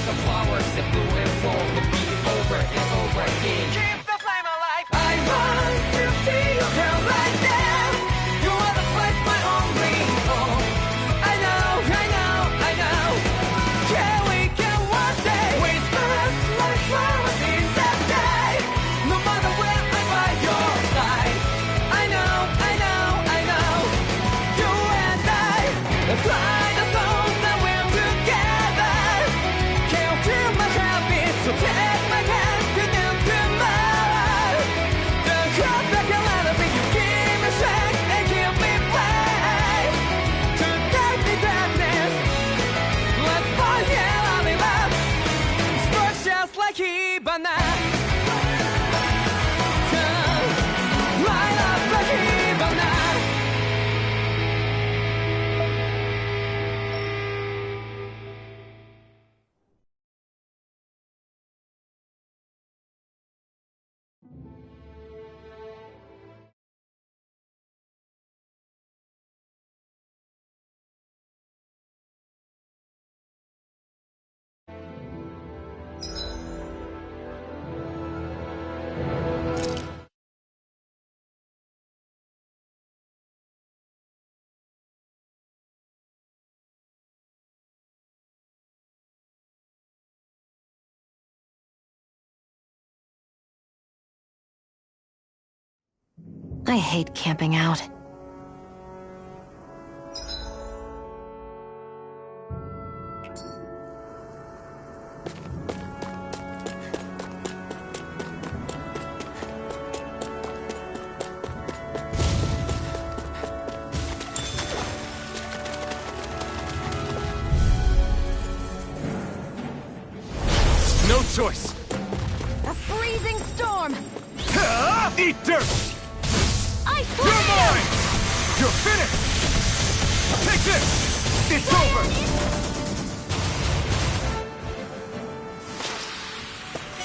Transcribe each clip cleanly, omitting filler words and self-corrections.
of flowers that blew and fall, repeated over and over again. Keep the flame alive. I want to see you down right now. You are the place my only home. I know, I know, I know. Can we get one day? We spread like flowers in the day. No matter where I'm by your side. I know, I know, I know. You and I, let's fly the song that we're together. Can't feel my heartbeat, so take my hand to new tomorrow. Don't hold back a little bit, you give me strength and give me play. Tonight the darkness, let's fall here all in love. Sparks just like Hibana. Light up like Hibana. I hate camping out. No choice. A freezing storm! Eat dirt! Ice You're tornado! mine! You're finished! Take this! It's over!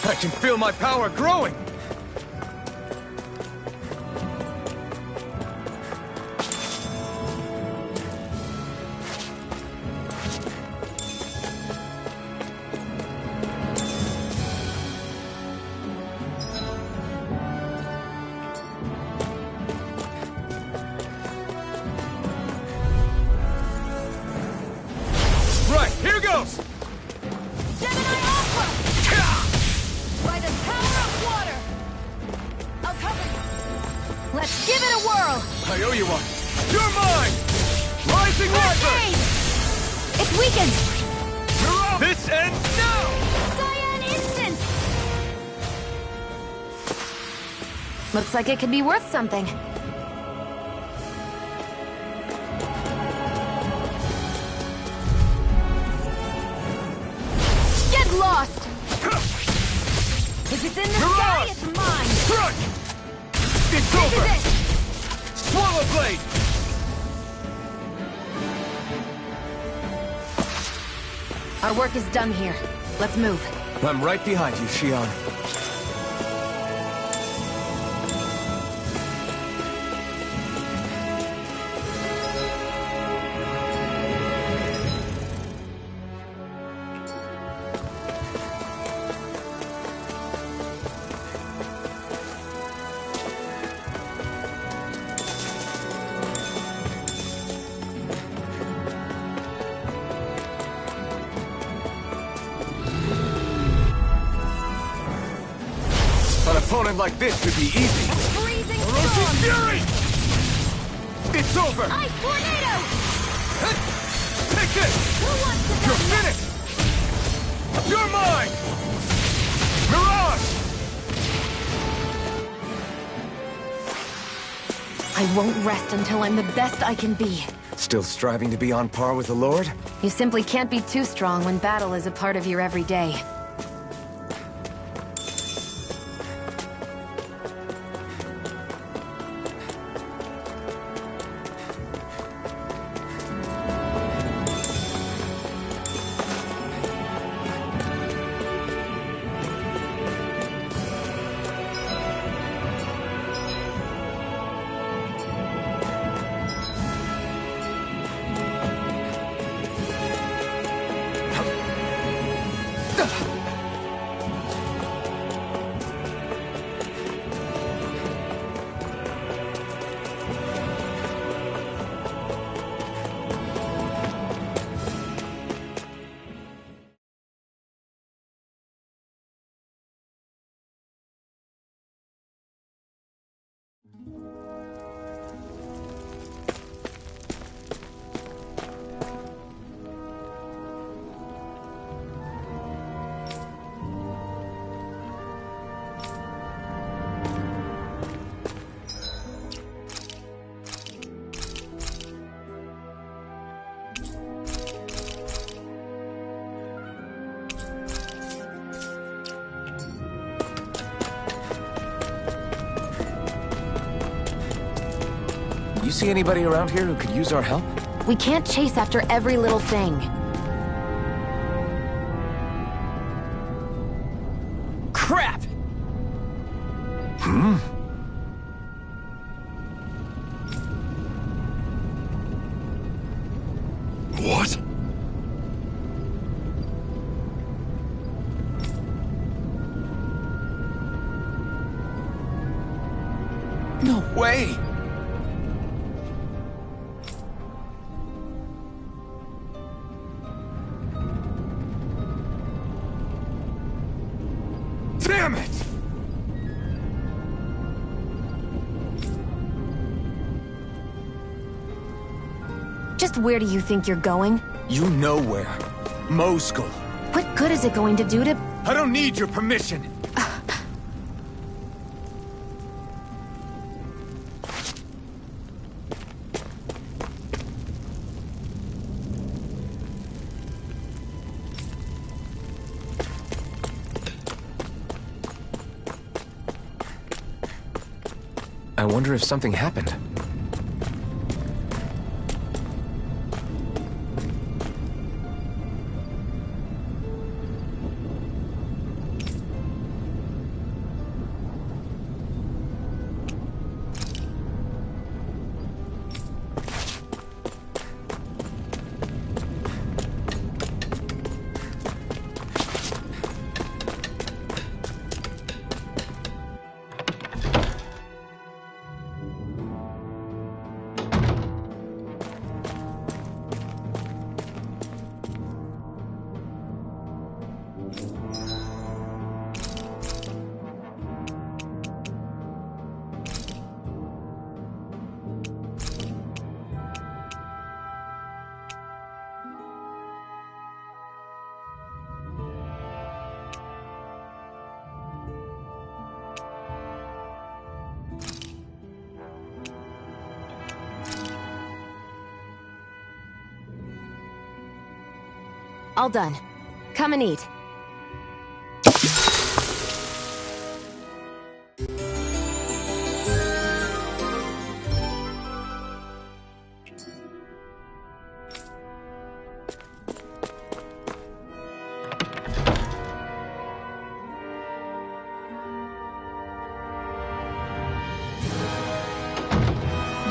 I can feel my power growing! Right, here goes! Gemini Aqua! By the power of water! I'll cover you. Let's give it a whirl! I owe you one. You're mine! Rising First River! aid! It's weakened! You're up! This ends now! Cyan Instant! Looks like it could be worth something. Get lost! If it's in the You're sky, lost! it's mine! Crunch! It's This over! is it! Swallow Blade! Our work is done here. Let's move. I'm right behind you, Xion. An opponent like this should be easy. Freezing Orochi storm! Fury! It's over! Ice tornado! Take this! Who wants to You're go next? finished! You're mine! Mirage! I won't rest until I'm the best I can be. Still striving to be on par with the Lord? You simply can't be too strong when battle is a part of your everyday. You see anybody around here who could use our help? We can't chase after every little thing. Crap! Hmm? What? No way! Damn it! Just where do you think you're going? You know where. Mosul. What good is it going to do to... I don't need your permission. I wonder if something happened. All done. Come and eat.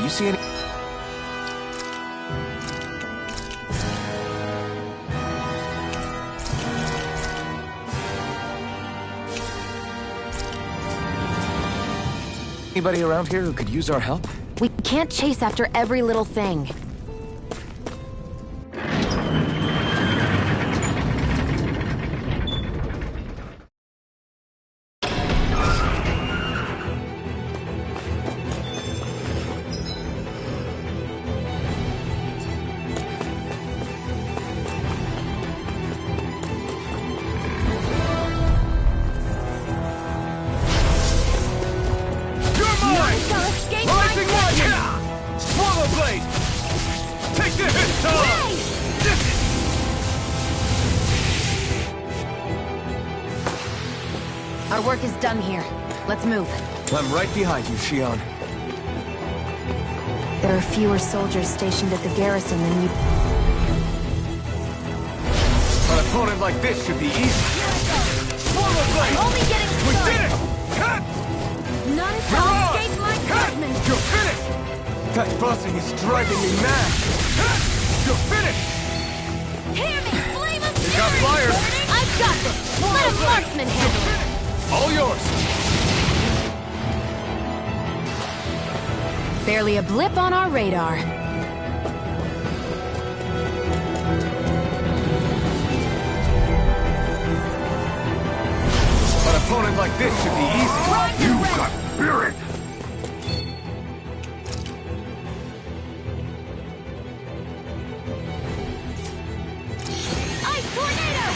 You see any... Anybody around here who could use our help? We can't chase after every little thing. Our work is done here. Let's move. I'm right behind you, Shion. There are fewer soldiers stationed at the garrison than you... An opponent like this should be easy. Swallow blade! Only getting We started. did it! Cut! None You're shall on! escape my Cut! judgment! You're finished! That buzzing is driving me mad! Cut! You're finished! Hear me! Flame of You got fury! fire! I've got this! Marksman handle it! All yours! Barely a blip on our radar. An opponent like this should be easy. You got spirit! Ice tornado!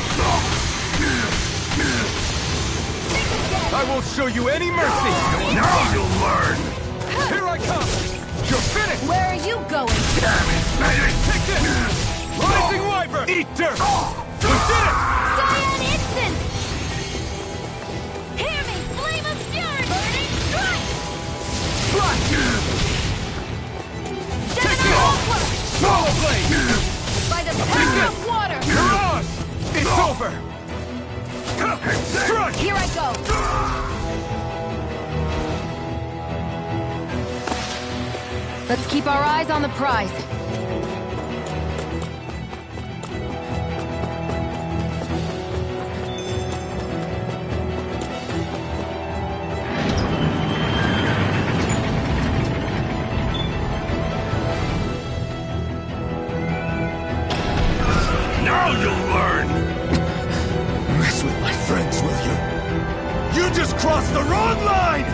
I won't show you any mercy! Now you'll learn! Here I come! You're finished! Where are you going? Damn it! Take this! Rising Wyvern! Eat dirt! We did it! Cyan instant! Hear me! Flame of fury! Burning strike! Take Gemini it! Aqua! Swallow blade! By the power of water! Mirage! It's over! Strike! Here I go! Let's keep our eyes on the prize. Now you'll learn! Mess with my friends, will you? You just crossed the wrong line!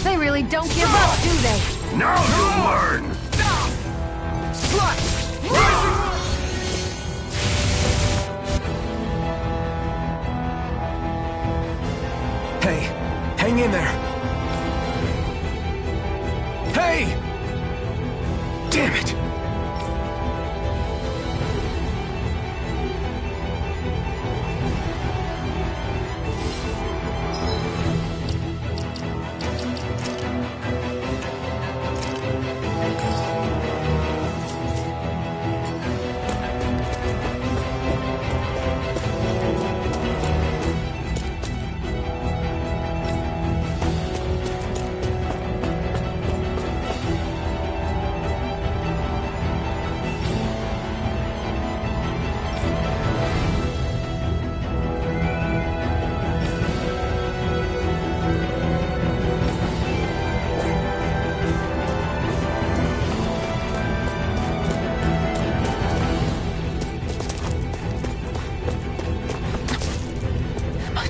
They really don't give up, do they? Now you'll learn! Slash! Hey, hang in there. Hey! Damn it!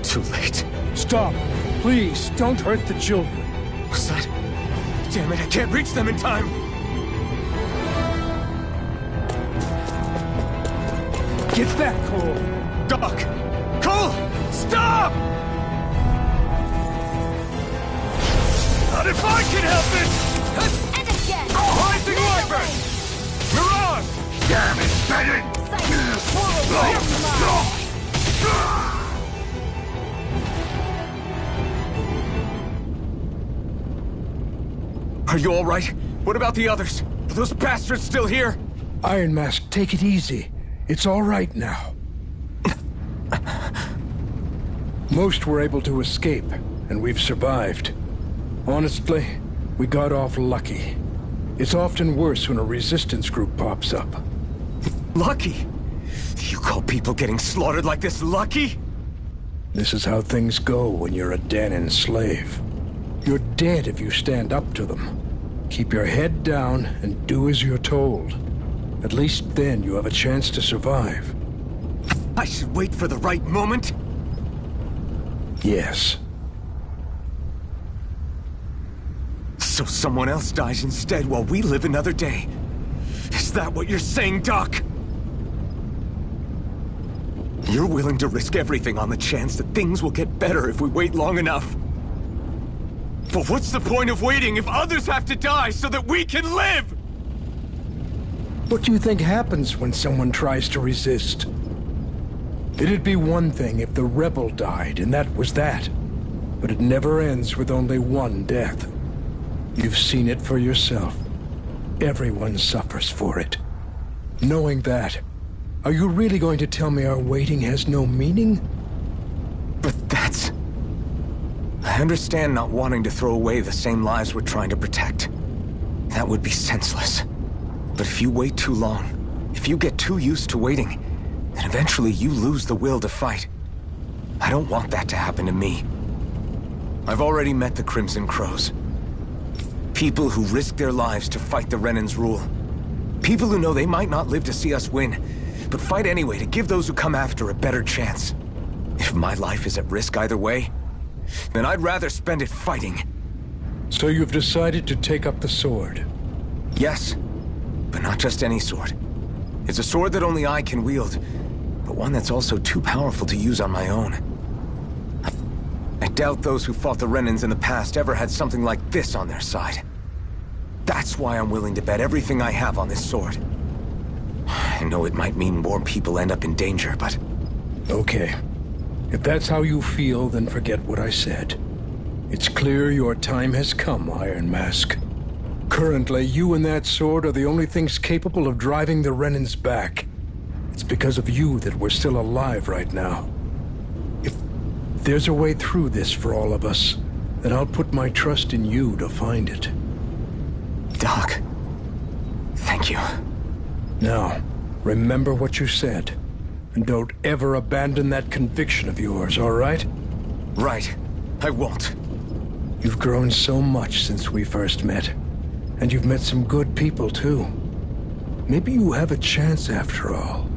Too late. Stop. Please, don't hurt the children. What's that? Damn it, I can't reach them in time! Get back, Cole. Doc! Cole! Stop! Not if I can help it! And again! Rising Wyvern! Mirage! Damn it, Bennett! Swallow blade! Are you all right? What about the others? Are those bastards still here? Iron Mask, take it easy. It's all right now. Most were able to escape, and we've survived. Honestly, we got off lucky. It's often worse when a resistance group pops up. Lucky? You call people getting slaughtered like this lucky? This is how things go when you're a Danon slave. You're dead if you stand up to them. Keep your head down and do as you're told. At least then you have a chance to survive. I should wait for the right moment? Yes. So someone else dies instead while we live another day. Is that what you're saying, Doc? You're willing to risk everything on the chance that things will get better if we wait long enough. But what's the point of waiting if others have to die so that we can live? What do you think happens when someone tries to resist? It'd be one thing if the rebel died, and that was that. But it never ends with only one death. You've seen it for yourself. Everyone suffers for it. Knowing that, are you really going to tell me our waiting has no meaning? But that's I understand not wanting to throw away the same lives we're trying to protect. That would be senseless. But if you wait too long, if you get too used to waiting, then eventually you lose the will to fight. I don't want that to happen to me. I've already met the Crimson Crows. People who risk their lives to fight the Renan's rule. People who know they might not live to see us win, but fight anyway to give those who come after a better chance. If my life is at risk either way, then I'd rather spend it fighting. So you've decided to take up the sword? Yes, but not just any sword. It's a sword that only I can wield, but one that's also too powerful to use on my own. I doubt those who fought the Renans in the past ever had something like this on their side. That's why I'm willing to bet everything I have on this sword. I know it might mean more people end up in danger, but... Okay. If that's how you feel, then forget what I said. It's clear your time has come, Iron Mask. Currently, you and that sword are the only things capable of driving the Renans back. It's because of you that we're still alive right now. If there's a way through this for all of us, then I'll put my trust in you to find it. Doc, thank you. Now, remember what you said. And don't ever abandon that conviction of yours, all right? Right. I won't. You've grown so much since we first met. And you've met some good people, too. Maybe you have a chance after all.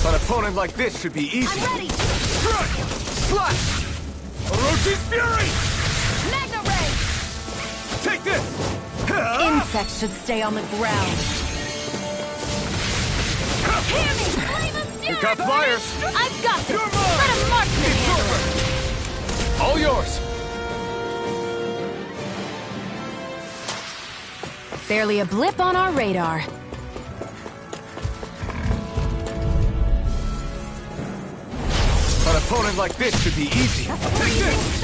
An opponent like this should be easy. I'm ready! Strike! Slash! Orochi's Fury! Magna Ray! Take this! Insects should stay on the ground. Hear me! Flame of Fury! We've got flyers! I've got this! You're mine! Let a marksman It's handle over! it! All yours! Barely a blip on our radar. An opponent like this should be easy. Take this!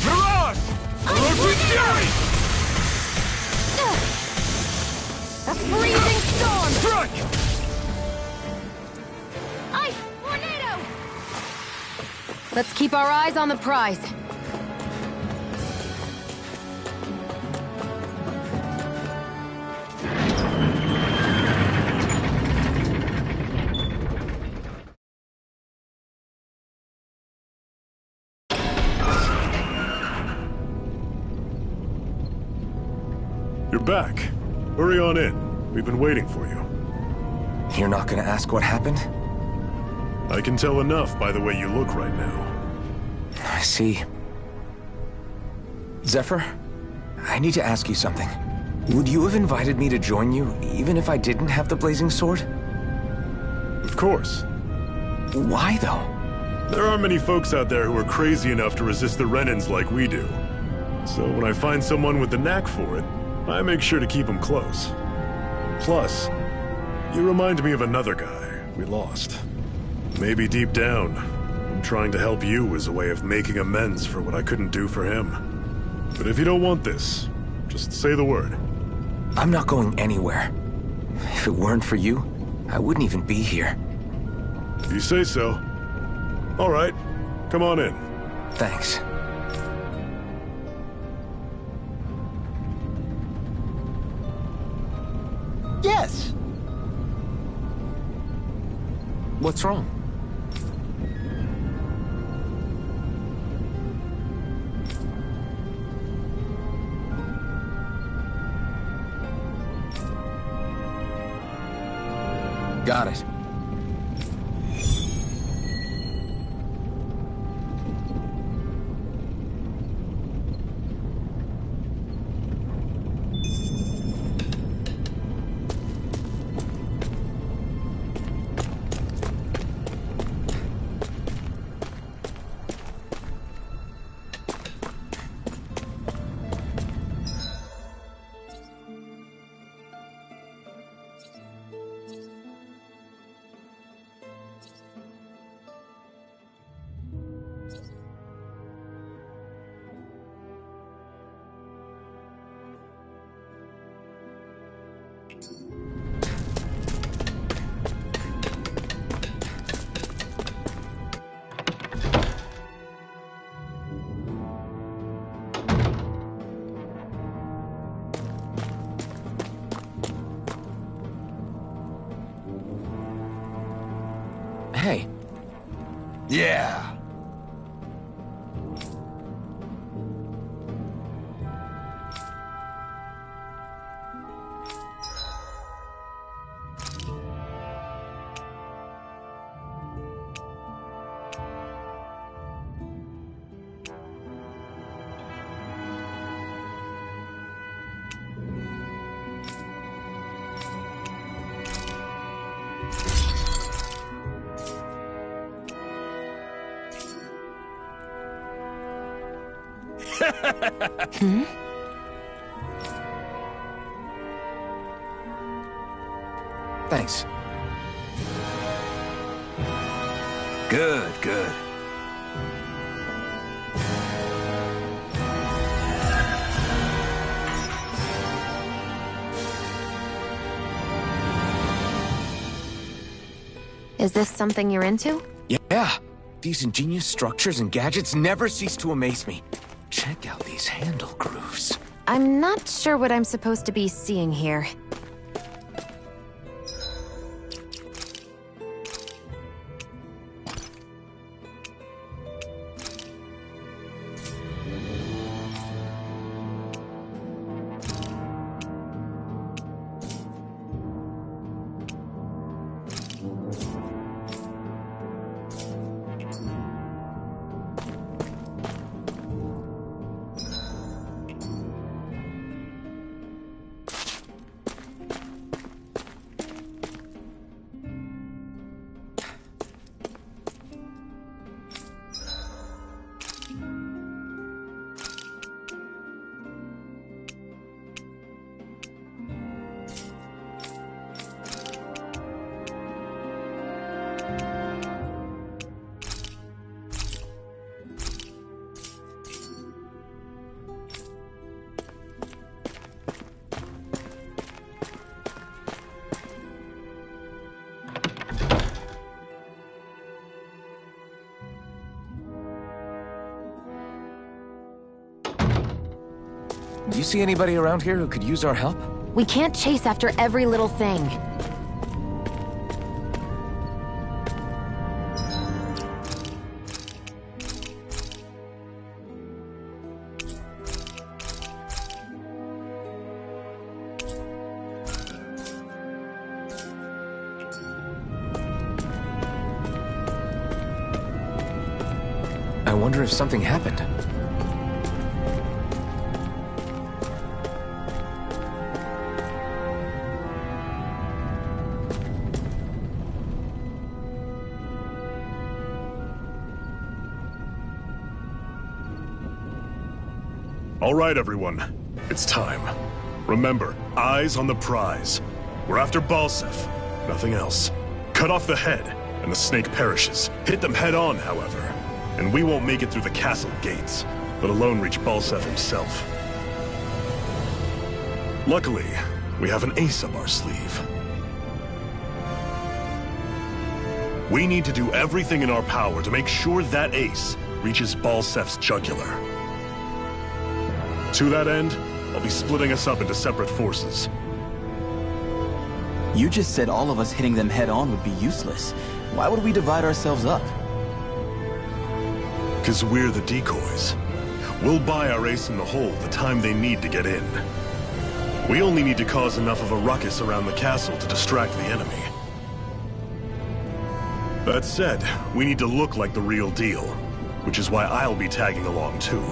Mirage! Orochi's Fury! A freezing storm! Strike! Ice tornado! Let's keep our eyes on the prize. back. Hurry on in. We've been waiting for you. You're not gonna ask what happened? I can tell enough by the way you look right now. I see. Zephyr, I need to ask you something. Would you have invited me to join you, even if I didn't have the blazing sword? Of course. Why, though? There aren't many folks out there who are crazy enough to resist the Renans like we do. So when I find someone with the knack for it, I make sure to keep them close. Plus, you remind me of another guy we lost. Maybe deep down, I'm trying to help you as a way of making amends for what I couldn't do for him. But if you don't want this, just say the word. I'm not going anywhere. If it weren't for you, I wouldn't even be here. If you say so. All right, come on in. Thanks. Yes! What's wrong? Got it. Hey. Yeah. Thanks. Good, good. Is this something you're into? Yeah. These ingenious structures and gadgets never cease to amaze me. Check out these handle grooves. I'm not sure what I'm supposed to be seeing here. Do you see anybody around here who could use our help? We can't chase after every little thing. wonder if something happened. All right, everyone. It's time. Remember, eyes on the prize. We're after Balsef. Nothing else. Cut off the head, and the snake perishes. Hit them head on, however. And we won't make it through the castle gates, let alone reach Balsef himself. Luckily, we have an ace up our sleeve. We need to do everything in our power to make sure that ace reaches Balsef's jugular. To that end, I'll be splitting us up into separate forces. You just said all of us hitting them head-on would be useless. Why would we divide ourselves up? Because we're the decoys. We'll buy our ace in the hole the time they need to get in. We only need to cause enough of a ruckus around the castle to distract the enemy. That said, we need to look like the real deal, which is why I'll be tagging along too.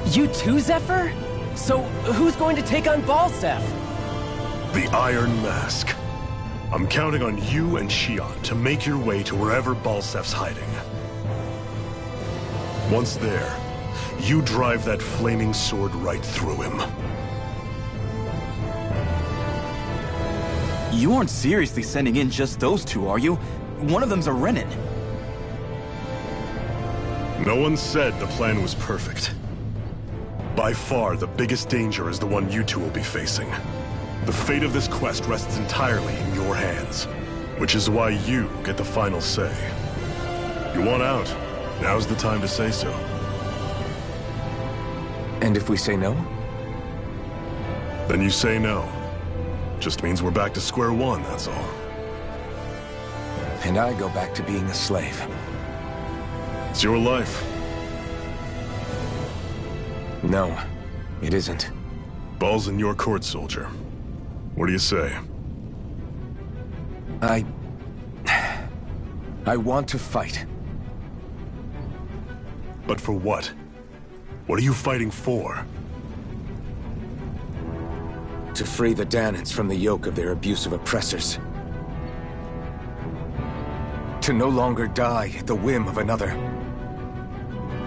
You too, Zephyr? So, who's going to take on Balsef? The Iron Mask. I'm counting on you and Xion to make your way to wherever Balsef's hiding. Once there, you drive that flaming sword right through him. You aren't seriously sending in just those two, are you? One of them's a Renin. No one said the plan was perfect. By far, the biggest danger is the one you two will be facing. The fate of this quest rests entirely in your hands, which is why you get the final say. You want out? Now's the time to say so. And if we say no? Then you say no. Just means we're back to square one, that's all. And I go back to being a slave. It's your life. No, it isn't. Ball's in your court, soldier. What do you say? I want to fight. But for what? What are you fighting for? To free the Danans from the yoke of their abusive oppressors. To no longer die at the whim of another.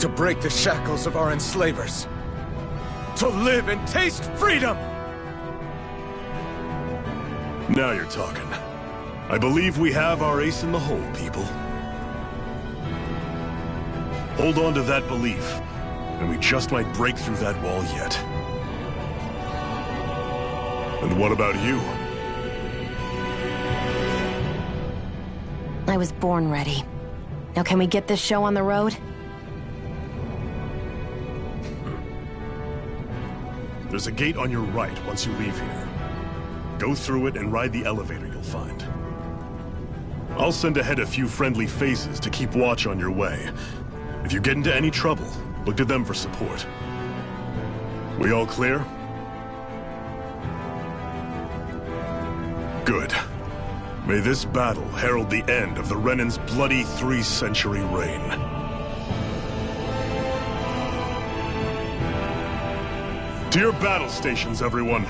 To break the shackles of our enslavers. To live and taste freedom! Now you're talking. I believe we have our ace in the hole, people. Hold on to that belief, and we just might break through that wall yet. And what about you? I was born ready. Now can we get this show on the road? There's a gate on your right once you leave here. Go through it and ride the elevator you'll find. I'll send ahead a few friendly faces to keep watch on your way. If you get into any trouble, look to them for support. We all clear? Good. May this battle herald the end of the Renan's bloody 3-century reign. To your battle stations, everyone!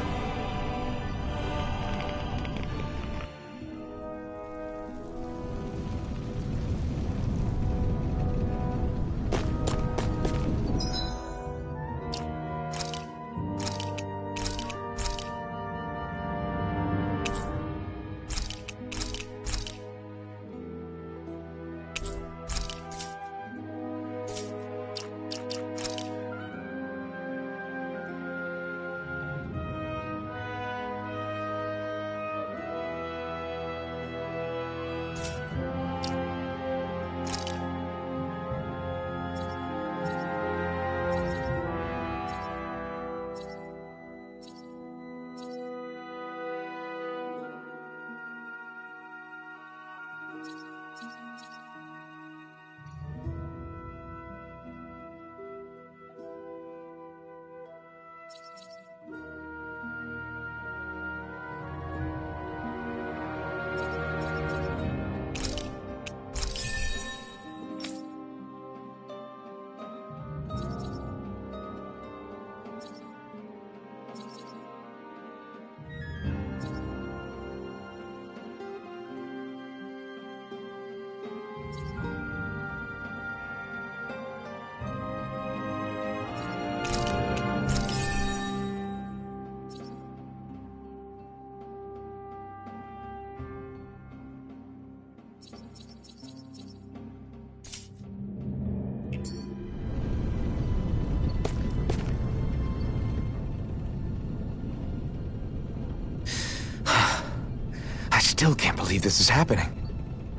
I still can't believe this is happening.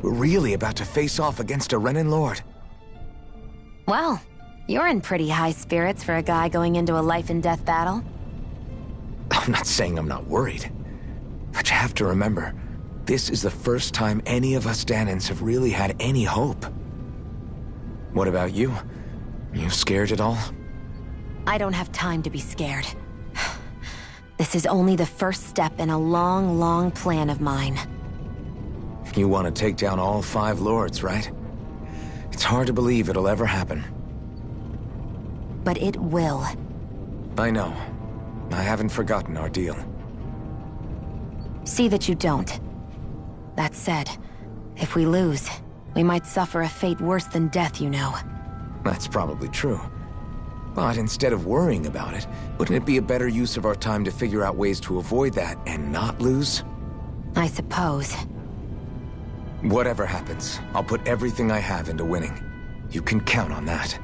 We're really about to face off against a Renin Lord. Well, you're in pretty high spirits for a guy going into a life and death battle. I'm not saying I'm not worried. But you have to remember, this is the first time any of us Danins have really had any hope. What about you? You scared at all? I don't have time to be scared. This is only the first step in a long, long plan of mine. You want to take down all 5 lords, right? It's hard to believe it'll ever happen. But it will. I know. I haven't forgotten our deal. See that you don't. That said, if we lose, we might suffer a fate worse than death, you know. That's probably true. But instead of worrying about it, wouldn't it be a better use of our time to figure out ways to avoid that and not lose? I suppose. Whatever happens, I'll put everything I have into winning. You can count on that.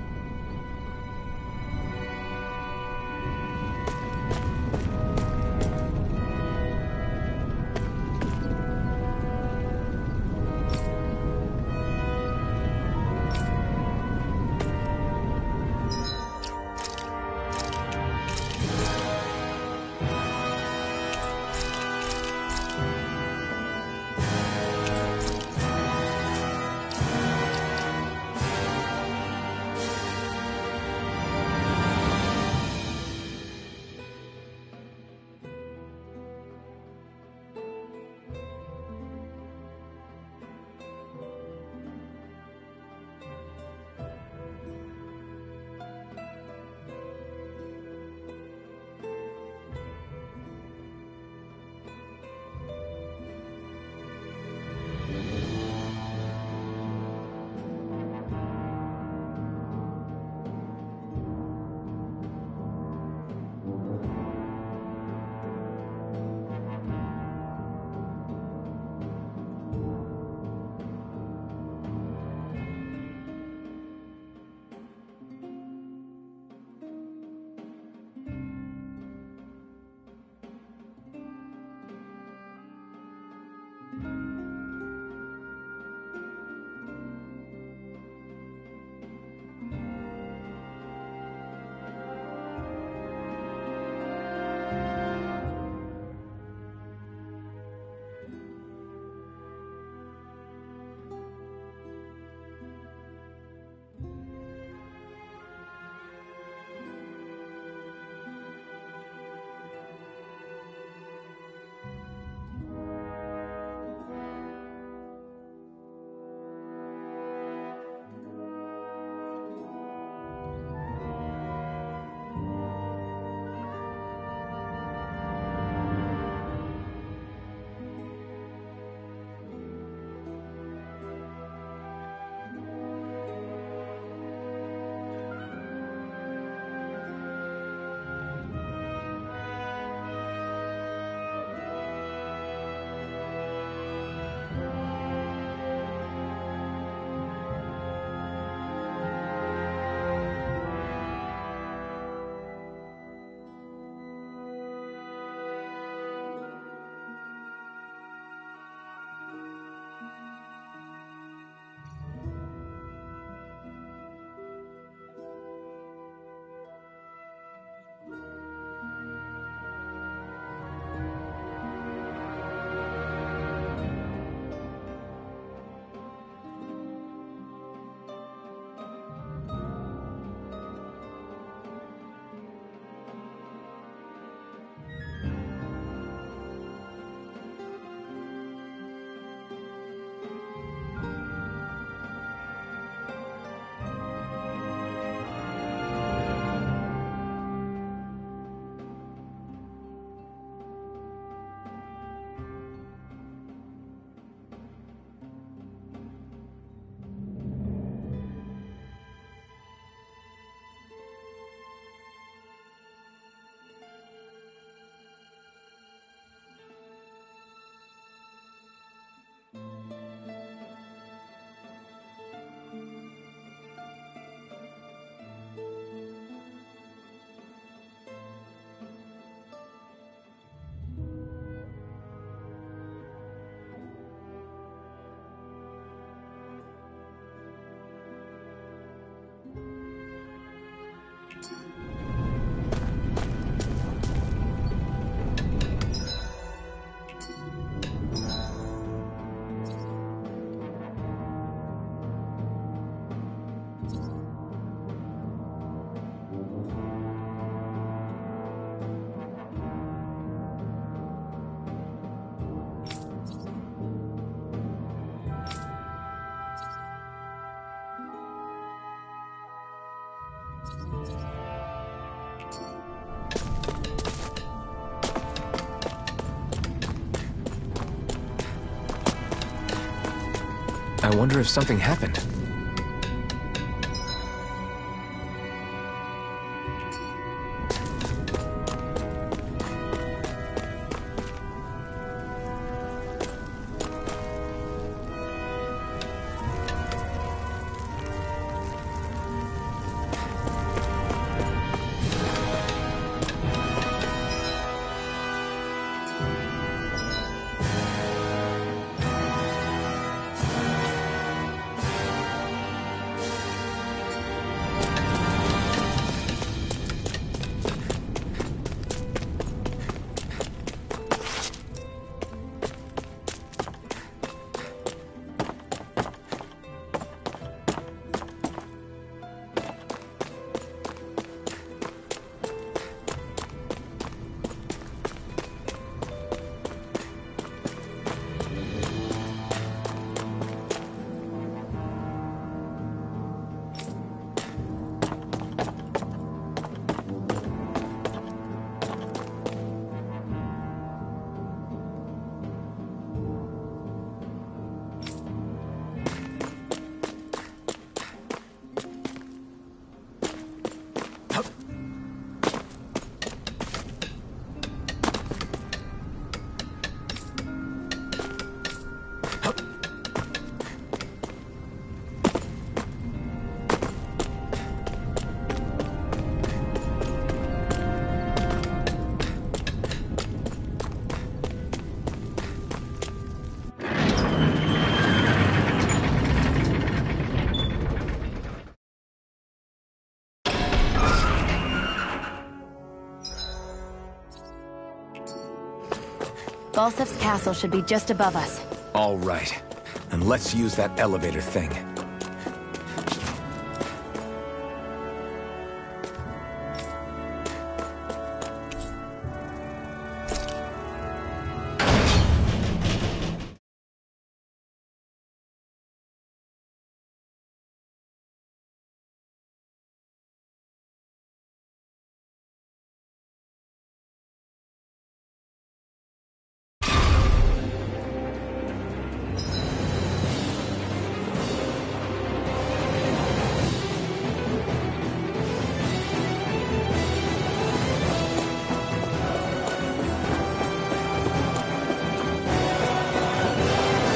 I wonder if something happened. Balsef's castle should be just above us. All right. And let's use that elevator thing.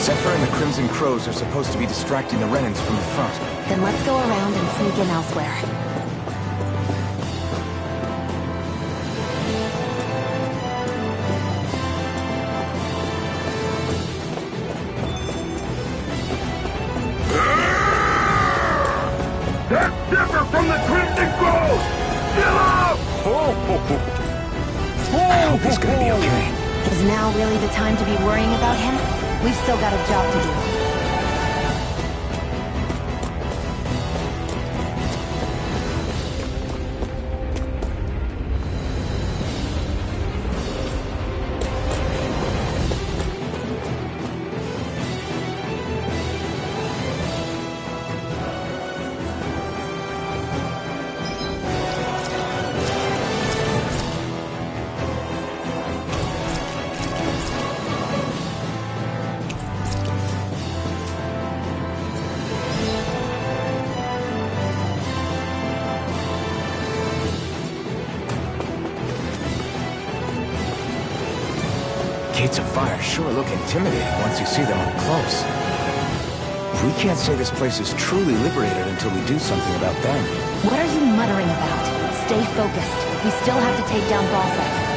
Zephyr and the Crimson Crows are supposed to be distracting the Renans from the front. Then let's go around and sneak in elsewhere. That's Zephyr from the Crimson Crows! Chill out! I hope he's gonna be okay. Is now really the time to be worrying about him? We've still got a job to do. Gates of fire sure look intimidating once you see them up close. We can't say this place is truly liberated until we do something about them. What are you muttering about? Stay focused. We still have to take down Balsef.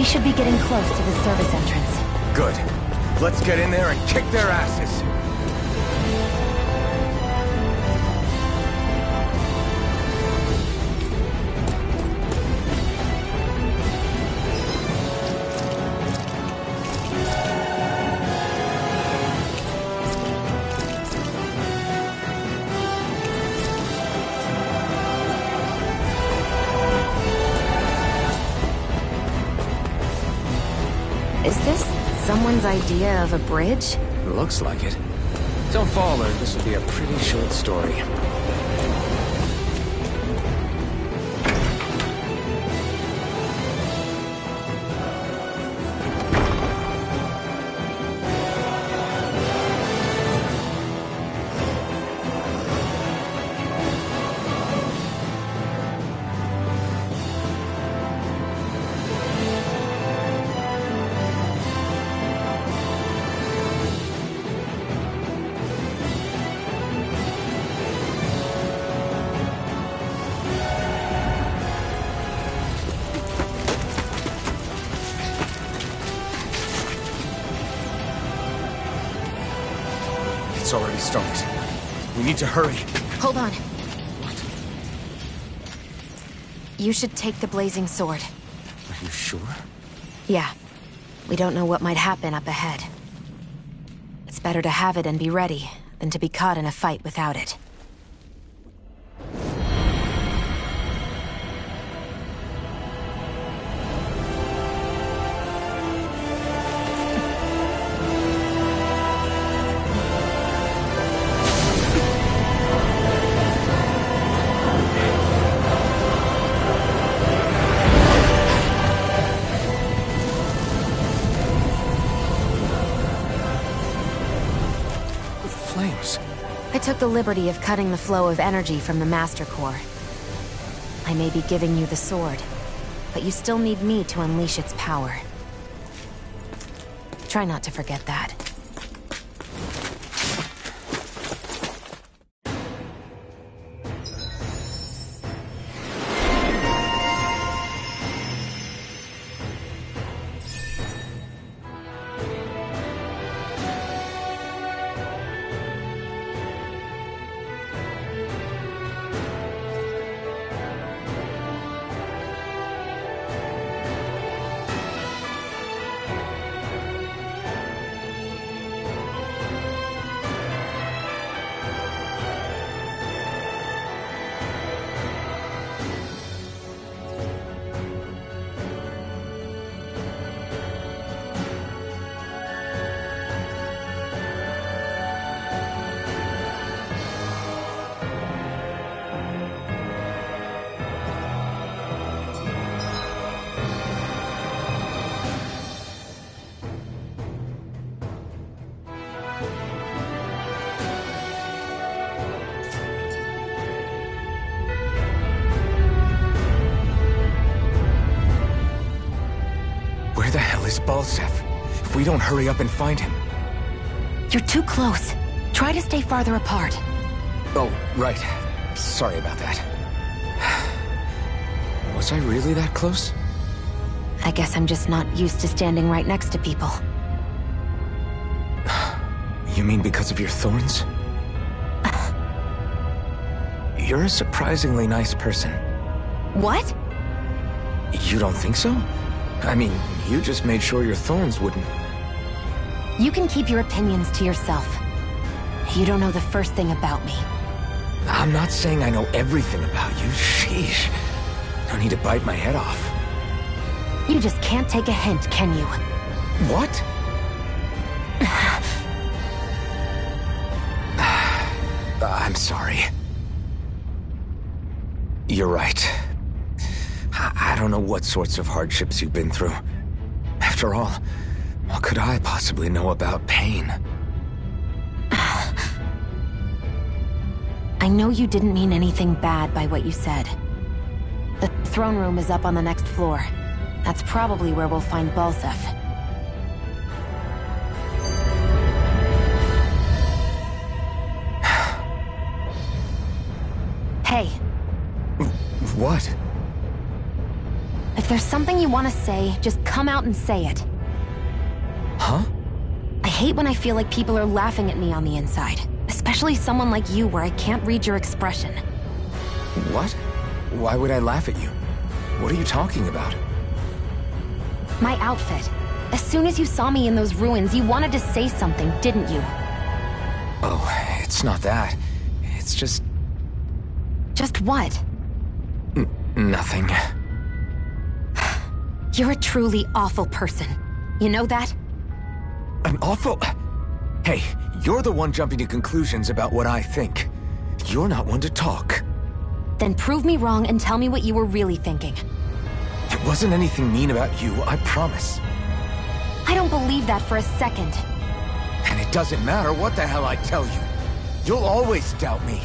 should be getting close to the service entrance. Good. Let's get in there and kick their asses. Is this someone's idea of a bridge? Looks like it. Don't fall, or this will be a pretty short story. It's already started. We need to hurry. Hold on. You should take the blazing sword. Are you sure? Yeah. We don't know what might happen up ahead. It's better to have it and be ready than to be caught in a fight without it. Flames. I took the liberty of cutting the flow of energy from the Master Core. I may be giving you the sword, but you still need me to unleash its power. Try not to forget that. Where the hell is Balsef? If we don't hurry up and find him... You're too close. Try to stay farther apart. Oh, right. Sorry about that. Was I really that close? I guess I'm just not used to standing right next to people. You mean because of your thorns? You're a surprisingly nice person. What? You don't think so? I mean, you just made sure your thorns wouldn't... You can keep your opinions to yourself. You don't know the first thing about me. I'm not saying I know everything about you. Sheesh. No need to bite my head off. You just can't take a hint, can you? What? I'm sorry. You're right. I don't know what sorts of hardships you've been through. After all, what could I possibly know about pain? I know you didn't mean anything bad by what you said. The throne room is up on the next floor. That's probably where we'll find Balsef. Hey. What? If there's something you want to say, just come out and say it. Huh? I hate when I feel like people are laughing at me on the inside. Especially someone like you where I can't read your expression. What? Why would I laugh at you? What are you talking about? My outfit. As soon as you saw me in those ruins, you wanted to say something, didn't you? Oh, it's not that. It's just... Just what? Nothing. You're a truly awful person. You know that? An awful... Hey, you're the one jumping to conclusions about what I think. You're not one to talk. Then prove me wrong and tell me what you were really thinking. It wasn't anything mean about you, I promise. I don't believe that for a second. And it doesn't matter what the hell I tell you. You'll always doubt me.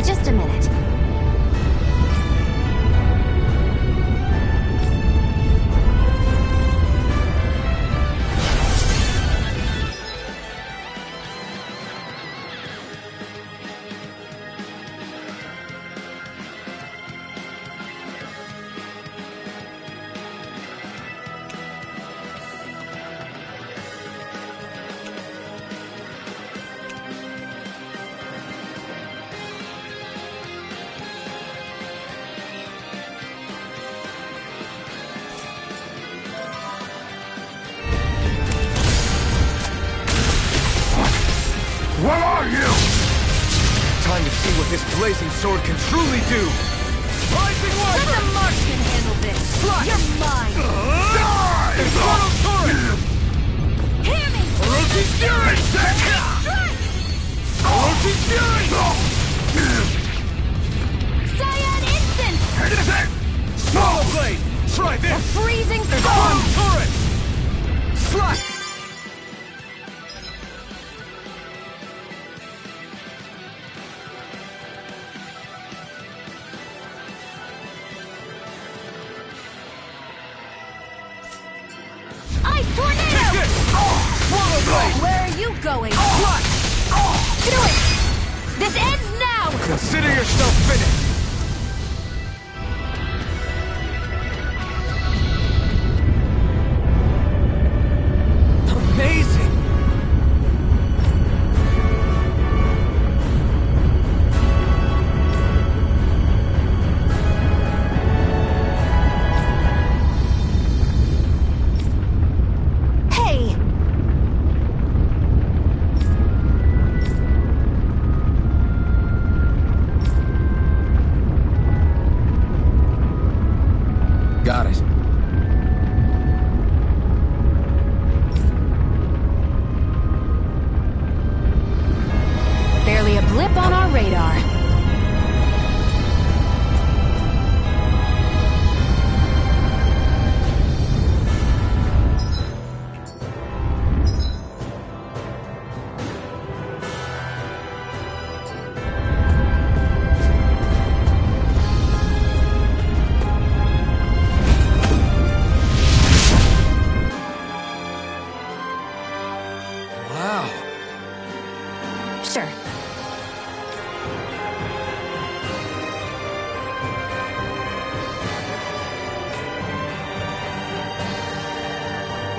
Just a minute. What are you? Time to see what this blazing sword can truly do. Rising Let Wyvern! the Martian handle this! You're mine! Die! Infernal Torrent! Hear me! Orochi's Fury! Strike! Orochi's Fury! Cyan Instant! Swallow Blade! Try A this! freezing Infernal storm! Torrent! Slash! Ice Tornado! Swallow Blade! Where are you going? Do it! This ends now! Consider yourself finished. Amazing! Hey!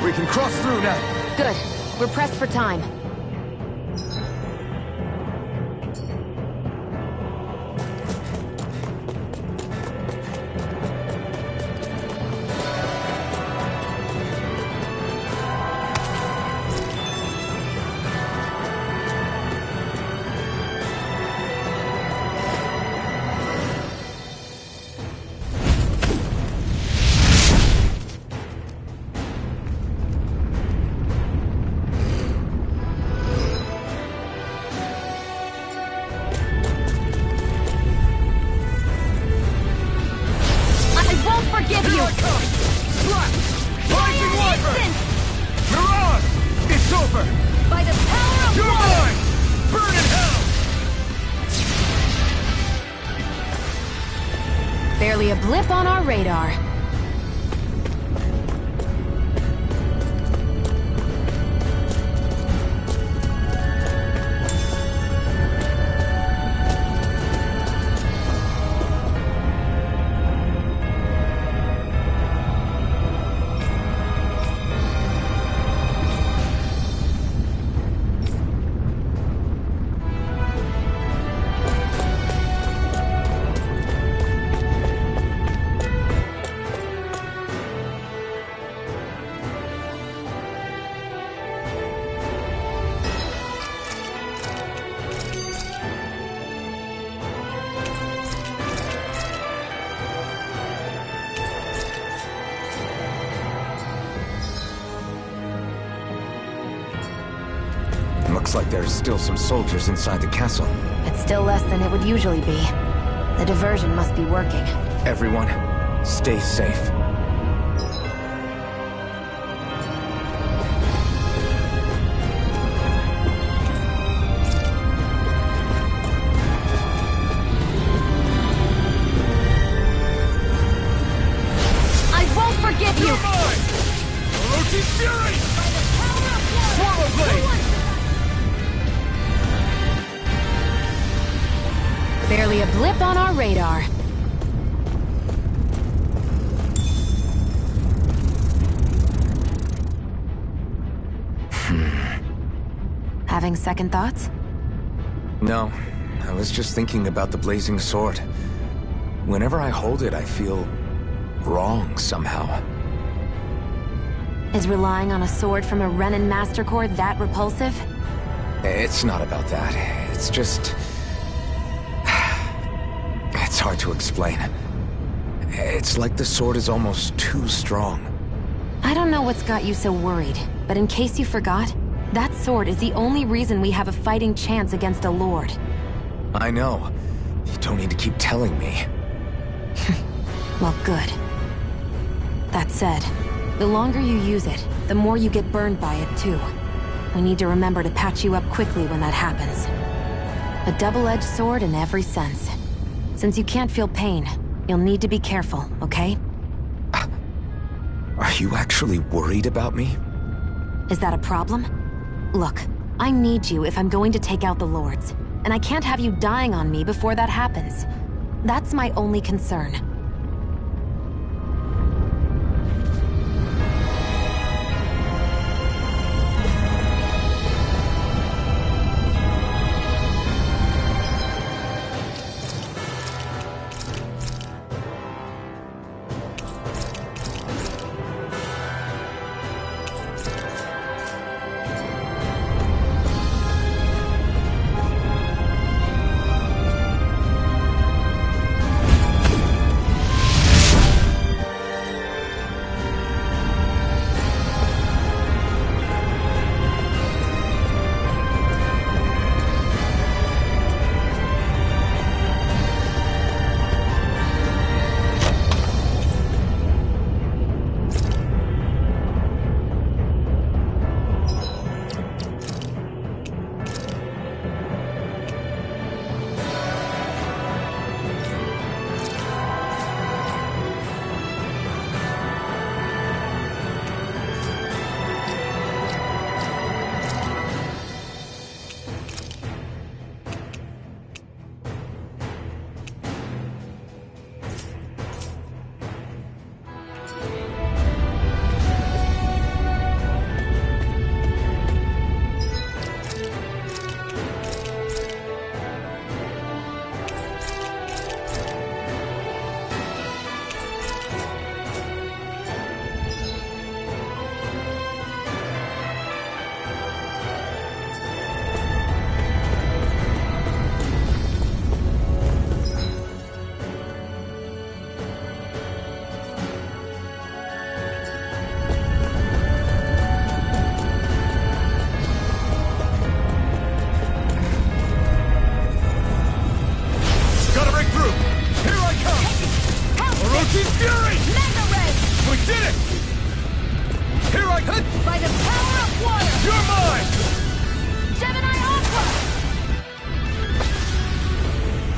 We can cross through now. Good. We're pressed for time. Forgive you! Rising Wyvern! Mirage! It's over! By the power of You're water! mine! Burn in hell! Barely a blip on our radar. Looks like there's still some soldiers inside the castle. It's still less than it would usually be. The diversion must be working. Everyone, stay safe. I won't forgive you! You're mine! Orochi's Fury! Swallow Blade! Barely a blip on our radar. Having second thoughts? No, I was just thinking about the blazing sword. Whenever I hold it, I feel wrong somehow. Is relying on a sword from a Renin Master Core that repulsive? It's not about that. It's just... It's hard to explain. It's like the sword is almost too strong. I don't know what's got you so worried, but in case you forgot, that sword is the only reason we have a fighting chance against a lord. I know. You don't need to keep telling me. Well, good. That said, the longer you use it, the more you get burned by it, too. We need to remember to patch you up quickly when that happens. A double-edged sword in every sense. Since you can't feel pain, you'll need to be careful, okay? Are you actually worried about me? Is that a problem? Look, I need you if I'm going to take out the lords, and I can't have you dying on me before that happens. That's my only concern.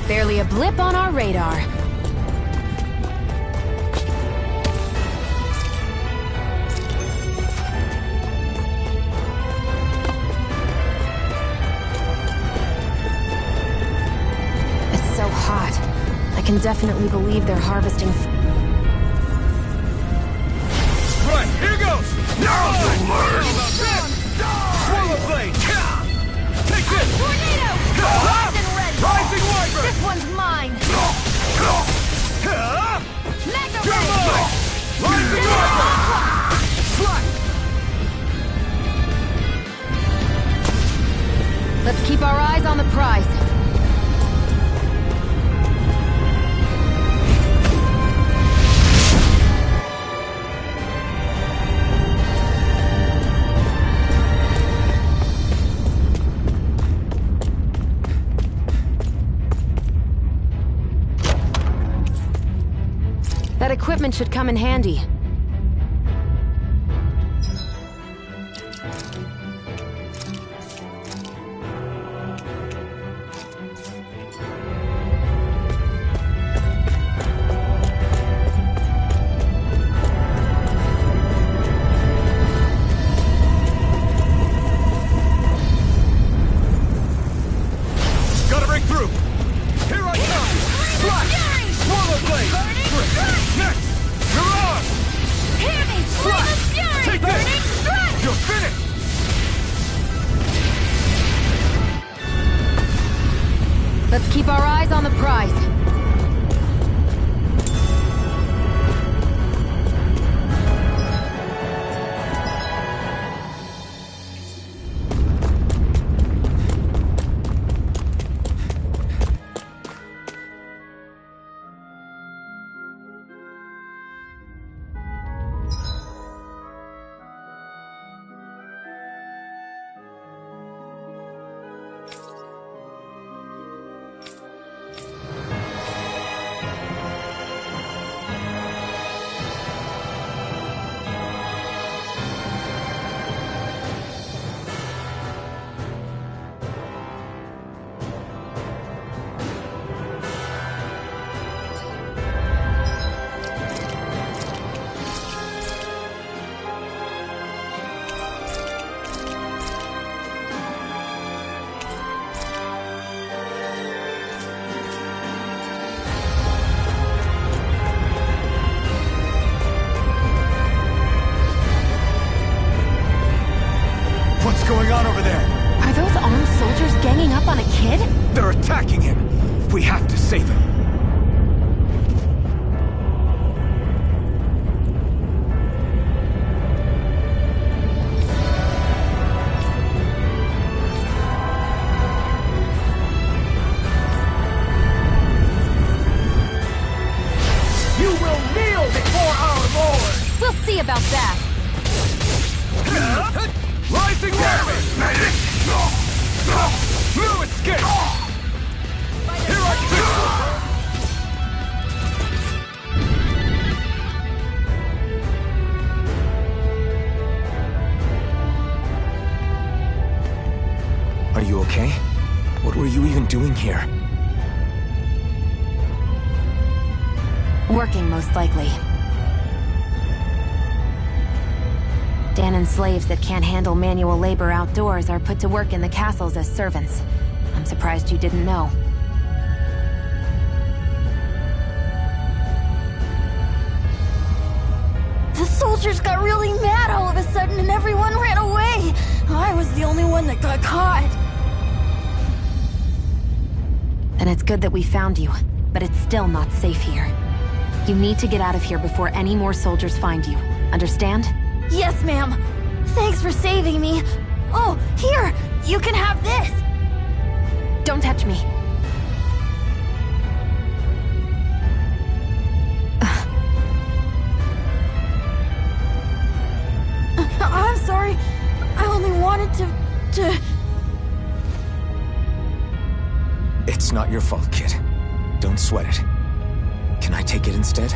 Barely a blip on our radar. It's so hot. I can definitely believe they're harvesting. Right, here goes! Now the word! Swallow blade! Take this! Tornado! Rising red! Rising wyvern! This one's mine! Mega You're red! mine! Rising wyvern! Slash! Let's keep our eyes on the prize. That equipment should come in handy. Gotta break through! Here I come! Slash! Swallow blade! Next! You're on! Hear me! Flame of fury! Take this! Burning strike! You're finished! Let's keep our eyes on the prize. What's going on over there? Are those armed soldiers ganging up on a kid? They're attacking him! We have to save him! You will kneel before our Lord! We'll see about that. Rising wyvern! No escape! Here I Are you okay? What were you even doing here? Working, most likely. Danan's slaves that can't handle manual labor outdoors are put to work in the castles as servants. I'm surprised you didn't know. The soldiers got really mad all of a sudden and everyone ran away! I was the only one that got caught. And it's good that we found you, but it's still not safe here. You need to get out of here before any more soldiers find you. Understand? Yes, ma'am. Thanks for saving me. Oh, here! You can have this! Don't touch me. I'm sorry. I only wanted to... It's not your fault, kid. Don't sweat it. Can I take it instead?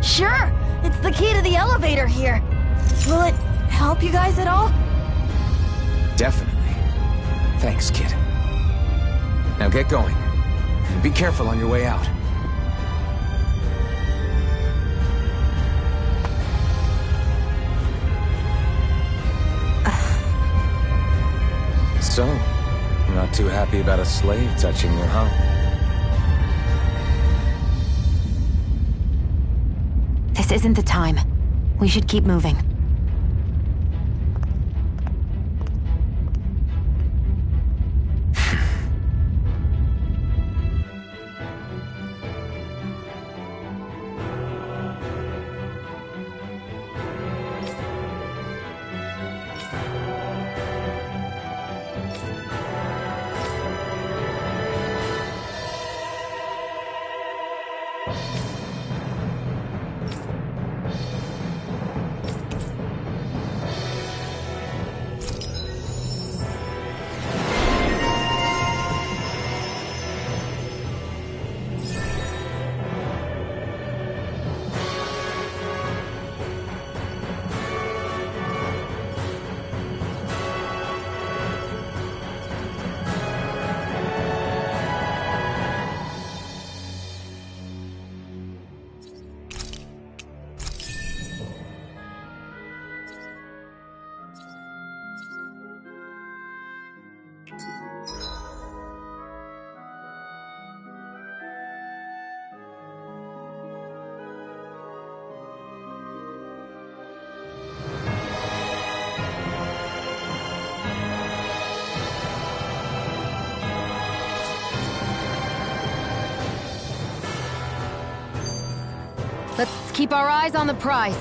Sure! It's the key to the elevator here. Will it help you guys at all? Definitely. Thanks, kid. Now get going. And be careful on your way out. So, not too happy about a slave touching you, huh? This isn't the time. We should keep moving. Let's keep our eyes on the prize.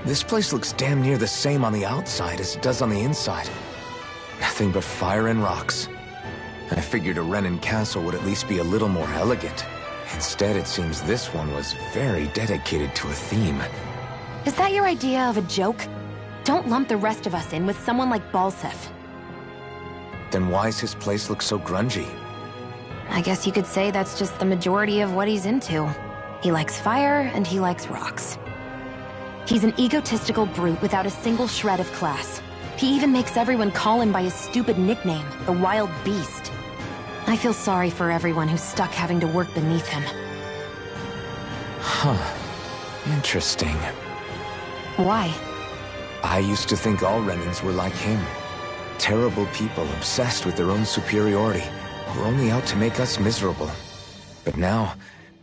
This place looks damn near the same on the outside as it does on the inside. Nothing but fire and rocks. I figured a Renan castle would at least be a little more elegant. Instead, it seems this one was very dedicated to a theme. Is that your idea of a joke? Don't lump the rest of us in with someone like Balsef. Then why's his place look so grungy? I guess you could say that's just the majority of what he's into. He likes fire and he likes rocks. He's an egotistical brute without a single shred of class. He even makes everyone call him by his stupid nickname, the Wild Beast. I feel sorry for everyone who's stuck having to work beneath him. Huh. Interesting. Why? I used to think all Renans were like him. Terrible people obsessed with their own superiority, who are only out to make us miserable. But now,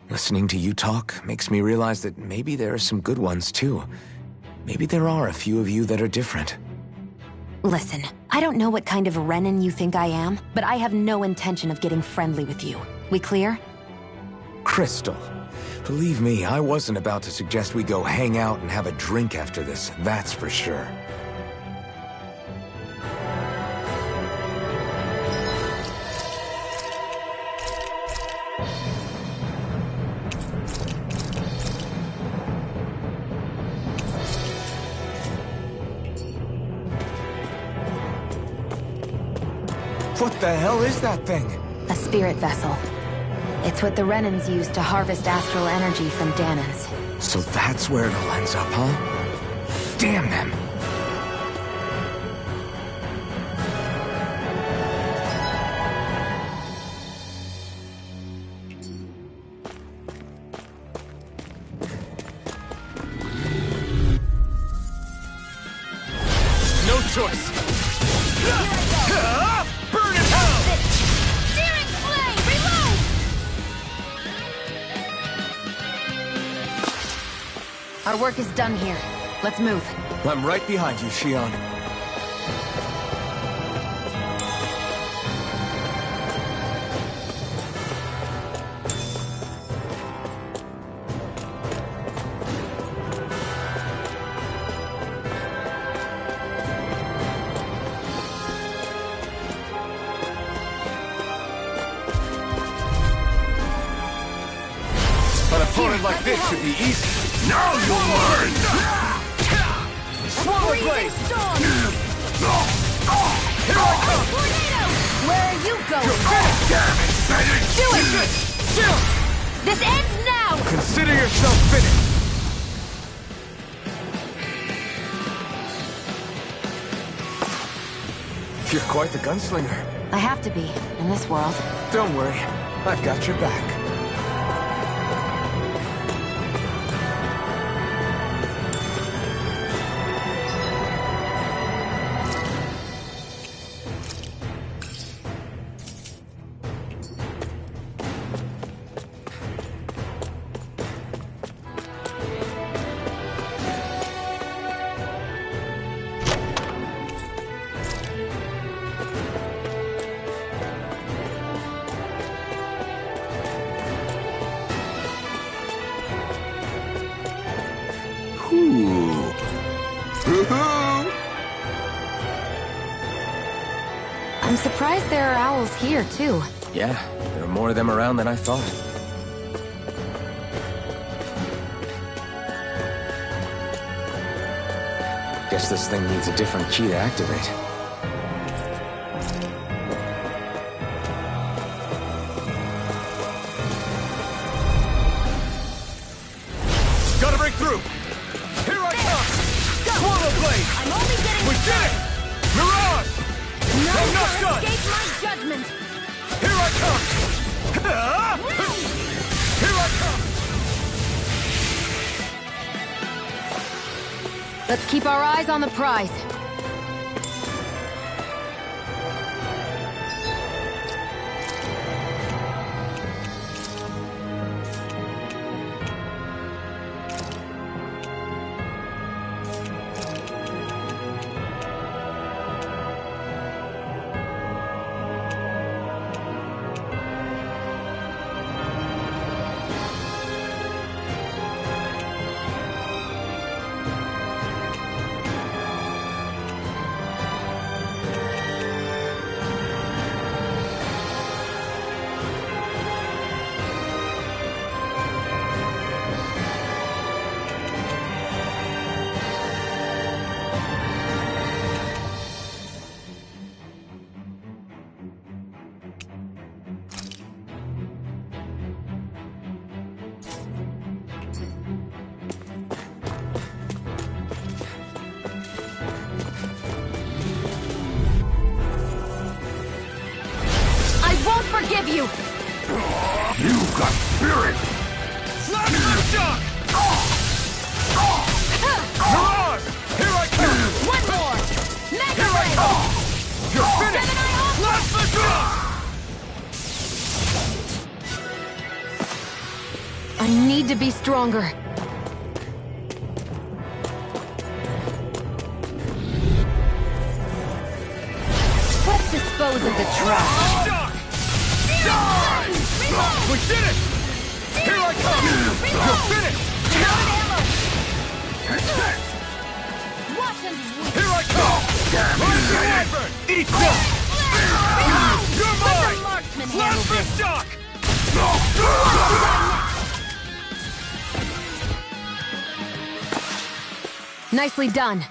listening to you talk makes me realize that maybe there are some good ones too. Maybe there are a few of you that are different. Listen, I don't know what kind of Renan you think I am, but I have no intention of getting friendly with you. We clear? Crystal, Believe me, I wasn't about to suggest we go hang out and have a drink after this, that's for sure. What the hell is that thing? A spirit vessel. It's what the Renans use to harvest astral energy from Danans. So that's where it all ends up, huh? Damn them! No choice! Burn in hell! Searing flame! Reload! Our work is done here. Let's move. I'm right behind you, Shion. An opponent like this should be easy. Now you'll learn! Swallow blade! Storm! Here I come! Tornado! Where are you going? Damn it, Finish! Do it! Chill! This ends now! Consider yourself finished! You're quite the gunslinger. I have to be, in this world. Don't worry, I've got your back. I'm surprised there are owls here, too. Yeah, there are more of them around than I thought. Guess this thing needs a different key to activate. Gotta break through! Here I come! Swallow blade! I'm only getting We did it! Mirage! I'm not done! escape my judgment! Here I come! Here I come! Let's keep our eyes on the prize. Forgive you! You've got spirit! Not shock! Mirage! Here I come! One more! Mega Here I Ray! come! You're finished! Seven Eye Ultra! Let's the I need to be stronger. Let's dispose of the trash. Shock! Die! We did it! Here I I come! You're finished! Watch him weep. Here I come! Rising Alphen! Eat this! You're Let the mine! marksman handle Plasma this. shock! Nicely done.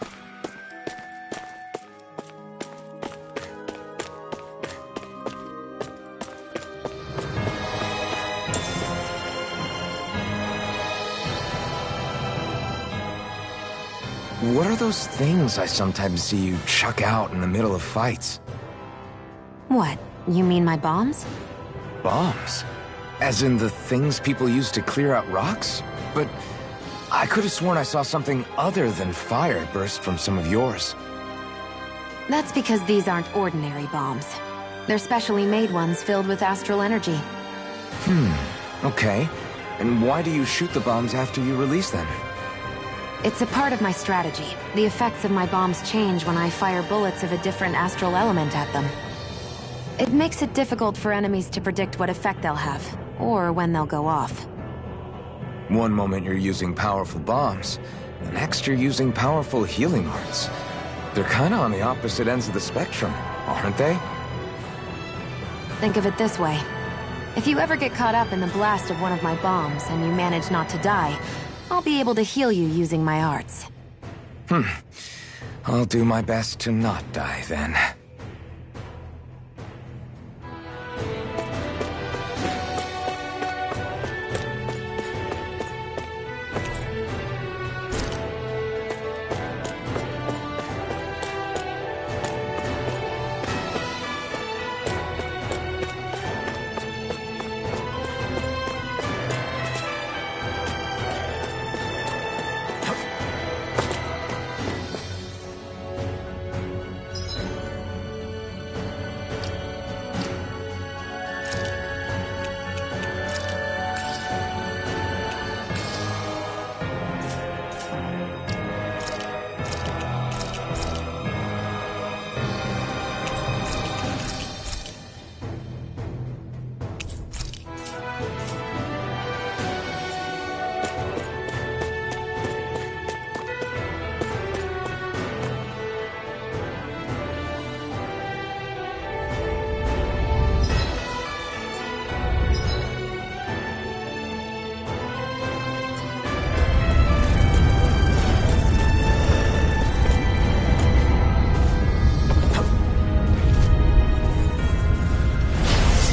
What are those things I sometimes see you chuck out in the middle of fights? What? You mean my bombs? Bombs? As in the things people use to clear out rocks? But I could have sworn I saw something other than fire burst from some of yours. That's because these aren't ordinary bombs. They're specially made ones filled with astral energy. Okay. And why do you shoot the bombs after you release them? It's a part of my strategy. The effects of my bombs change when I fire bullets of a different astral element at them. It makes it difficult for enemies to predict what effect they'll have, or when they'll go off. One moment you're using powerful bombs, the next you're using powerful healing arts. They're kinda on the opposite ends of the spectrum, aren't they? Think of it this way. If you ever get caught up in the blast of one of my bombs and you manage not to die, I'll be able to heal you using my arts. I'll do my best to not die then.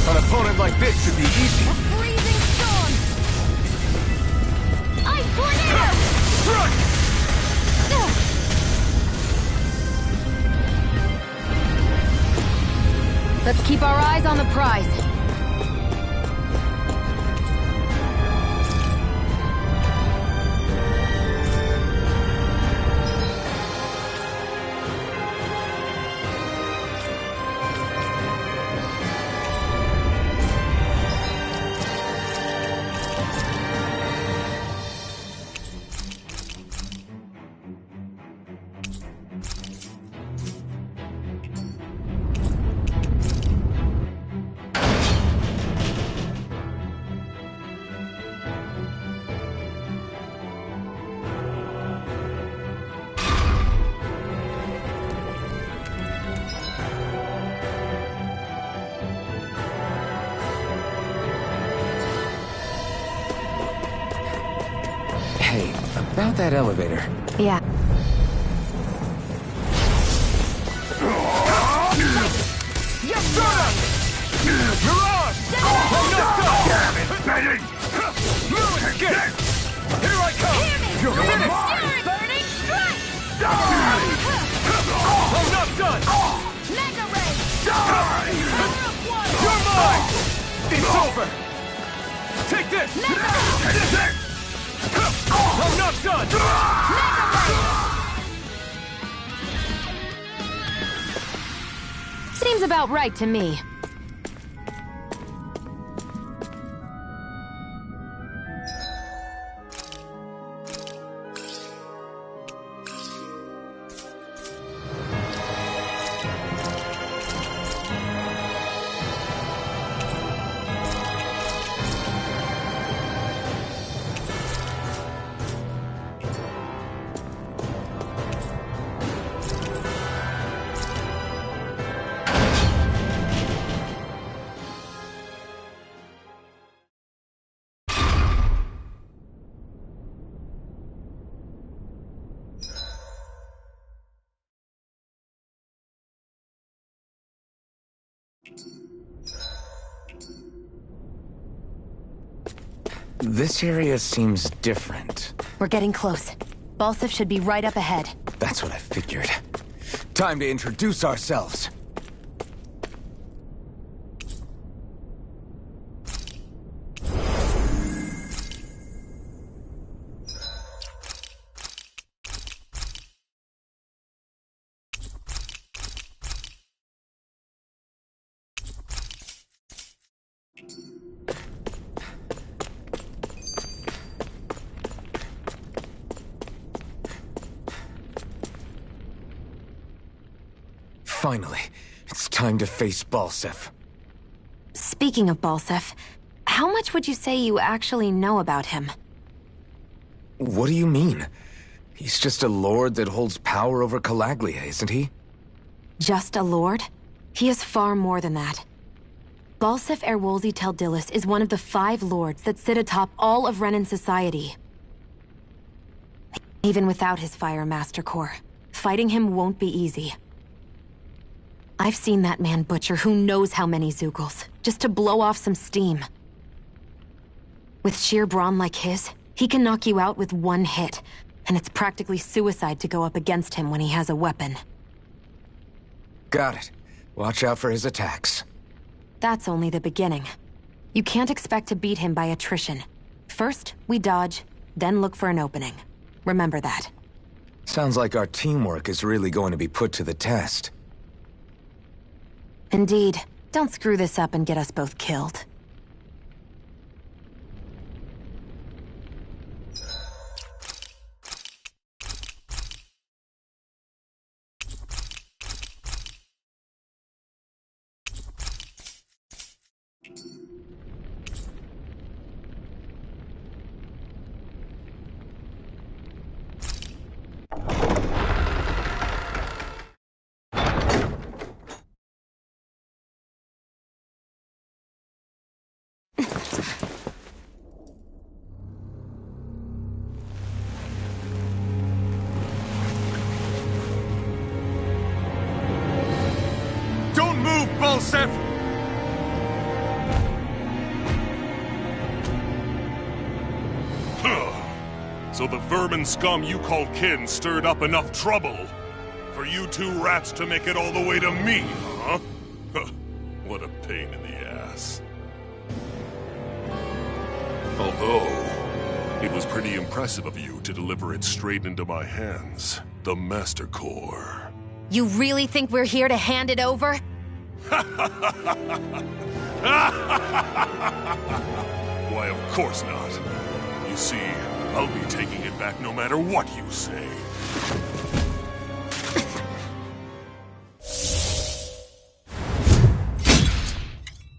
An opponent like this should be easy. A freezing storm. Ice tornado. Strike! Let's keep our eyes on the prize. Hey, about that elevator. Yeah. Yes, sir! Mirage! I'm not done! Damn it, Benny! Move it, get it! Here I come! You're finished! Burning strike. I'm not done! Mega ray. You're mine! It's over! Take this! I'm not done! Seems about right to me. This area seems different. We're getting close. Balsif should be right up ahead. That's what I figured. Time to introduce ourselves. Finally, it's time to face Balsif. Speaking of Balsif, how much would you say you actually know about him? What do you mean? He's just a lord that holds power over Calaglia, isn't he? Just a lord? He is far more than that. Balsif Erwolzi Teldilis is one of the 5 lords that sit atop all of Renan society. Even without his Fire Master Corps, fighting him won't be easy. I've seen that man butcher who knows how many Zugals, just to blow off some steam. With sheer brawn like his, he can knock you out with one hit, and it's practically suicide to go up against him when he has a weapon. Got it. Watch out for his attacks. That's only the beginning. You can't expect to beat him by attrition. First, we dodge, then look for an opening. Remember that. Sounds like our teamwork is really going to be put to the test. Indeed. Don't screw this up and get us both killed. Balsif! So the vermin scum you call kin stirred up enough trouble for you 2 rats to make it all the way to me, huh? What a pain in the ass. Although, it was pretty impressive of you to deliver it straight into my hands. The Master Core. You really think we're here to hand it over? Why, of course not. You see, I'll be taking it back no matter what you say.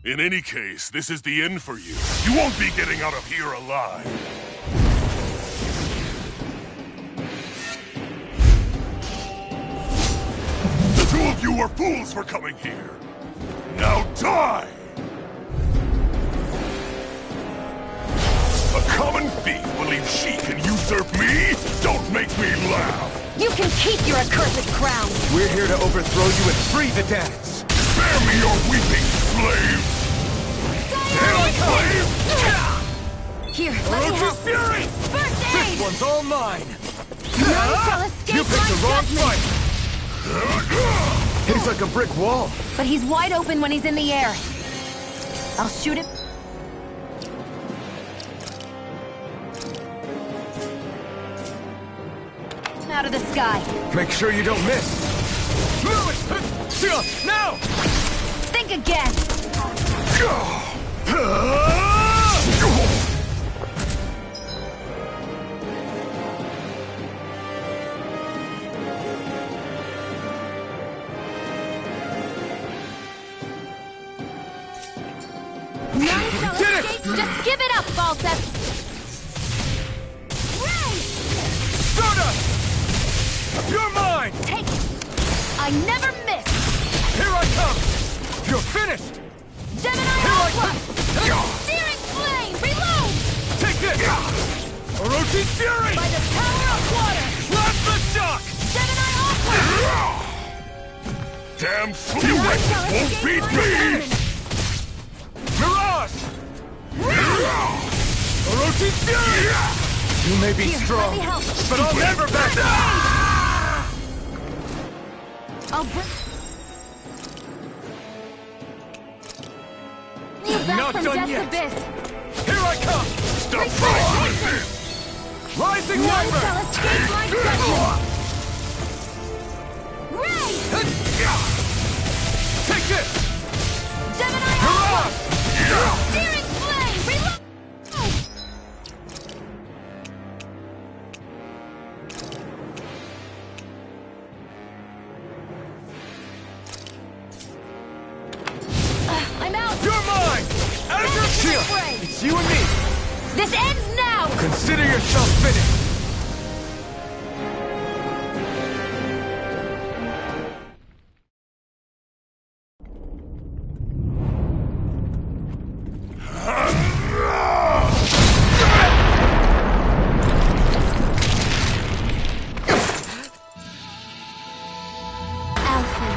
In any case, this is the end for you. You won't be getting out of here alive. The 2 of you were fools for coming here. Now die! A common thief believes she can usurp me? Don't make me laugh! You can keep your accursed crown! We're here to overthrow you and free the dance! Spare me your weeping, slave! Damn slave! Here, let me help. Fury! First aid! This one's all mine! None shall escape You picked the my wrong judgment! fight! He's like a brick wall. But he's wide open when he's in the air. I'll shoot him. Out of the sky. Make sure you don't miss. Now! Think again. None shall escape. Just give it up, Balsif. Stardust! You're mine! Take it. I never miss. Here I come! You're finished! Gemini Alpha! Searing flame! Reload! Take this! Orochi's Fury! By the power of water! Blast the shock! Gemini Alpha! damn fool! You won't beat me! Mirage! Orochi's Fury! You may be Here, let strong, me help. But I'll never back down! I'll bring you back Not from done death's yet. abyss. Here I come! Stop fighting with this! Rising None Wyvern! shall escape my judgment. Ray! Take this! Gemini Hurrah! Alpha! Searing flame! Reload! I'm out! You're mine! Azure Shield! fray. It's you and me! This ends now! Consider yourself finished! Alphen.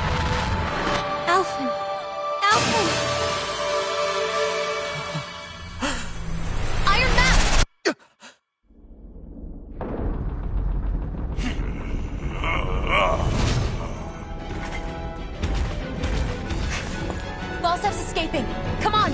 Alphen. Alphen! Iron Mask! Falstaff's escaping. Come on!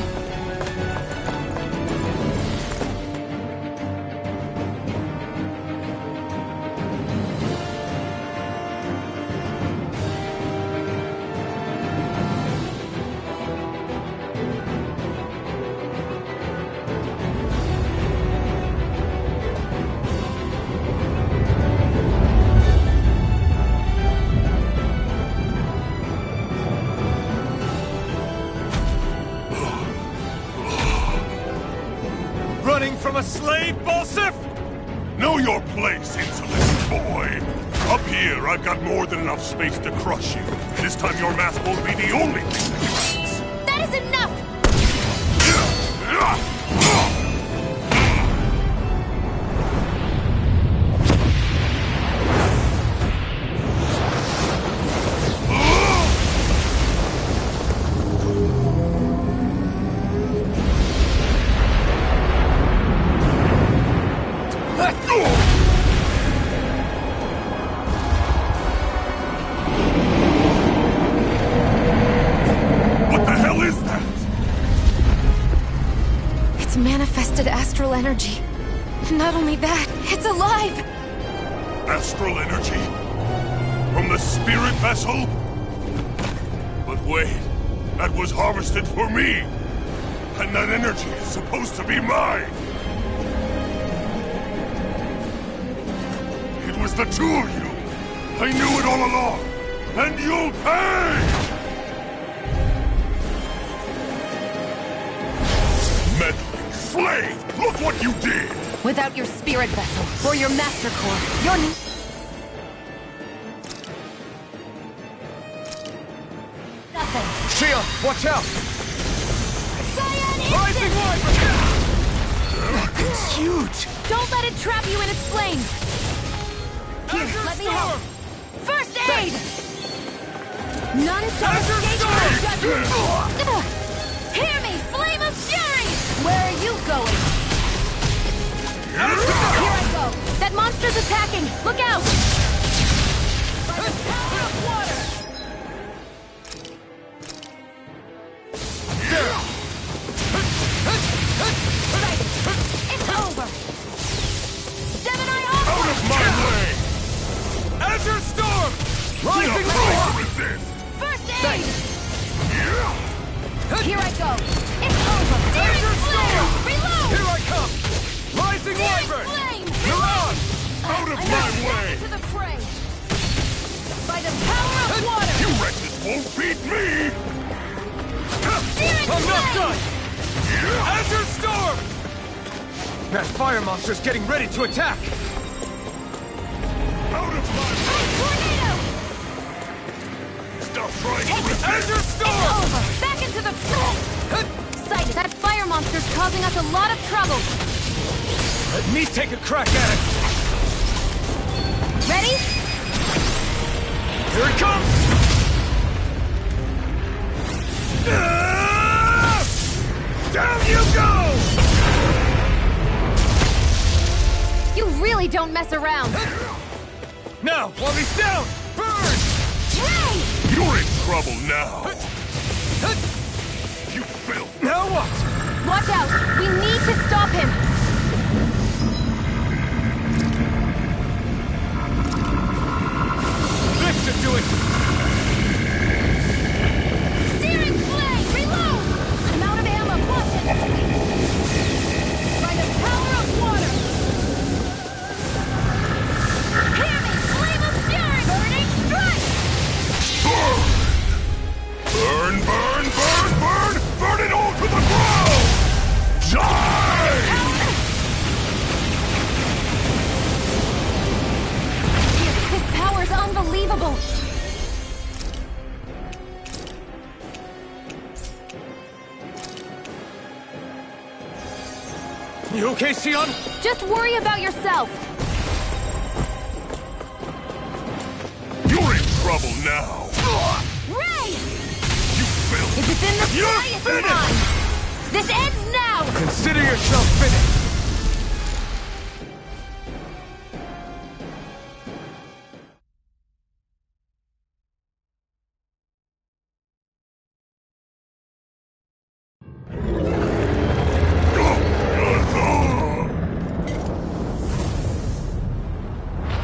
Running from a slave, Balsif? Know your place, insolent boy! Up here, I've got more than enough space to crush you. This time your mask won't be the only thing that cracks. That is enough! What the hell is that? It's manifested astral energy. Not only that, it's alive! Astral energy? From the spirit vessel? But wait, that was harvested for me! And that energy is supposed to be mine! It was the two of you! I knew it all along! And you'll pay! Meddling slave! Look what you did! Without your spirit vessel, or your master core, you're nothing. Shield, watch out! Cyan Rising Instant! Wyvern! It's huge! Don't let it trap you in its flames! Here, let me help. First aid! None shall Azure escape Storm! my judgment! Ugh. Hear me, flame of fury! Where are you going? Here I go! That monster's attacking! Look out! By the power of water! Right. It's over! Gemini Out Alpha! of my way! Azure Storm! Rising Try to Light! resist! First aid! Here I go! It's over! Searing Azure flame! Storm! Reload! Here I come! Rising Searing Wyvern! flame! Mirage! Out of I'm my back way! into the fray! By the power of water! You wretches won't beat me! Searing I'm not flame! done! Azure Storm! That fire monster's getting ready to attack! Out of my way! Tornado! Stop trying to Take it! resist! Azure It's Storm! over! Back into the fray! Sighted! That fire monster's causing us a lot of trouble! Let me take a crack at it! Ready? Here it comes! really don't mess around. Now, while he's down, burn! Ray! You're in trouble now. You filth. Now what? Watch out! We need to stop him! This should do it! Steering flame! Reload! I'm out of ammo, watch it! By the power of water! Hear me! Flame of fury! Burning strike! Burn! Burn, burn, burn, burn! Burn it all to the ground! Die! His power's unbelievable! You okay, Sion? Just worry about yourself! You're in trouble now! Ray! You filth! If it's in the You're sky, it's finished! mine! This ends now! Consider yourself finished!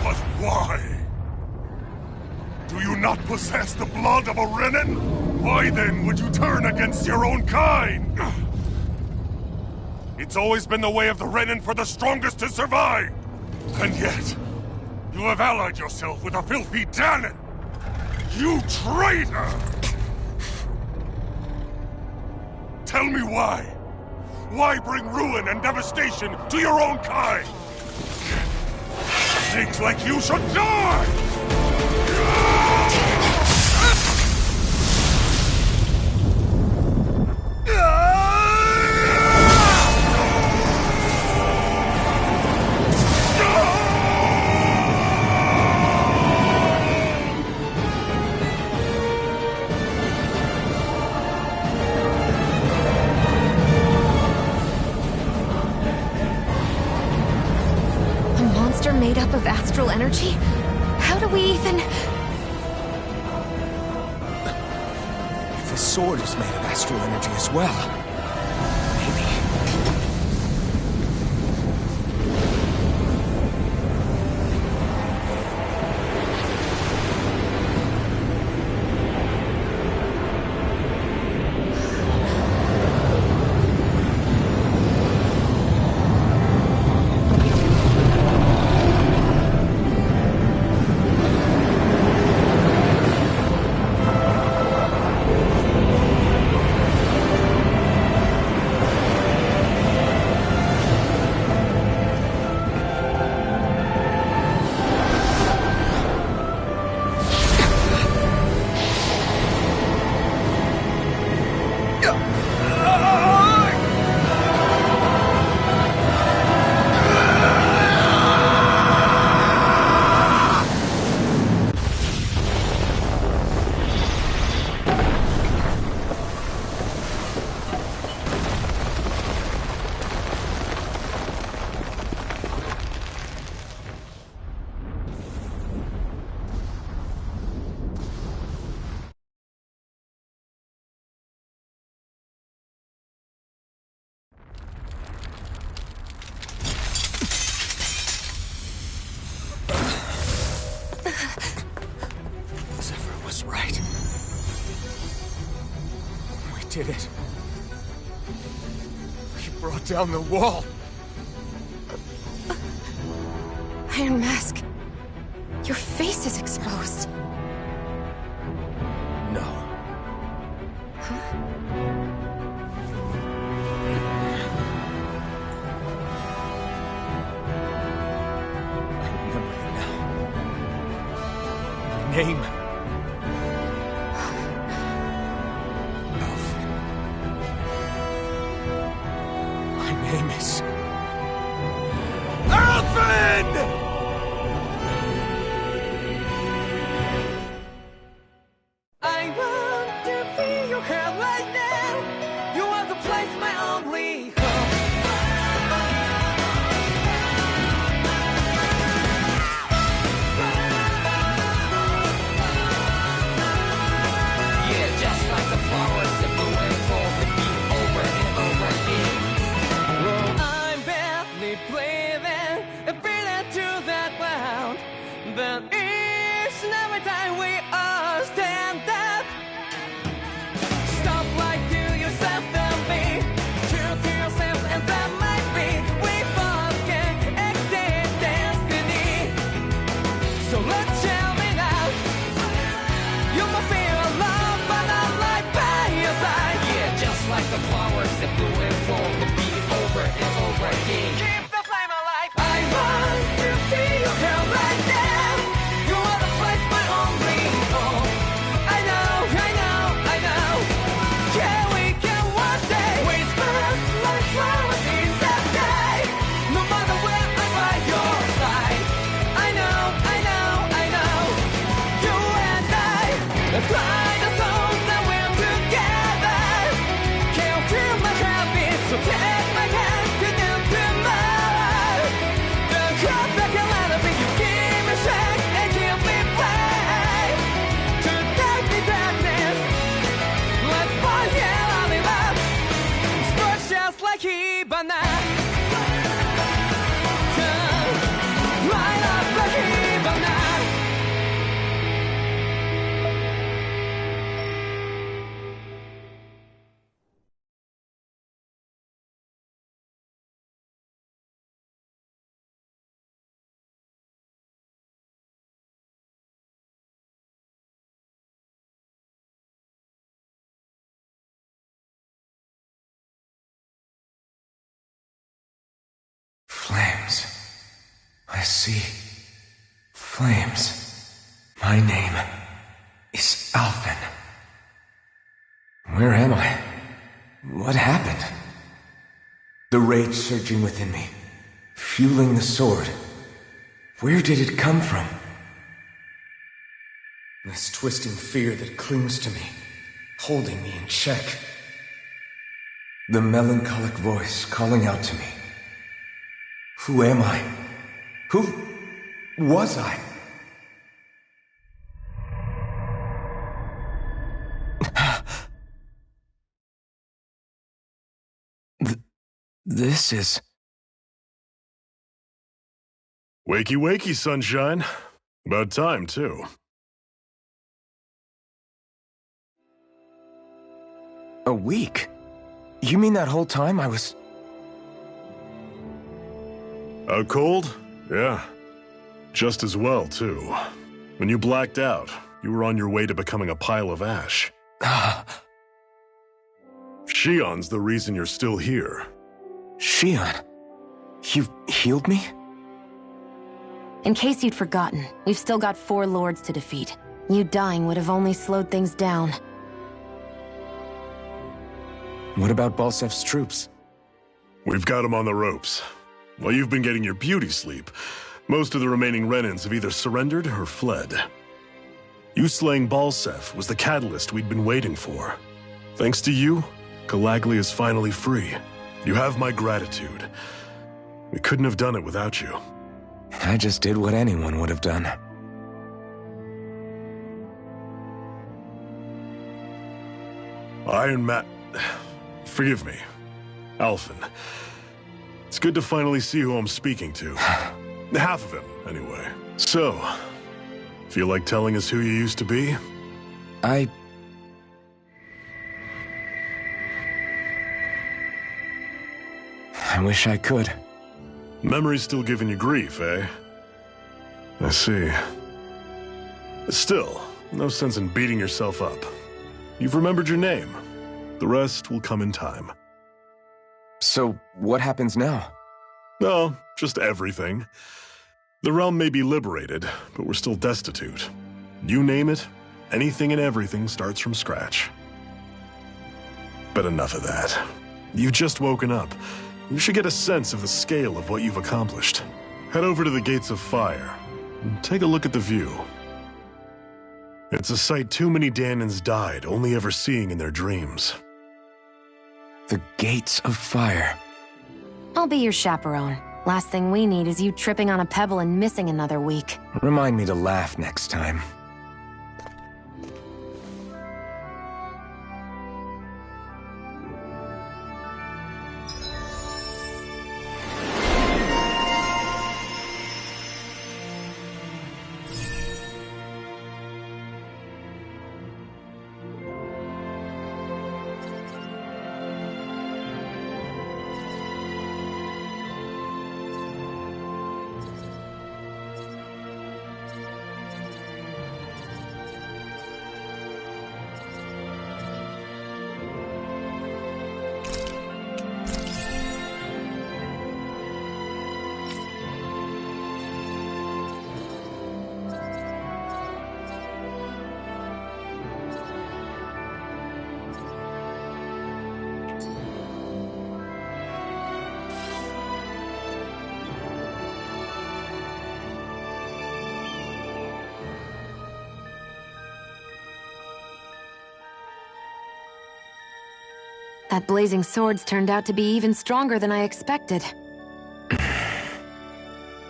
But why? Do you not possess the blood of a Renan? Why then would you turn against your own kind? It's always been the way of the Renan for the strongest to survive! And yet, you have allied yourself with a filthy Danon! You traitor! Tell me why? Why bring ruin and devastation to your own kind? Things like you should die! A monster made up of astral energy? How do we even... If the sword is made of astral energy as well, maybe. Zephyr was right. We did it. We brought down the wall. Iron Mask... Your face is exposed. No. I remember it now. My name. Alphen. My name is... Alphen! I want to feel your hair right now. You are the place, my only hope. I see flames. My name is Alphen. Where am I? What happened? The rage surging within me, fueling the sword. Where did it come from? This twisting fear that clings to me, holding me in check. The melancholic voice calling out to me. Who am I? Who was I? This is... Wakey, wakey, sunshine. About time, too. A week? You mean that whole time I was... Out cold? Yeah. Just as well, too. When you blacked out, you were on your way to becoming a pile of ash. Shion's the reason you're still here. Shion? You healed me? In case you'd forgotten, we've still got 4 lords to defeat. You dying would have only slowed things down. What about Balsef's troops? We've got them on the ropes. While you've been getting your beauty sleep, most of the remaining Renans have either surrendered or fled. You slaying Balsef was the catalyst we'd been waiting for. Thanks to you, Calagli is finally free. You have my gratitude. We couldn't have done it without you. I just did what anyone would have done. Iron Man... Forgive me. Alphen. It's good to finally see who I'm speaking to. Half of him, anyway. So, feel like telling us who you used to be? I wish I could. Memory's still giving you grief, eh? I see. Still, no sense in beating yourself up. You've remembered your name. The rest will come in time. So, what happens now? No, just everything. The realm may be liberated, but we're still destitute. You name it, anything and everything starts from scratch. But enough of that. You've just woken up. You should get a sense of the scale of what you've accomplished. Head over to the Gates of Fire, and take a look at the view. It's a sight too many Dahnans died only ever seeing in their dreams. The Gates of Fire. I'll be your chaperone. Last thing we need is you tripping on a pebble and missing another week. Remind me to laugh next time. That blazing sword's turned out to be even stronger than I expected.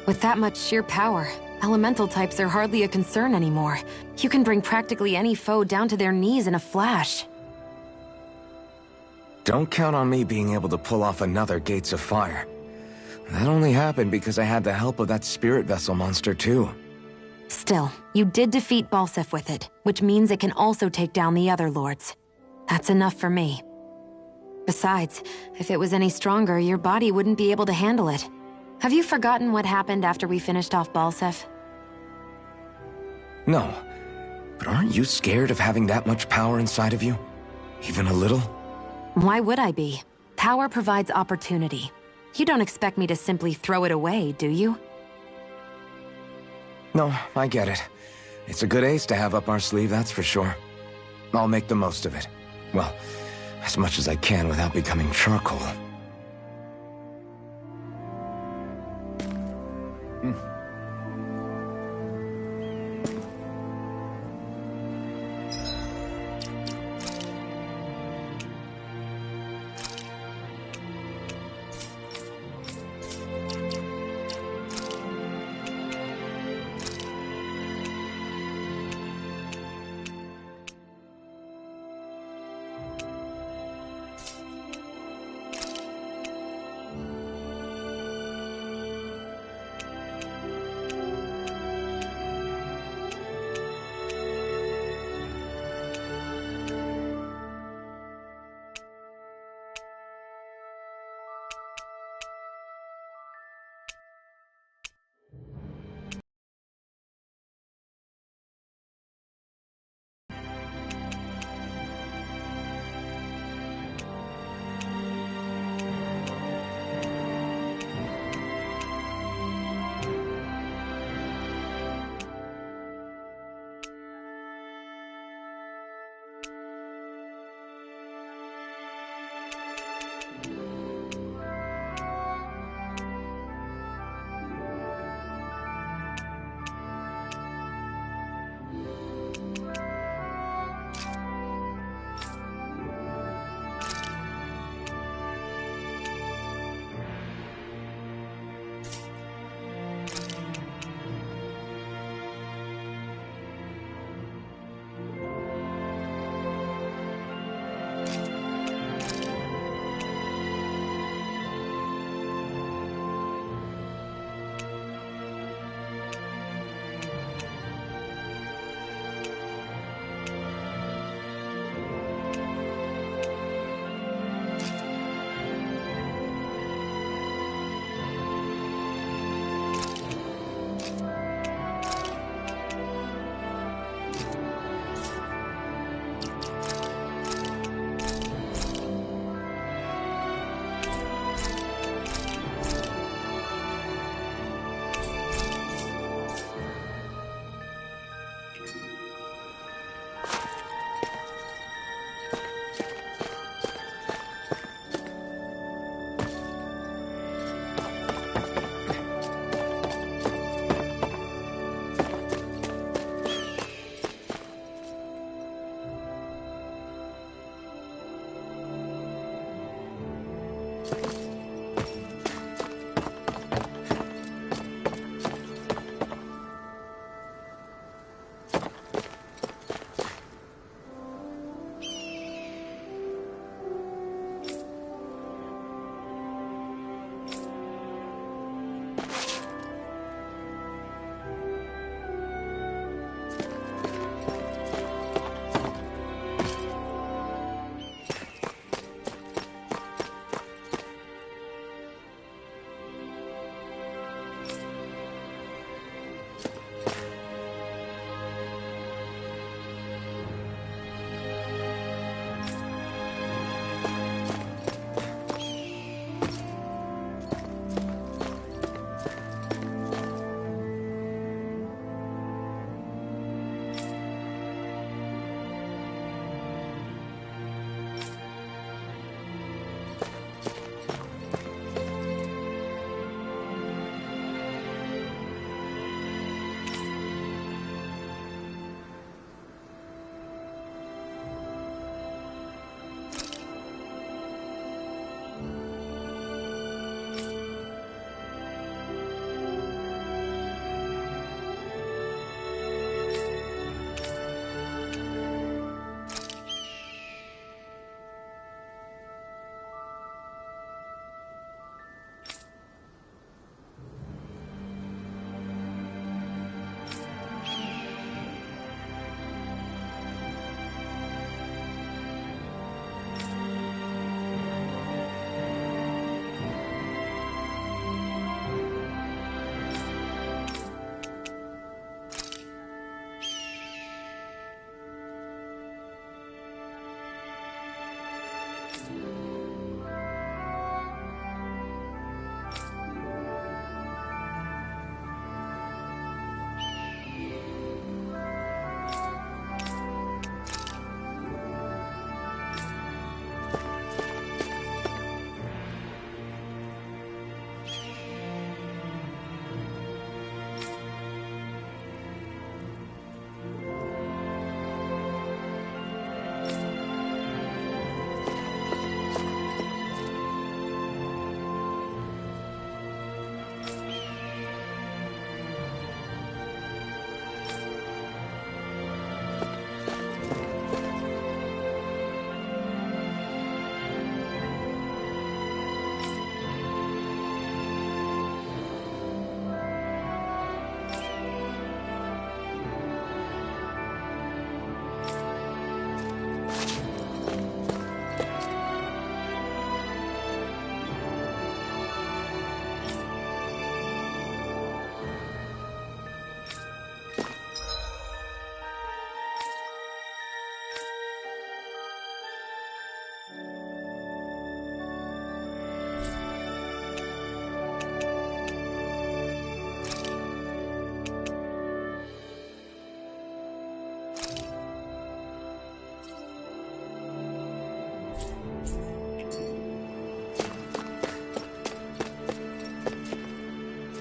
With that much sheer power, elemental types are hardly a concern anymore. You can bring practically any foe down to their knees in a flash. Don't count on me being able to pull off another Gates of Fire. That only happened because I had the help of that spirit vessel monster too. Still, you did defeat Balsef with it, which means it can also take down the other lords. That's enough for me. Besides, if it was any stronger, your body wouldn't be able to handle it. Have you forgotten what happened after we finished off Balsef? No, but aren't you scared of having that much power inside of you? Even a little? Why would I be? Power provides opportunity. You don't expect me to simply throw it away, do you? No, I get it. It's a good ace to have up our sleeve, that's for sure. I'll make the most of it. Well, as much as I can without becoming charcoal.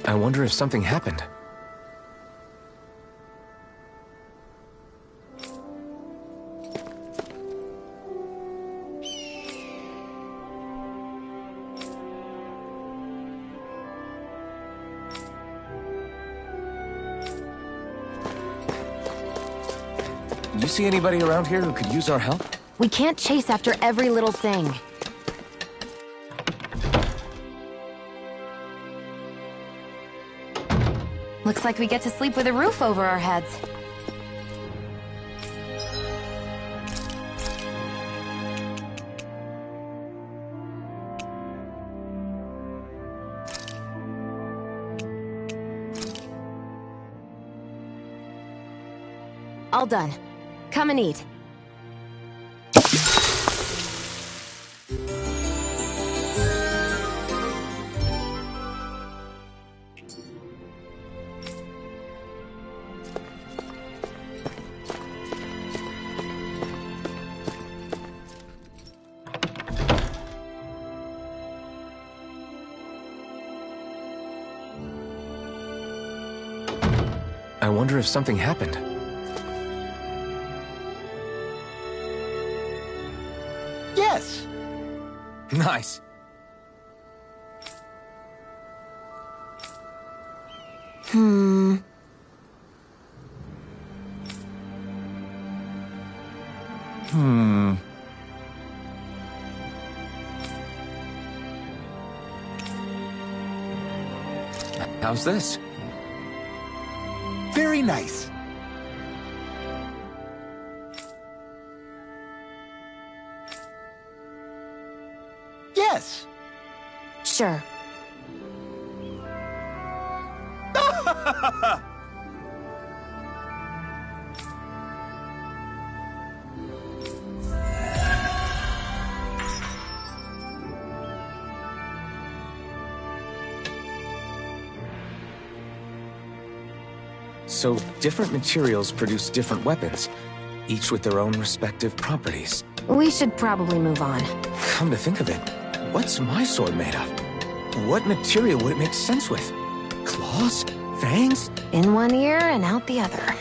I wonder if something happened. You see anybody around here who could use our help? We can't chase after every little thing. Looks like we get to sleep with a roof over our heads. All done. Come and eat. I wonder if something happened. Yes! Nice. How's this? Very nice. Yes! Sure. So, different materials produce different weapons, each with their own respective properties. We should probably move on. Come to think of it, what's my sword made of? What material would it make sense with? Claws? Fangs? In one ear and out the other.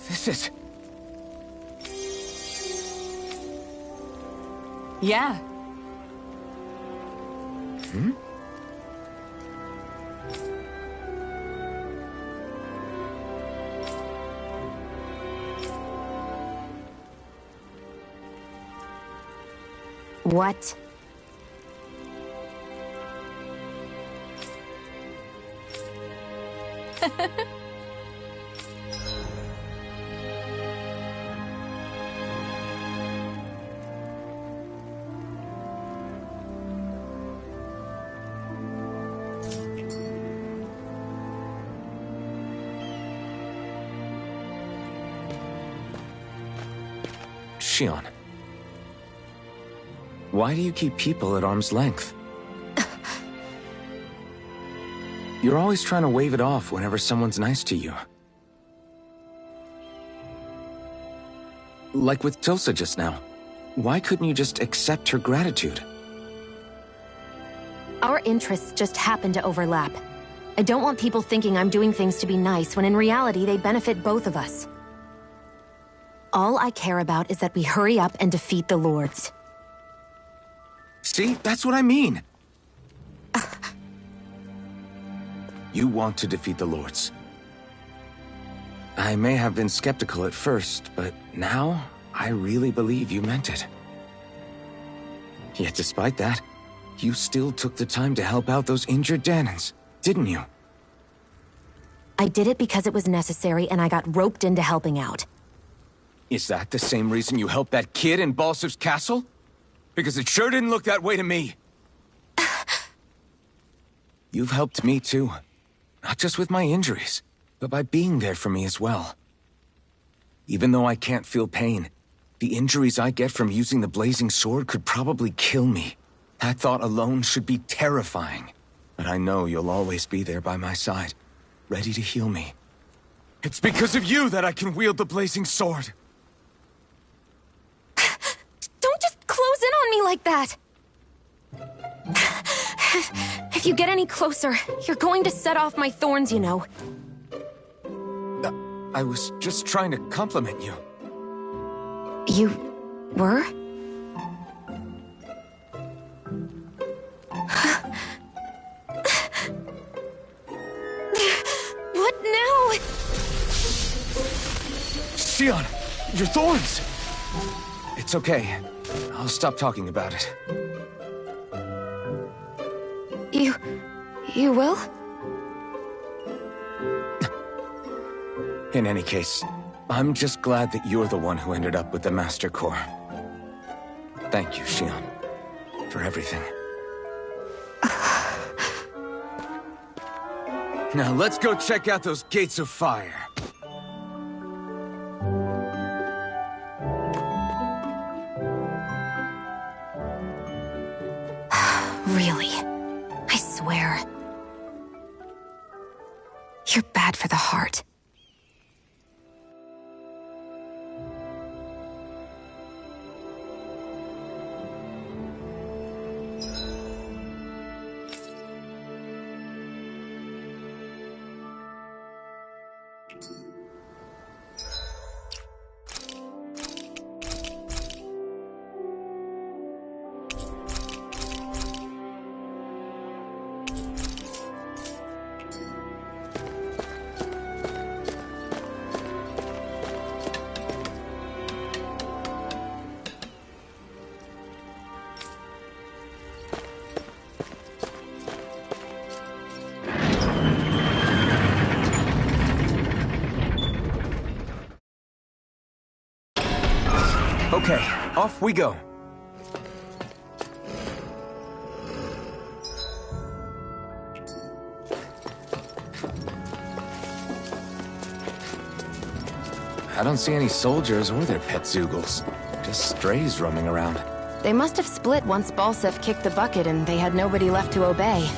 This is... Yeah. What? Shion. Why do you keep people at arm's length? You're always trying to wave it off whenever someone's nice to you. Like with Tilsa just now. Why couldn't you just accept her gratitude? Our interests just happen to overlap. I don't want people thinking I'm doing things to be nice when in reality they benefit both of us. All I care about is that we hurry up and defeat the Lords. See? That's what I mean. You want to defeat the Lords. I may have been skeptical at first, but now I really believe you meant it. Yet despite that, you still took the time to help out those injured Danans, didn't you? I did it because it was necessary and I got roped into helping out. Is that the same reason you helped that kid in Balsif's castle? Because it sure didn't look that way to me. You've helped me too. Not just with my injuries, but by being there for me as well. Even though I can't feel pain, the injuries I get from using the blazing sword could probably kill me. That thought alone should be terrifying. But I know you'll always be there by my side, ready to heal me. It's because of you that I can wield the blazing sword. Don't just close in on me like that! If you get any closer, you're going to set off my thorns, you know. I was just trying to compliment you. You were? What now? Xion, your thorns! It's okay. I'll stop talking about it. You will? In any case, I'm just glad that you're the one who ended up with the Master Core. Thank you, Xion, for everything. Now let's go check out those gates of fire. Really? I swear. You're bad for the heart. Okay, off we go. I don't see any soldiers or their pet Zeugles. Just strays roaming around. They must have split once Balsif kicked the bucket and they had nobody left to obey.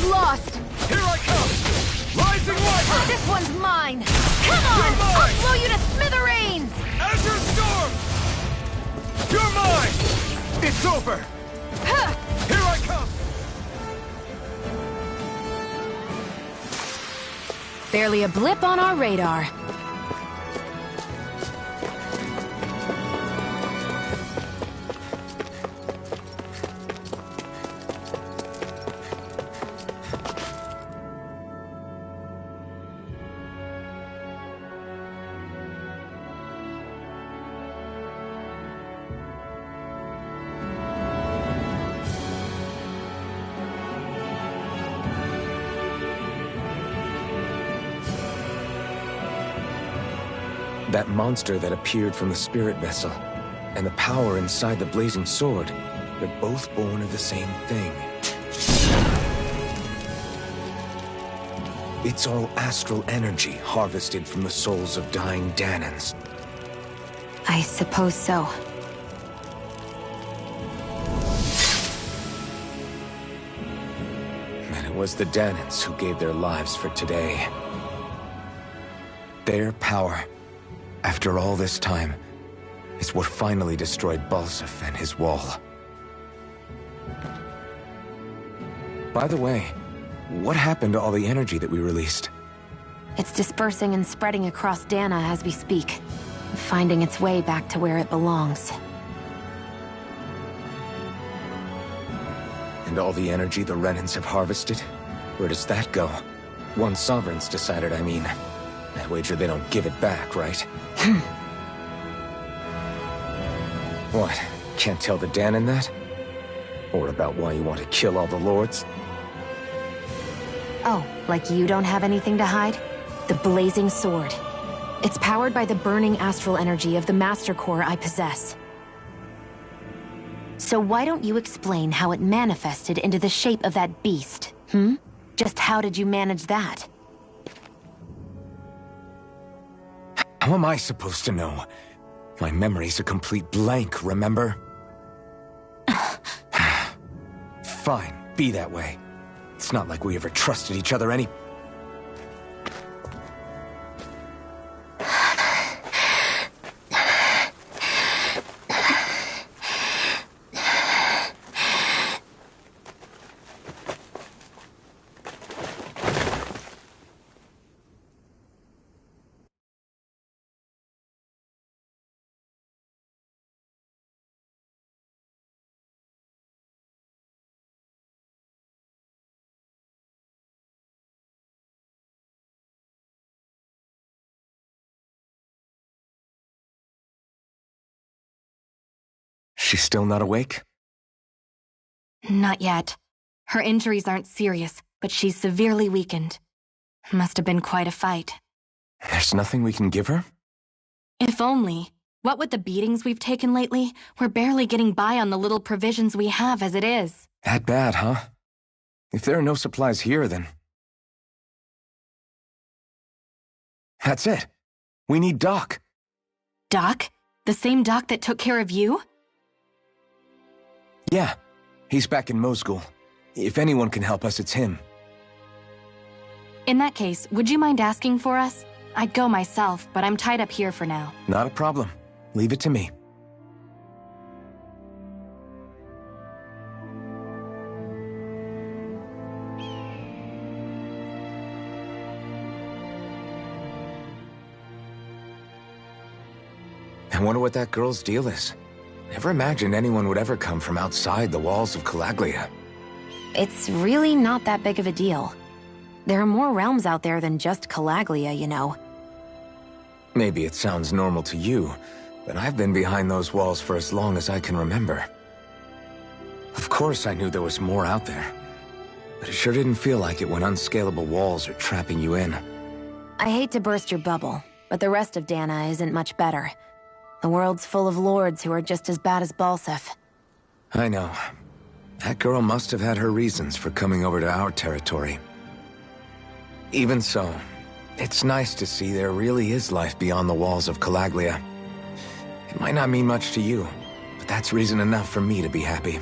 Lost! Here I come! Rising Wyvern! This one's mine! Come on! I'll blow you to smithereens! Azure Storm! You're mine! It's over! Here I come! Barely a blip on our radar. That monster that appeared from the spirit vessel, and the power inside the blazing sword, they're both born of the same thing. It's all astral energy harvested from the souls of dying Danans. I suppose so. And it was the Danans who gave their lives for today. Their power, after all this time, is what finally destroyed Balsaf and his wall. By the way, what happened to all the energy that we released? It's dispersing and spreading across Dana as we speak, finding its way back to where it belongs. And all the energy the Renans have harvested? Where does that go? Once Sovereign's decided, I mean. I wager they don't give it back, right? What? Can't tell the Danan that? Or about why you want to kill all the lords? Oh, like you don't have anything to hide? The blazing sword. It's powered by the burning astral energy of the Master Core I possess. So why don't you explain how it manifested into the shape of that beast, hmm? Just how did you manage that? How am I supposed to know? My memory's a complete blank, remember? Fine, be that way. It's not like we ever trusted each other any... She's still not awake? Not yet. Her injuries aren't serious, but she's severely weakened. Must have been quite a fight. There's nothing we can give her? If only. What with the beatings we've taken lately, we're barely getting by on the little provisions we have as it is. That bad, huh? If there are no supplies here, then... That's it. We need Doc. Doc? The same Doc that took care of you? Yeah, he's back in Mosgul. If anyone can help us, it's him. In that case, would you mind asking for us? I'd go myself, but I'm tied up here for now. Not a problem. Leave it to me. I wonder what that girl's deal is. Never imagined anyone would ever come from outside the walls of Calaglia. It's really not that big of a deal. There are more realms out there than just Calaglia, you know. Maybe it sounds normal to you, but I've been behind those walls for as long as I can remember. Of course I knew there was more out there, but it sure didn't feel like it when unscalable walls are trapping you in. I hate to burst your bubble, but the rest of Dana isn't much better. The world's full of lords who are just as bad as Balsaf. I know. That girl must have had her reasons for coming over to our territory. Even so, it's nice to see there really is life beyond the walls of Calaglia. It might not mean much to you, but that's reason enough for me to be happy.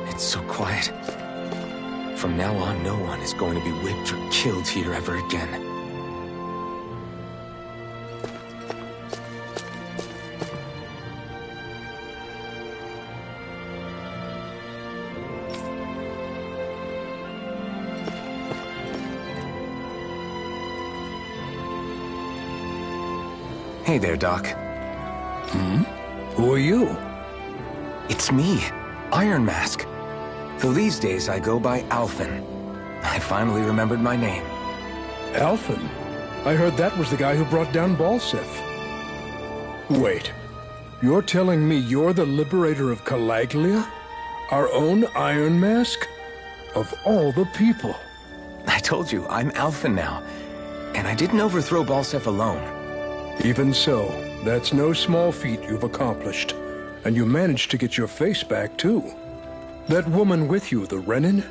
It's so quiet. From now on, no one is going to be whipped or killed here ever again. Hey there, Doc. Who are you? It's me, Iron Mask. Though these days I go by Alphen. I finally remembered my name. Alphen? I heard that was the guy who brought down Balsef. Wait. You're telling me you're the liberator of Calaglia? Our own Iron Mask? Of all the people. I told you, I'm Alphen now. And I didn't overthrow Balsef alone. Even so, that's no small feat you've accomplished. And you managed to get your face back, too. That woman with you, the Renin?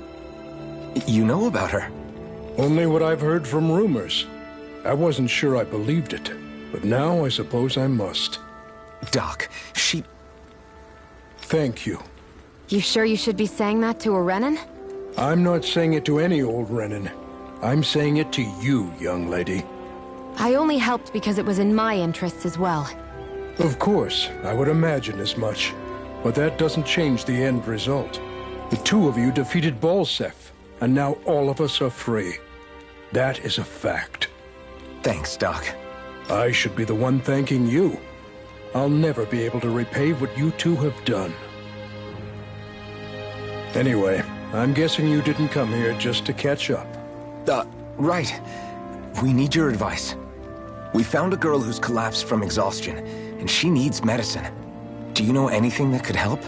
You know about her? Only what I've heard from rumors. I wasn't sure I believed it, but now I suppose I must. Doc, she... Thank you. You sure you should be saying that to a Renin? I'm not saying it to any old Renin. I'm saying it to you, young lady. I only helped because it was in my interests as well. Of course, I would imagine as much. But that doesn't change the end result. The two of you defeated Balsef, and now all of us are free. That is a fact. Thanks, Doc. I should be the one thanking you. I'll never be able to repay what you two have done. Anyway, I'm guessing you didn't come here just to catch up. Right. We need your advice. We found a girl who's collapsed from exhaustion, and she needs medicine. Do you know anything that could help?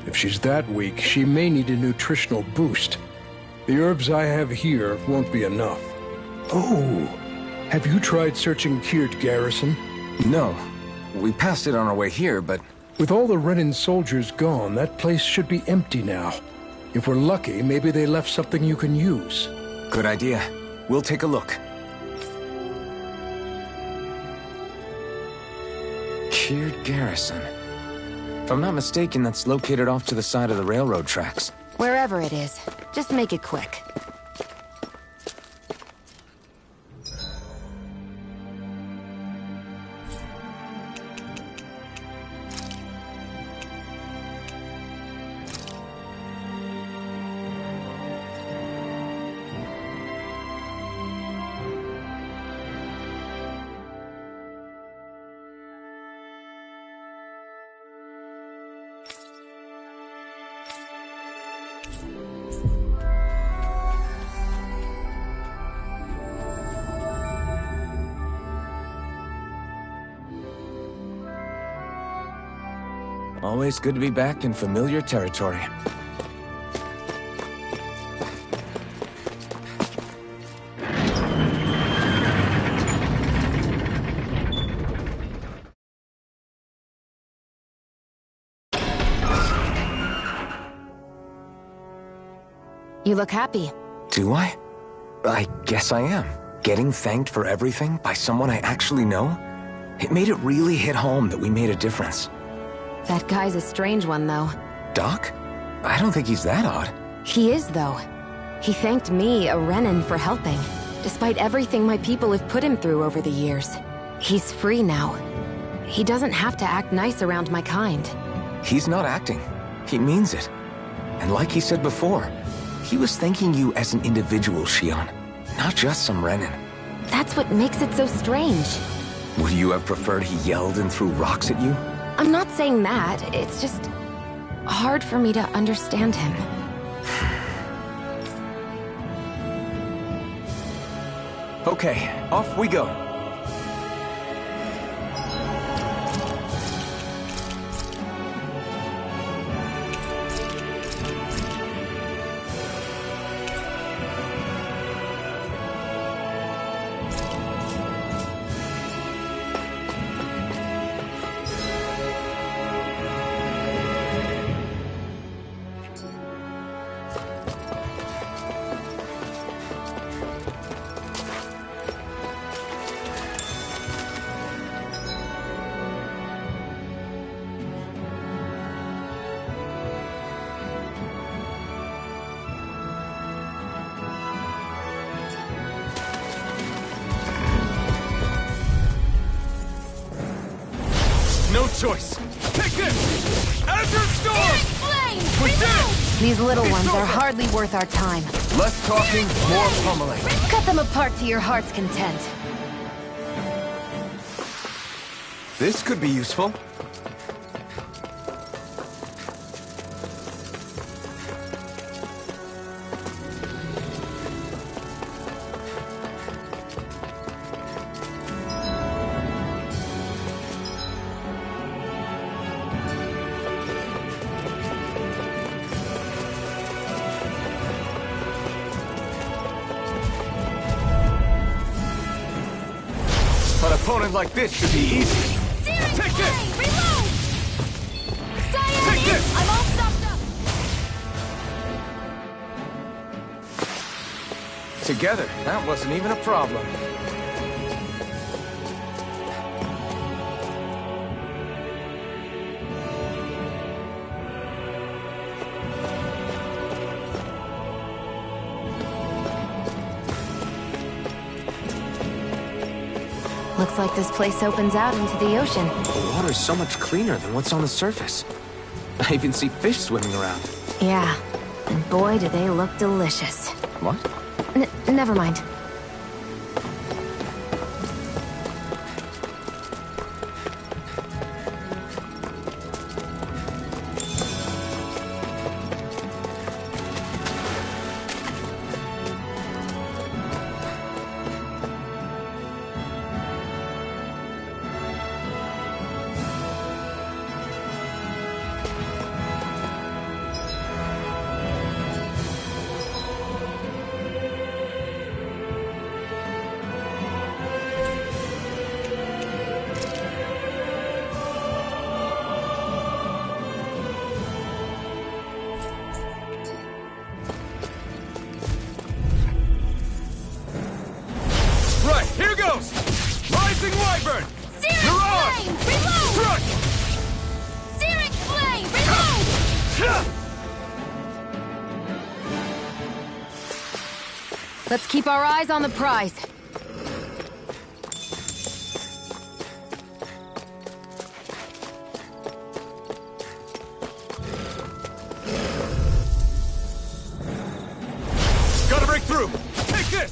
If she's that weak, she may need a nutritional boost. The herbs I have here won't be enough. Oh, have you tried searching Kirt Garrison? No. We passed it on our way here, but... With all the Renin soldiers gone, that place should be empty now. If we're lucky, maybe they left something you can use. Good idea. We'll take a look. Kirt Garrison. If I'm not mistaken, that's located off to the side of the railroad tracks. Wherever it is, just make it quick. Always good to be back in familiar territory. You look happy. Do I? I guess I am. Getting thanked for everything by someone I actually know? It made it really hit home that we made a difference. That guy's a strange one, though. Doc? I don't think he's that odd. He is, though. He thanked me, a Renin, for helping, despite everything my people have put him through over the years. He's free now. He doesn't have to act nice around my kind. He's not acting. He means it. And like he said before, he was thanking you as an individual, Shion, not just some Renin. That's what makes it so strange. Would you have preferred he yelled and threw rocks at you? I'm not saying that. It's just hard for me to understand him. Okay, off we go. No choice. Take this! Azure Storm! We did it! These little ones are hardly worth our time. Less talking, more pummeling. Cut them apart to your heart's content. This could be useful. An opponent like this should be easy. Take this! Reload! Take this! I'm all stuffed up! Together, that wasn't even a problem. Looks like this place opens out into the ocean. The water's so much cleaner than what's on the surface. I even see fish swimming around. Yeah, and boy, do they look delicious. What? Never mind. Right, here goes! Rising Wyvern! Searing Mirage! flame! Reload! Crush! Searing flame! Reload! Let's keep our eyes on the prize. Gotta break through! Take this!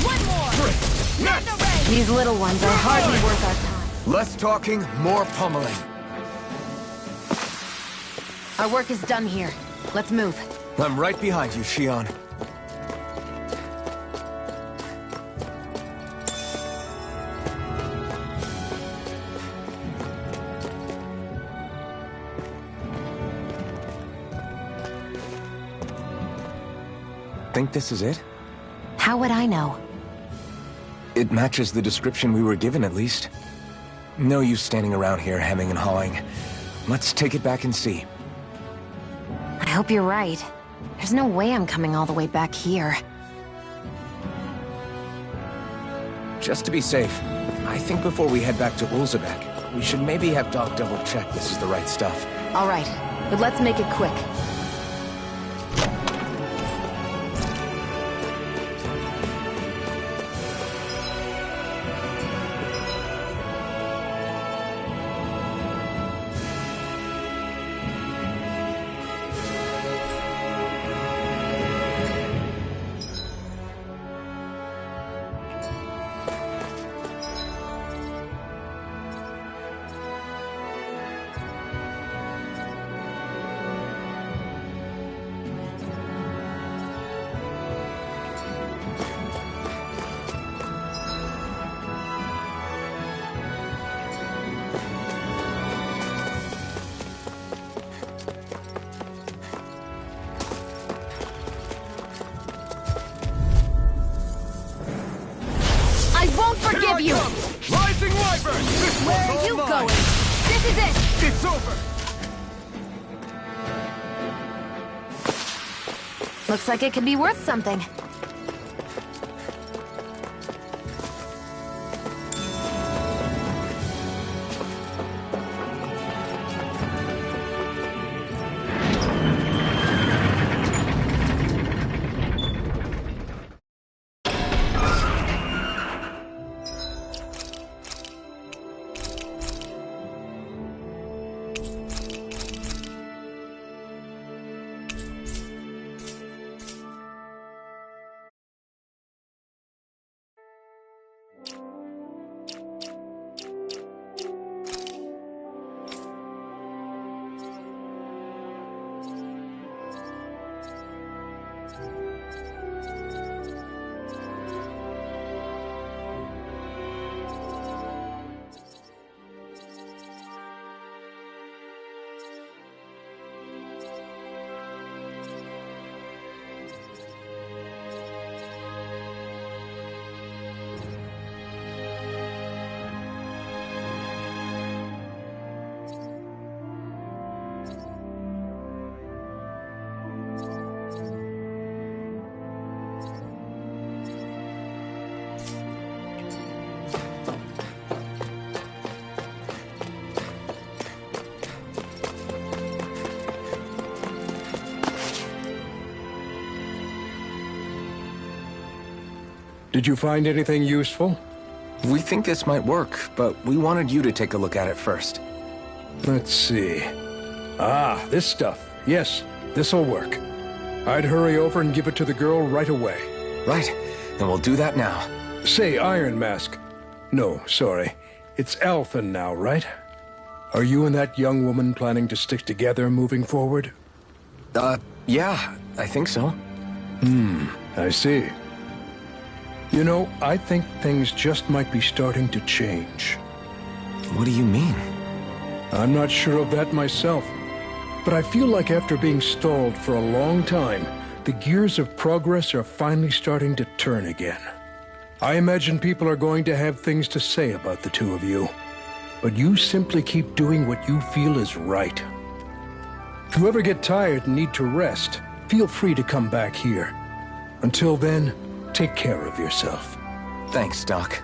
One more! Three! Next! Mega ray! These little ones are hardly worth our time. Less talking, more pummeling. Our work is done here. Let's move. I'm right behind you, Shion. Think this is it? How would I know? It matches the description we were given, at least. No use standing around here hemming and hawing. Let's take it back and see. I hope you're right. There's no way I'm coming all the way back here. Just to be safe, I think before we head back to Ulzebek, we should maybe have Doc double-check this is the right stuff. All right, but let's make it quick. Forgive you! Rising Wyvern! This Where one's are you all mine. going? This is it! It's over! Looks like it could be worth something. Did you find anything useful? We think this might work, but we wanted you to take a look at it first. Let's see. Ah, this stuff. Yes, this'll work. I'd hurry over and give it to the girl right away. Right, then we'll do that now. Say, Iron Mask. No, sorry. It's Alphen now, right? Are you and that young woman planning to stick together moving forward? Yeah, I think so. I see. You know, I think things just might be starting to change. What do you mean? I'm not sure of that myself, but I feel like after being stalled for a long time, the gears of progress are finally starting to turn again. I imagine people are going to have things to say about the two of you, but you simply keep doing what you feel is right. If you ever get tired and need to rest, feel free to come back here. Until then, take care of yourself. Thanks, Doc.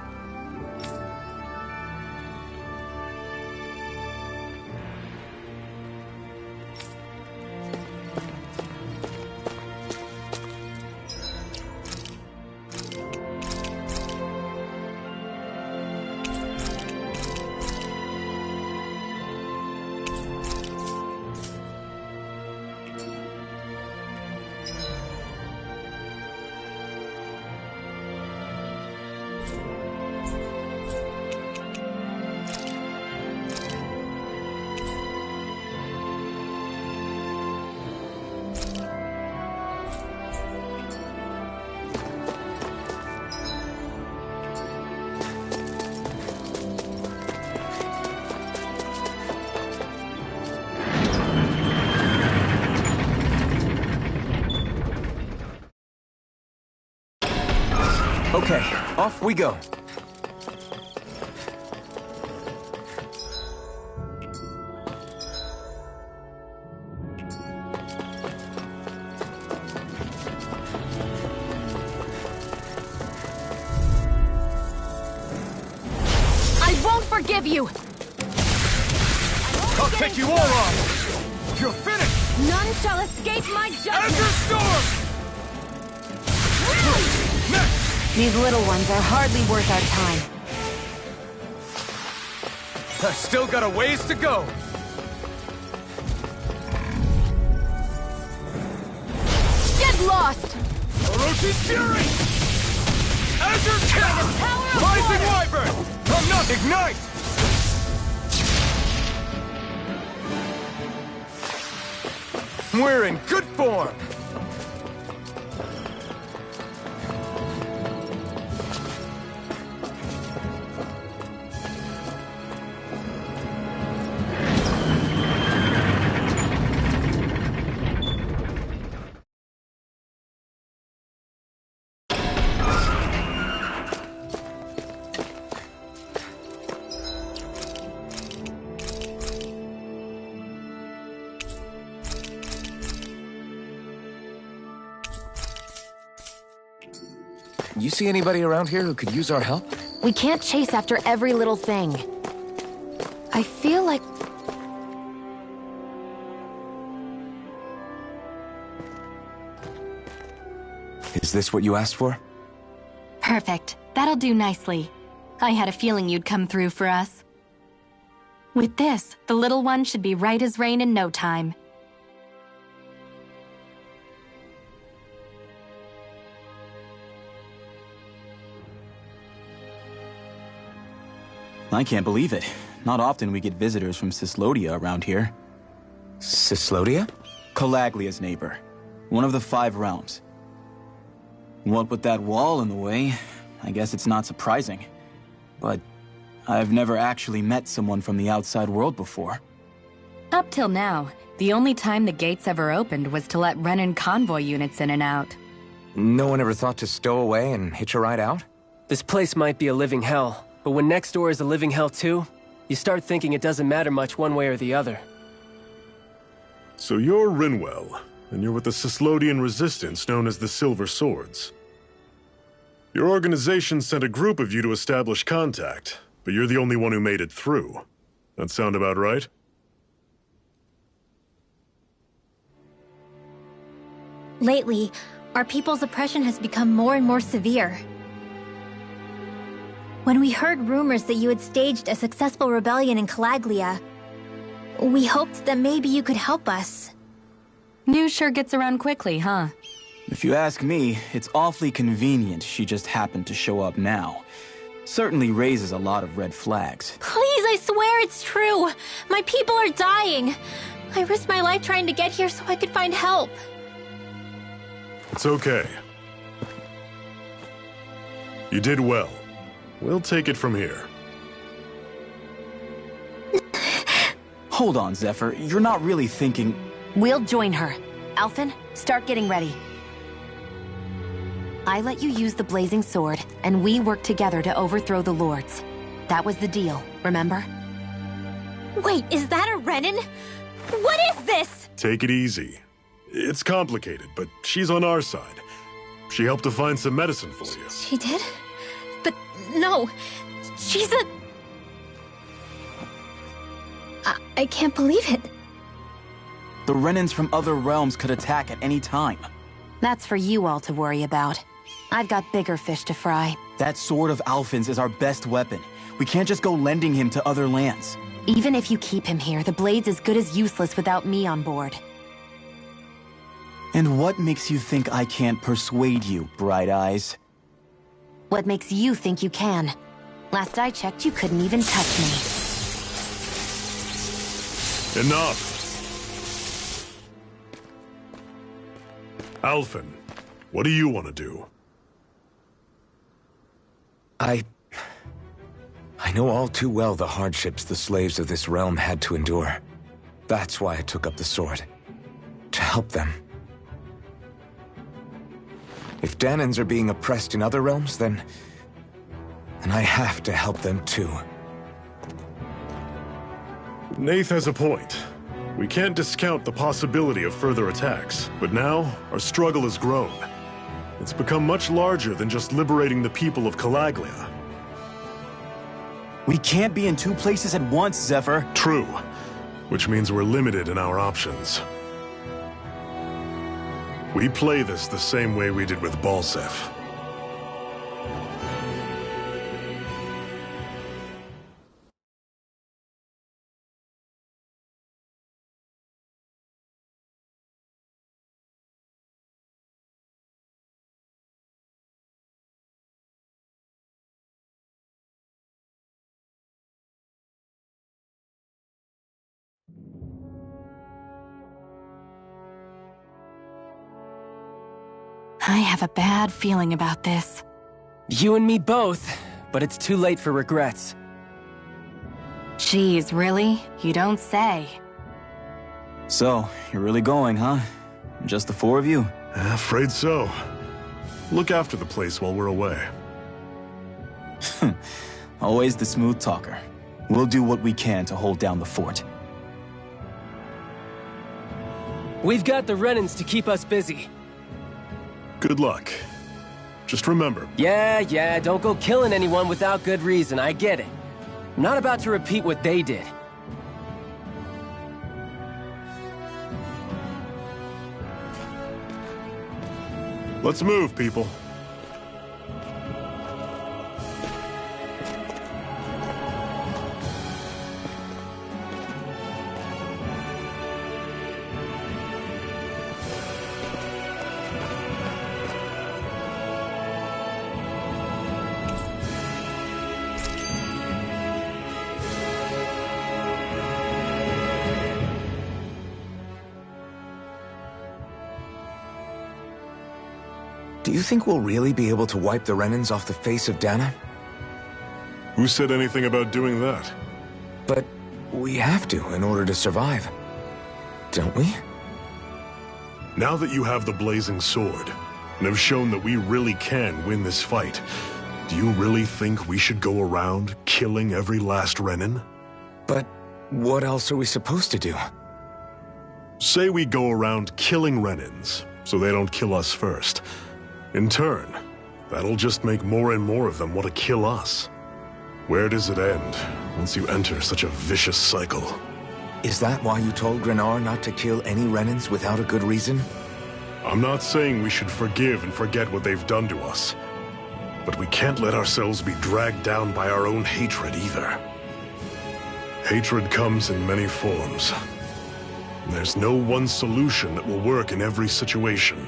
Okay, off we go. I won't forgive you! I'll take you all on! You're finished! None shall escape my judgment! Enter Storm! Next! These little ones are hardly worth our time. I've still got a ways to go! Get lost! Orochi's Fury! Azure Cat! Rising Wyvern! I'm not Ignite! We're in good form! You see anybody around here who could use our help? We can't chase after every little thing. I feel like... Is this what you asked for? Perfect. That'll do nicely. I had a feeling you'd come through for us. With this, the little one should be right as rain in no time. I can't believe it. Not often we get visitors from Cyslodia around here. Cyslodia? Calaglia's neighbor. One of the 5 realms. What with that wall in the way, I guess it's not surprising. But I've never actually met someone from the outside world before. Up till now, the only time the gates ever opened was to let Renan convoy units in and out. No one ever thought to stow away and hitch a ride out? This place might be a living hell, but when next door is a living hell too, you start thinking it doesn't matter much one way or the other. So you're Rinwell, and you're with the Cyslodian resistance known as the Silver Swords. Your organization sent a group of you to establish contact, but you're the only one who made it through. That sound about right? Lately, our people's oppression has become more and more severe. When we heard rumors that you had staged a successful rebellion in Calaglia, we hoped that maybe you could help us. News sure gets around quickly, huh? If you ask me, it's awfully convenient she just happened to show up now. Certainly raises a lot of red flags. Please, I swear it's true. My people are dying. I risked my life trying to get here so I could find help. It's okay. You did well. We'll take it from here. Hold on, Zephyr. You're not really thinking... We'll join her. Alphen, start getting ready. I let you use the blazing sword, and we worked together to overthrow the Lords. That was the deal, remember? Wait, is that a Renin? What is this? Take it easy. It's complicated, but she's on our side. She helped to find some medicine for you. She did? But no, she's a... I can't believe it. The Renins from other realms could attack at any time. That's for you all to worry about. I've got bigger fish to fry. That sword of Alphen's is our best weapon. We can't just go lending him to other lands. Even if you keep him here, the blade's as good as useless without me on board. And what makes you think I can't persuade you, Bright Eyes? What makes you think you can? Last I checked, you couldn't even touch me. Enough! Alphen, what do you want to do? I know all too well the hardships the slaves of this realm had to endure. That's why I took up the sword. To help them. If Danans are being oppressed in other realms, then I have to help them too. Nath has a point. We can't discount the possibility of further attacks, but now our struggle has grown. It's become much larger than just liberating the people of Calaglia. We can't be in two places at once, Zephyr. True, which means we're limited in our options. We play this the same way we did with Balseph. I have a bad feeling about this. You and me both, but it's too late for regrets. Geez, really? You don't say. So, you're really going, huh? Just the four of you? Afraid so. Look after the place while we're away. Always the smooth talker. We'll do what we can to hold down the fort. We've got the Renins to keep us busy. Good luck. Just remember... Yeah, don't go killing anyone without good reason, I get it. I'm not about to repeat what they did. Let's move, people. Do you think we'll really be able to wipe the Renins off the face of Dana? Who said anything about doing that? But we have to in order to survive. Don't we? Now that you have the blazing sword, and have shown that we really can win this fight, do you really think we should go around killing every last Renin? But what else are we supposed to do? Say we go around killing Renins, so they don't kill us first. In turn, that'll just make more and more of them want to kill us. Where does it end, once you enter such a vicious cycle? Is that why you told Grenar not to kill any Renins without a good reason? I'm not saying we should forgive and forget what they've done to us. But we can't let ourselves be dragged down by our own hatred either. Hatred comes in many forms. There's no one solution that will work in every situation.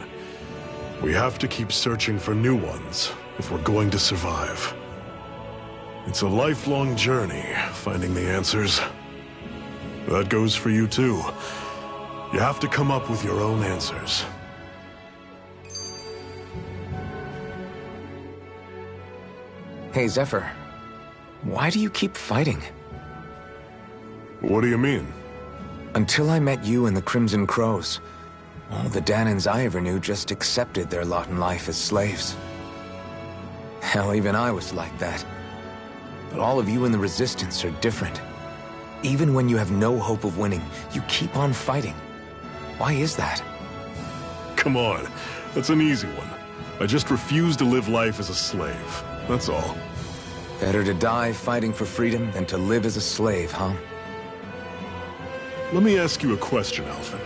We have to keep searching for new ones if we're going to survive. It's a lifelong journey, finding the answers. That goes for you too. You have to come up with your own answers. Hey, Zephyr. Why do you keep fighting? What do you mean? Until I met you and the Crimson Crows, all the Danans I ever knew just accepted their lot in life as slaves. Hell, even I was like that. But all of you in the Resistance are different. Even when you have no hope of winning, you keep on fighting. Why is that? Come on, that's an easy one. I just refuse to live life as a slave, that's all. Better to die fighting for freedom than to live as a slave, huh? Let me ask you a question, Alphen.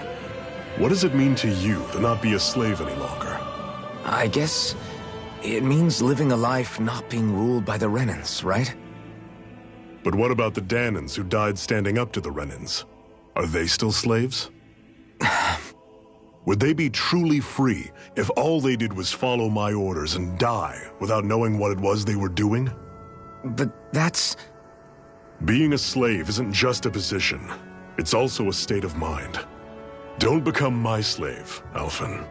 What does it mean to you to not be a slave any longer? I guess it means living a life not being ruled by the Renans, right? But what about the Danans who died standing up to the Renans? Are they still slaves? Would they be truly free if all they did was follow my orders and die without knowing what it was they were doing? But that's... Being a slave isn't just a position. It's also a state of mind. Don't become my slave, Alphen.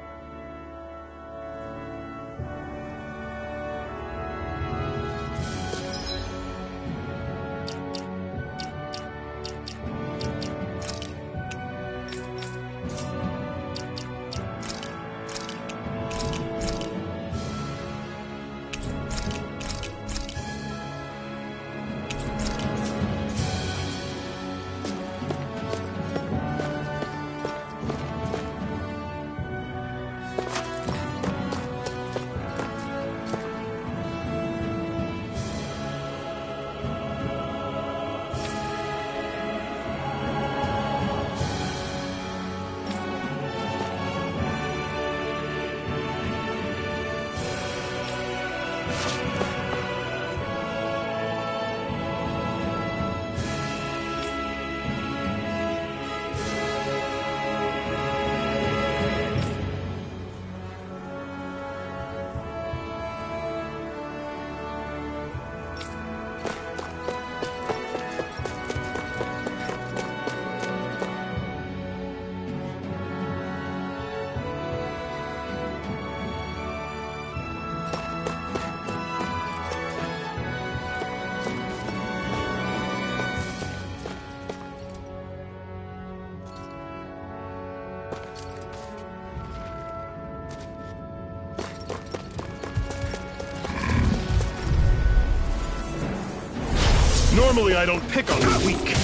Normally I don't pick on the weak.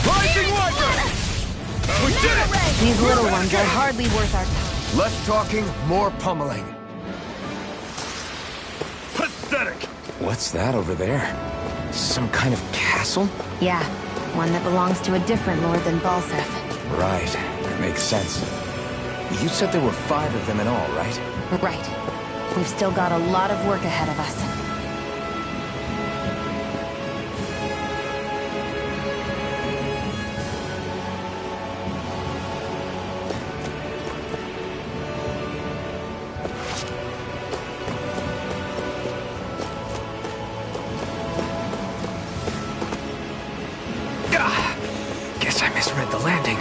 Rising Viper! We did it! These little ones are hardly worth our time. Less talking, more pummeling. Pathetic! What's that over there? Some kind of castle? Yeah, one that belongs to a different lord than Balseph. Right, that makes sense. You said there were 5 of them in all, right? Right. We've still got a lot of work ahead of us. Guess I misread the landing.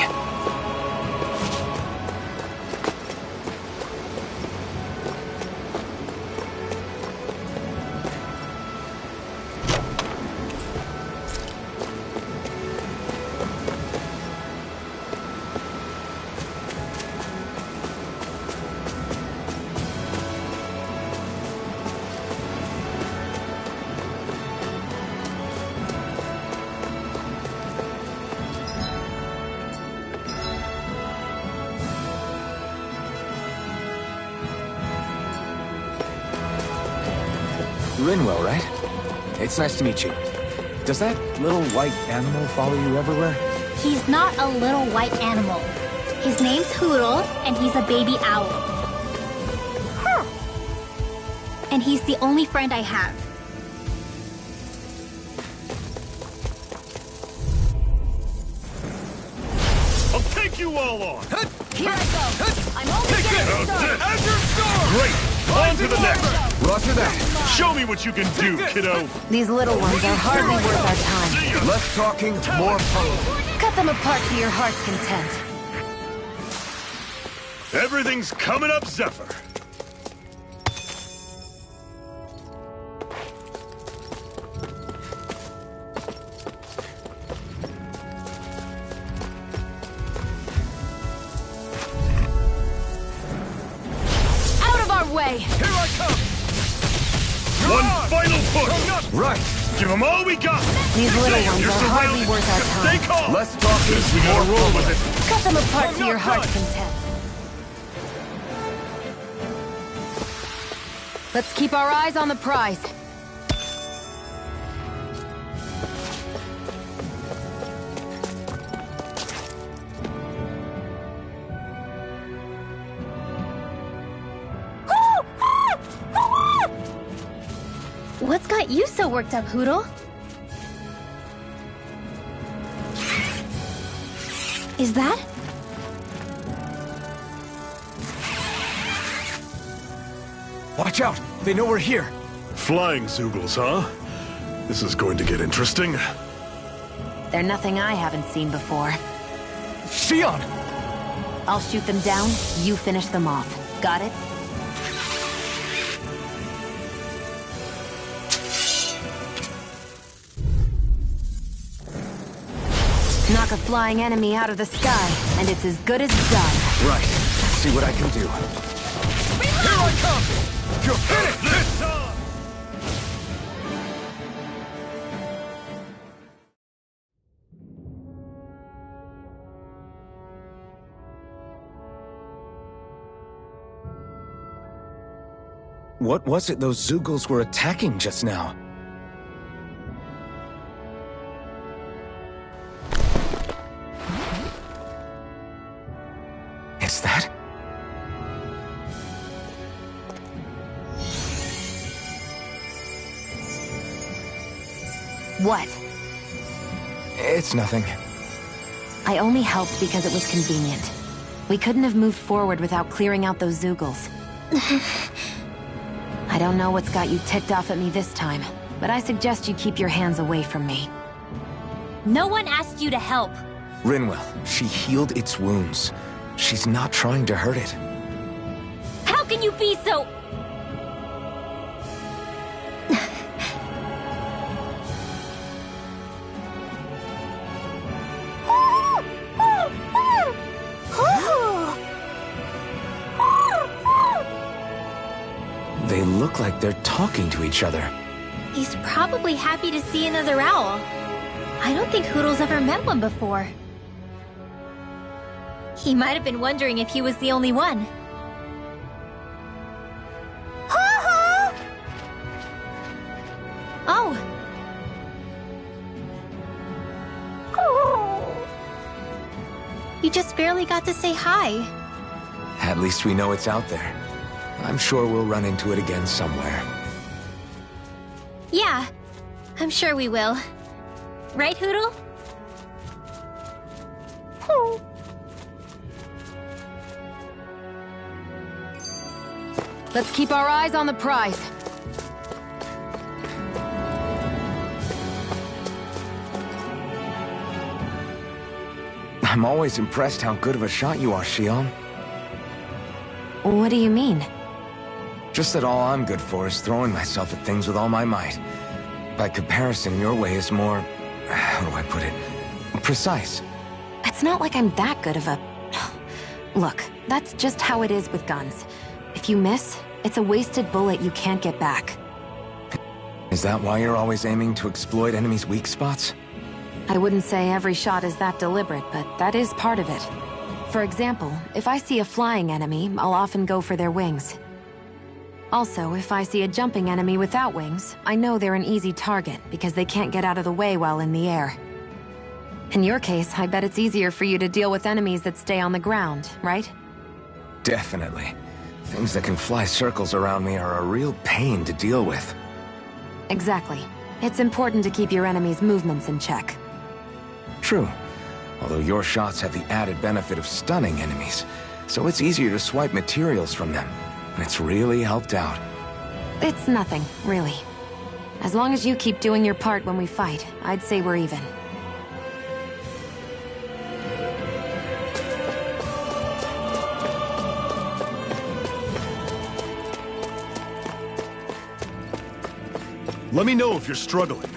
Rinwell, right? It's nice to meet you. Does that little white animal follow you everywhere? He's not a little white animal. His name's Hoodle, and he's a baby owl. and he's the only friend I have. I'll take you all on! Here I go. I'm only getting started. Azure Storm! Great! On to the next! Roger that. Show me what you can do, kiddo! These little ones are hardly worth our time. See ya! Less talking, more pulling. Cut them apart to your heart's content. Everything's coming up, Zephyr! Way. Here I come! One final push! Right. Give them all we got! These little ones You're are hardly surrounded. worth our Just time. stay calm! Less talking, Guess we gotta roll with it. Cut them apart to not your heart's done. content. Let's keep our eyes on the prize. What's got you so worked up, Hootle? Is that? Watch out! They know we're here. Flying Zoogles, huh? This is going to get interesting. They're nothing I haven't seen before. Xion! I'll shoot them down, you finish them off. Got it? Knock a flying enemy out of the sky, and it's as good as done. Right. Let's see what I can do. Here I come! You're finished! This time! What was it those Zoogles were attacking just now? Is that? What? It's nothing. I only helped because it was convenient. We couldn't have moved forward without clearing out those Zoogles. I don't know what's got you ticked off at me this time, but I suggest you keep your hands away from me. No one asked you to help. Rinwell, she healed its wounds. She's not trying to hurt it. How can you be so... They look like they're talking to each other. He's probably happy to see another owl. I don't think Hootle's ever met one before. He might have been wondering if he was the only one. Oh. You just barely got to say hi. At least we know it's out there. I'm sure we'll run into it again somewhere. Yeah, I'm sure we will. Right, Hootle? Let's keep our eyes on the prize. I'm always impressed how good of a shot you are, Xion. What do you mean? Just that all I'm good for is throwing myself at things with all my might. By comparison, your way is more... how do I put it? Precise. It's not like I'm that good of a... Look, that's just how it is with guns. If you miss, it's a wasted bullet you can't get back. Is that why you're always aiming to exploit enemies' weak spots? I wouldn't say every shot is that deliberate, but that is part of it. For example, if I see a flying enemy, I'll often go for their wings. Also, if I see a jumping enemy without wings, I know they're an easy target because they can't get out of the way while in the air. In your case, I bet it's easier for you to deal with enemies that stay on the ground, right? Definitely. Things that can fly circles around me are a real pain to deal with. Exactly. It's important to keep your enemy's movements in check. True. Although your shots have the added benefit of stunning enemies, so it's easier to swipe materials from them. And it's really helped out. It's nothing, really. As long as you keep doing your part when we fight, I'd say we're even. Let me know if you're struggling.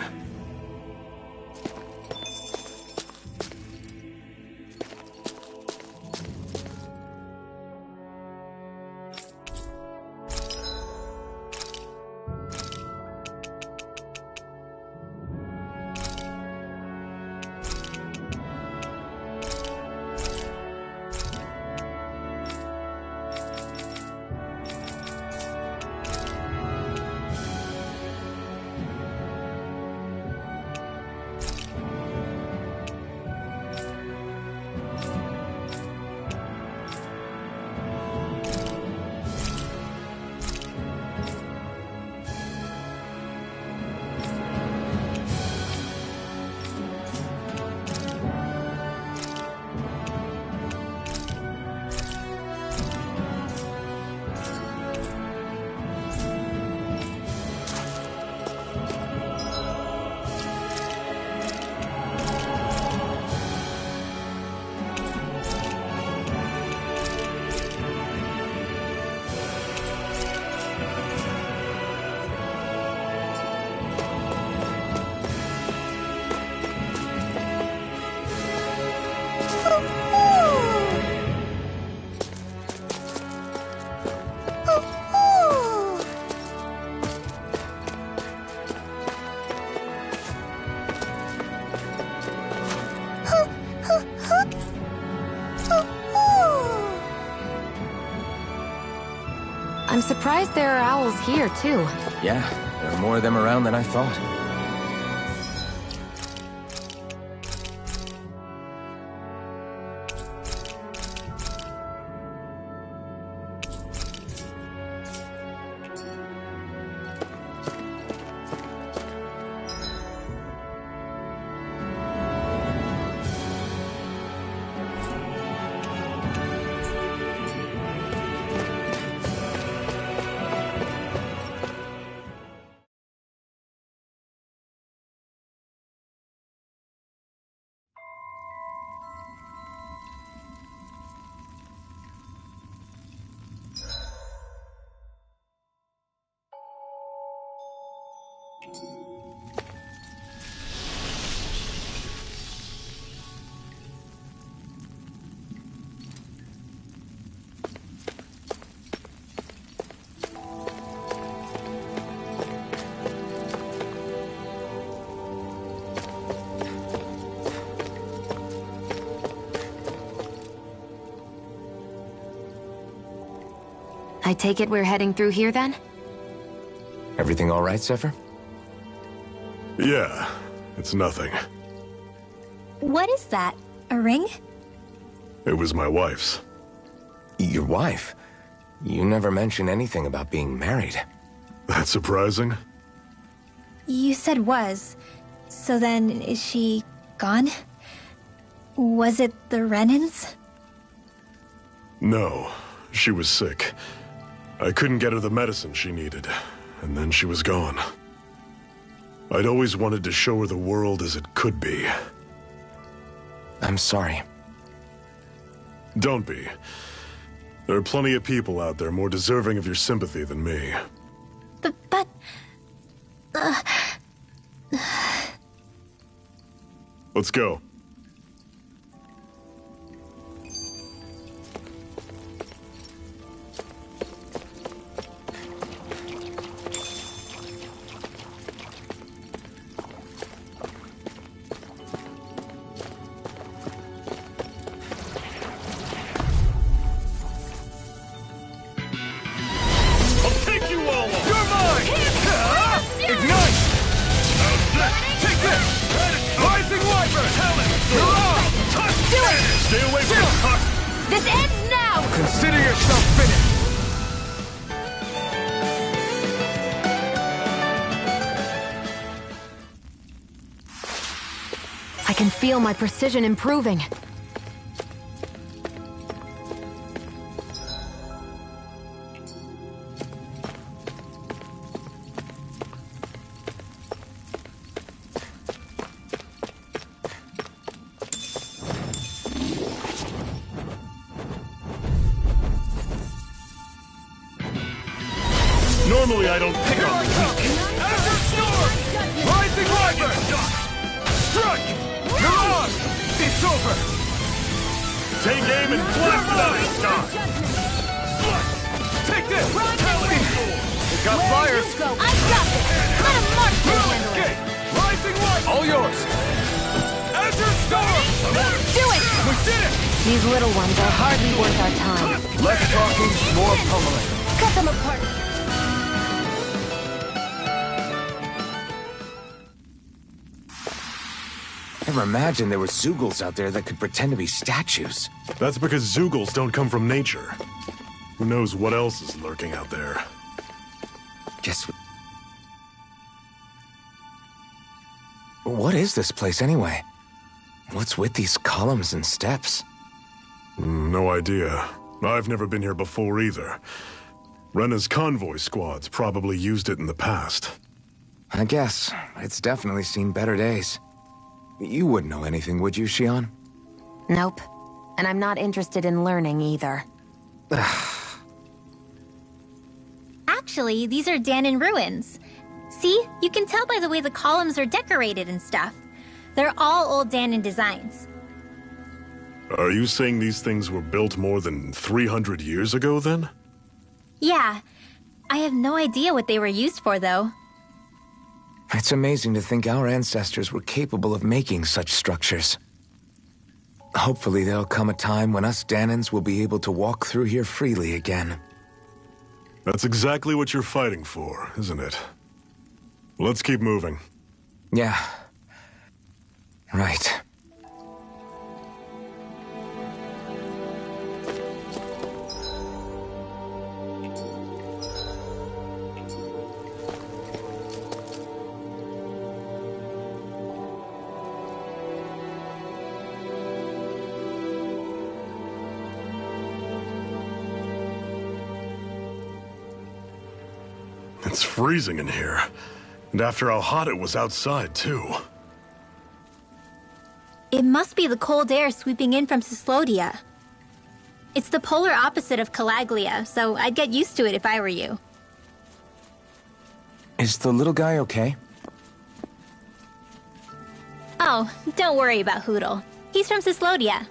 I'm surprised there are owls here, too. Yeah, there are more of them around than I thought. I take it we're heading through here, then? Everything all right, Zephyr? Yeah, it's nothing. What is that? A ring? It was my wife's. Your wife? You never mentioned anything about being married. That's surprising? You said was. So then, is she gone? Was it the Renans? No, she was sick. I couldn't get her the medicine she needed, and then she was gone. I'd always wanted to show her the world as it could be. I'm sorry. Don't be. There are plenty of people out there more deserving of your sympathy than me. But... Let's go. This ends now! Consider yourself finished! I can feel my precision improving. Normally I don't pick on the weak. Azure Storm! Rising Wyvern! Strike! Mirage! It's over! Take aim and blast it out of the sky! Take this! Talon Sword! It got fire! I got this! Let him march to handle it! Okay! Rising Wyvern! All yours! Azure Storm! Do it! We did it! These little ones are hardly worth our time. Less talking, more pummeling. Cut them apart! Never imagined there were Zeugles out there that could pretend to be statues. That's because Zeugles don't come from nature. Who knows what else is lurking out there? Guess what is this place anyway? What's with these columns and steps? No idea. I've never been here before either. Rena's convoy squads probably used it in the past. I guess. It's definitely seen better days. You wouldn't know anything, would you, Xion? Nope. And I'm not interested in learning either. Actually, these are Danon ruins. See? You can tell by the way the columns are decorated and stuff. They're all old Danon designs. Are you saying these things were built more than 300 years ago, then? Yeah. I have no idea what they were used for, though. It's amazing to think our ancestors were capable of making such structures. Hopefully there'll come a time when us Danons will be able to walk through here freely again. That's exactly what you're fighting for, isn't it? Let's keep moving. Yeah. Right. It's freezing in here. And after how hot it was outside, too. It must be the cold air sweeping in from Cyslodia. It's the polar opposite of Calaglia, so I'd get used to it if I were you. Is the little guy okay? Oh, don't worry about Hootle. He's from Cyslodia.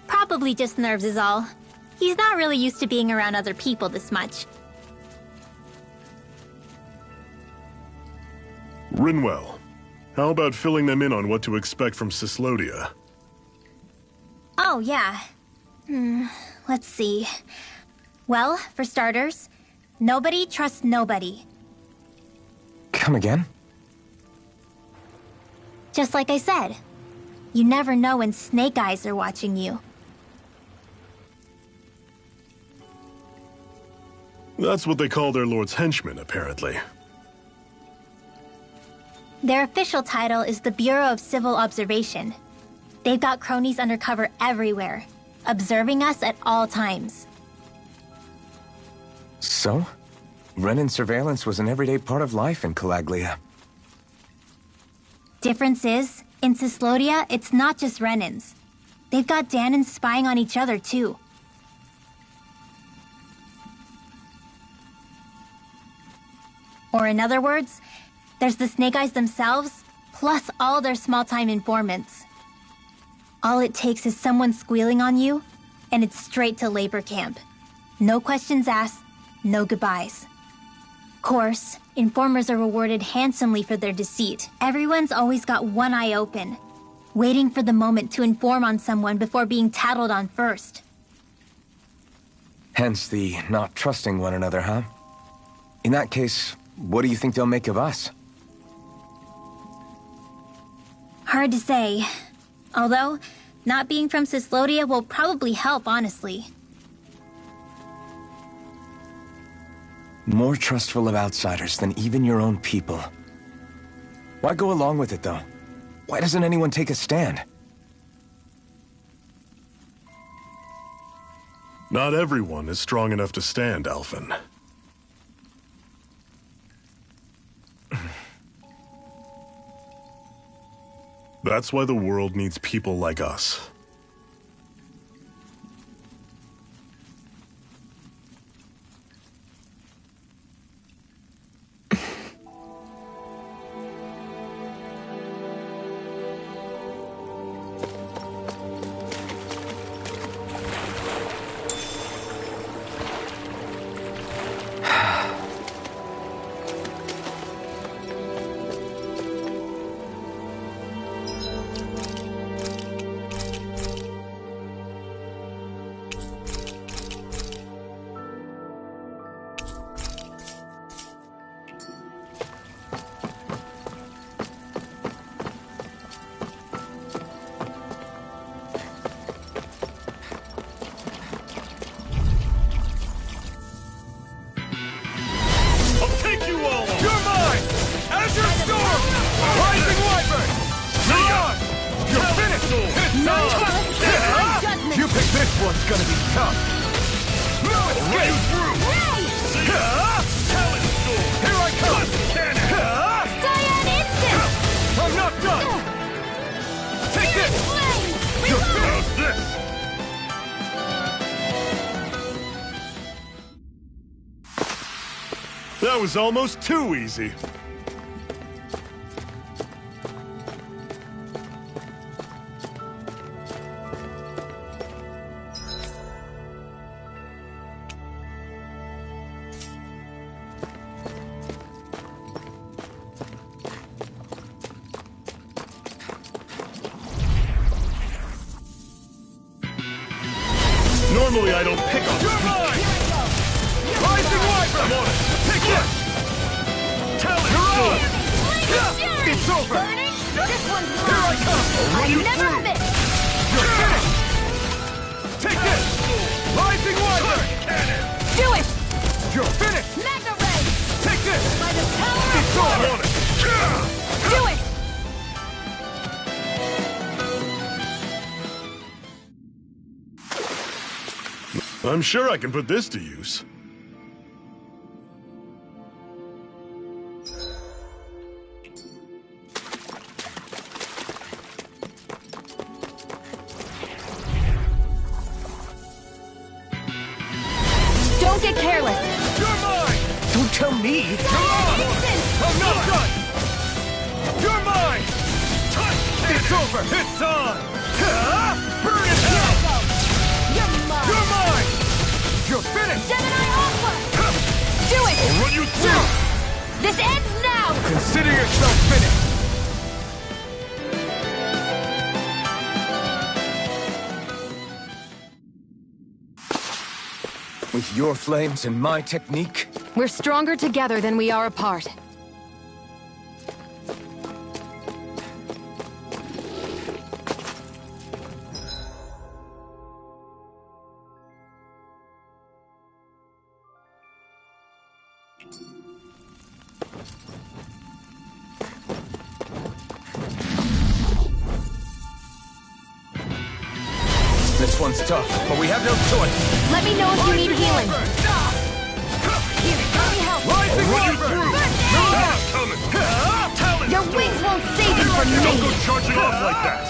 Probably just nerves is all. He's not really used to being around other people this much. Rinwell, how about filling them in on what to expect from Cyslodia? Oh, yeah. Let's see. Well, for starters, nobody trusts nobody. Come again? Just like I said. You never know when Snake Eyes are watching you. That's what they call their lord's henchmen, apparently. Their official title is the Bureau of Civil Observation. They've got cronies undercover everywhere, observing us at all times. So? Renan surveillance was an everyday part of life in Calaglia. Difference is, in Cyslodia, it's not just Renans. They've got Danons spying on each other, too. Or in other words, there's the Snake Eyes themselves, plus all their small-time informants. All it takes is someone squealing on you, and it's straight to labor camp. No questions asked, no goodbyes. Of course, informers are rewarded handsomely for their deceit. Everyone's always got one eye open, waiting for the moment to inform on someone before being tattled on first. Hence the not trusting one another, huh? In that case, what do you think they'll make of us? Hard to say. Although, not being from Cyslodia will probably help, honestly. More trustful of outsiders than even your own people. Why go along with it, though? Why doesn't anyone take a stand? Not everyone is strong enough to stand, Alphen. That's why the world needs people like us. This one's gonna be tough. Right through. Talent sword. Here I come. Cannon. Cyan instant! I'm not done. Take this. You're finished. This. That was almost too easy. Normally I don't pick up. You're mine! Rising Wyvern! I'm on it! Take this! Talent You're sword! on! It's over! This one's mine! Here I come! I'll run you Never through! miss! You're finished! Take this! Rising Wyvern! Cannon! Do it! You're finished! Magna Ray! Take this! By the power It's of I'm over! on it! Do it! I'm sure I can put this to use. Don't get careless. You're mine! Don't tell me! I'm not done! You're mine! It's over! It's on! Burn in hell! You're mine! You're mine! You're finished! Gemini Aqua! Do it! I'll run you through! This ends now! Consider yourself finished! With your flames and my technique, We're stronger together than we are apart. this one's tough, but we have no choice. Let me know if you need healing. Here, let me help! Rising Run you Wyvern! through! You're Not on! coming! Talent Your sword! wings won't save you from Don't go me! charging off like that!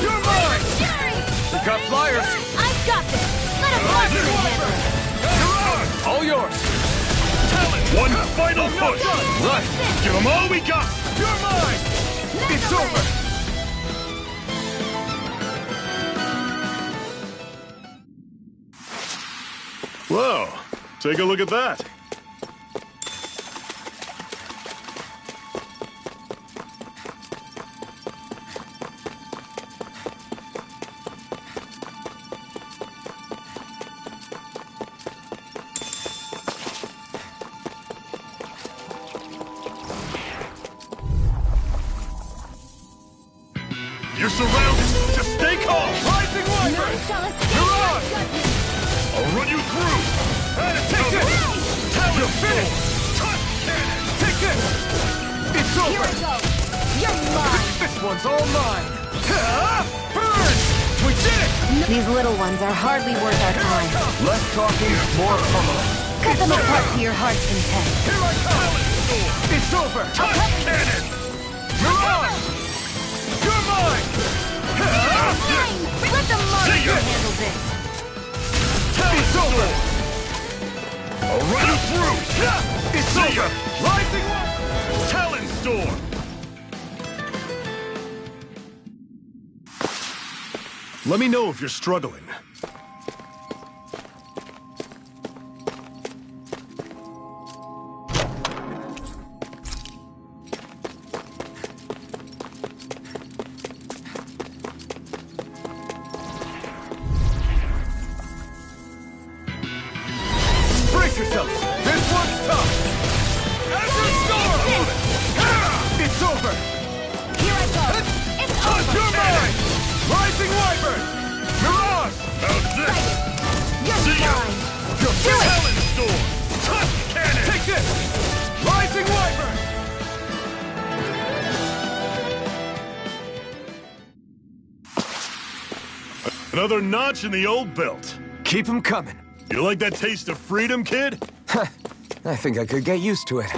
You're mine! We got flyers. I've got this! Let him help you handle it! You're on! All yours. Talent! One final push! Right. Give them all we got! You're mine! It's over! Whoa, take a look at that. You're surrounded! Just stay calm! Rising Wyvern! None shall escape You're my on! judgment! I'll run you through! Take this! You're finished! Take this! It's Here over! I go! You're mine! This one's all mine! Burn! We did it! These little ones are hardly worth our time. Less talking, more pummeling. Cut them apart to your heart's content. Here I come! It's over! Cannon! Mirage! You're mine! Let the monster handle this. It's over! I'll run you through! It's over! Rising Talon Storm! Let me know if you're struggling. Brace yourselves! This one's tough! Every storm! It's over! Here I go. It's over. You're mine! Rising Wyvern! Mirage! How's this? You're mine. You're Talon Storm! Cannon! Take this! Rising Wyvern! Another notch in the old belt. Keep them coming. You like that taste of freedom, kid? I think I could get used to it.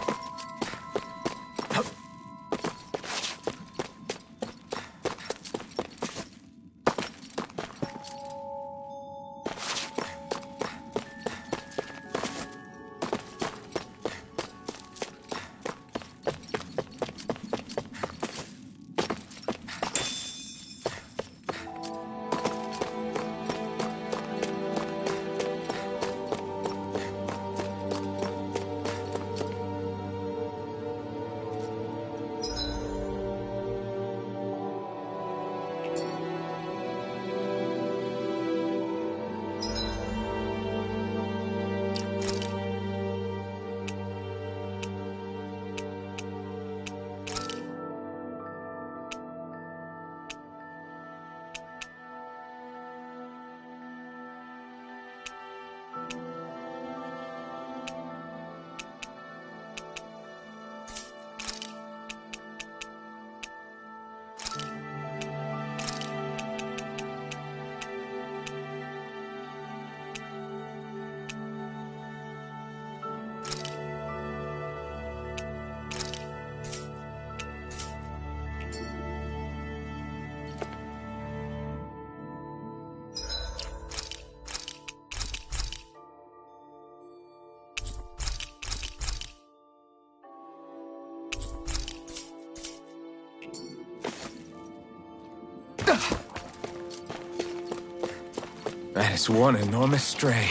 That is one enormous stray.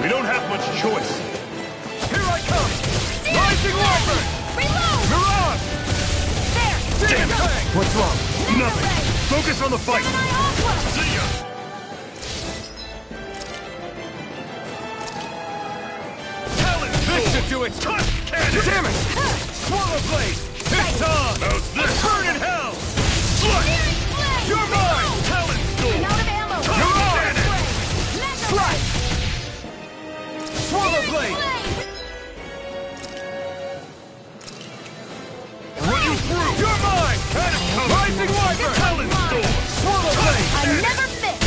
We don't have much choice. Here I come! Rising Wyvern! Reload! Mirage! There! Damn thing! What's wrong? Nothing. Focus on the fight. See ya. Talon This should do it! Cannon! Damn it! Swallow Blade! It's time! How's this? Burn in hell! Slut! You're mine! Talon Storm! Out of ammo! You're on! Cannon! Strike! Swallow Blade! Run you through! You're mine! Rising Wyvern! Talon Storm! Swallow Blade! I never miss!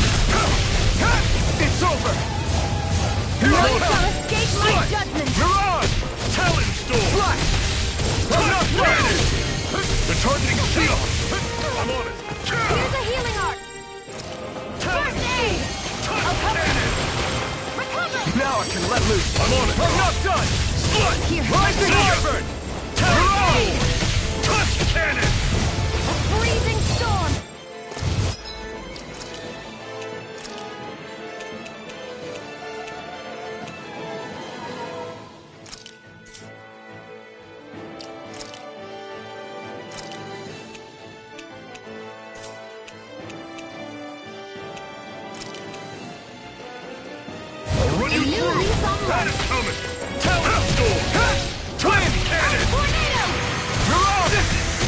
It's over! No Here I one come! shall escape my Slut! judgment! Mirage! Talon Storm! Flash! Enough Cannon! ready! They're targeting Shield! I'm on it! Here's a healing art! First aid! I'll cover it! Recover! Now I can let loose! I'm on it! I'm not done! Slut! Here. Rising Wyvern! Talon Storm! Cannon! A freezing storm! I'll run you New through! leaf on That life! is coming! Talon Storm! Twin Cannon! Tornado!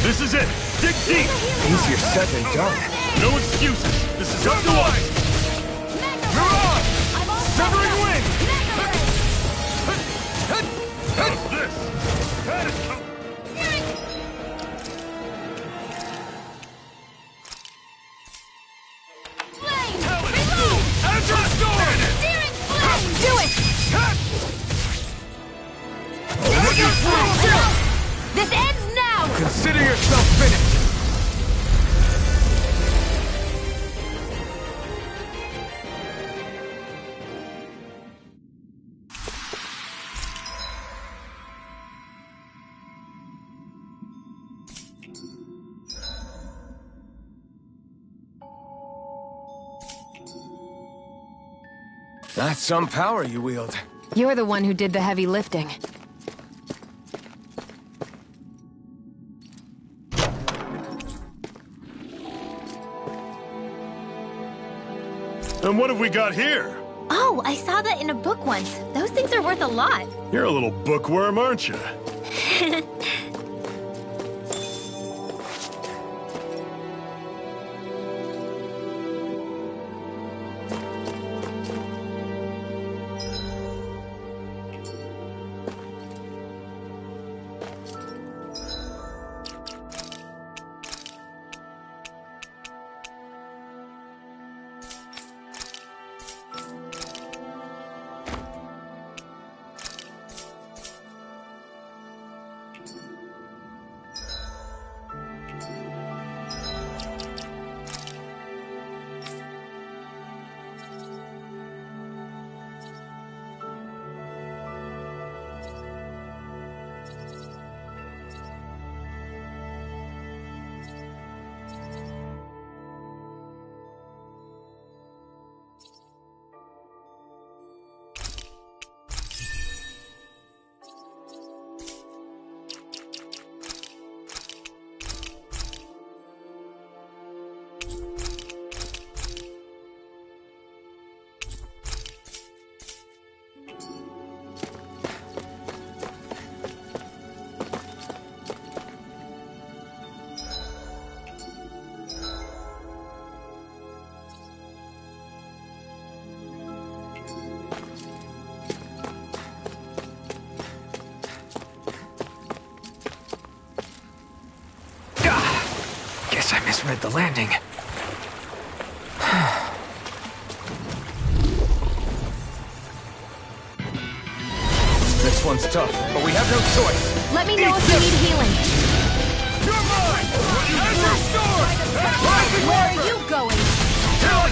This is it! Dig deep! Easier said than done. No excuses! This is up to us! Mirage! I'm all Severing Wing! That's some power you wield. You're the one who did the heavy lifting. And what have we got here? Oh, I saw that in a book once. Those things are worth a lot. You're a little bookworm, aren't you? I misread the landing. This one's tough, but we have no choice. Let me know if you need healing. You're mine! As restored! Where are you going? Do it!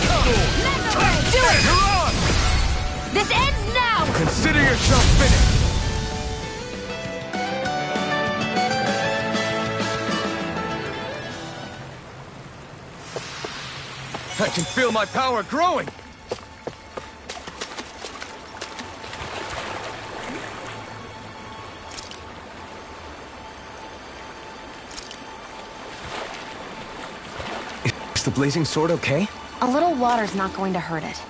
You're on! This ends now! Consider yourself finished. I can feel my power growing! Is the blazing sword okay? A little water's not going to hurt it.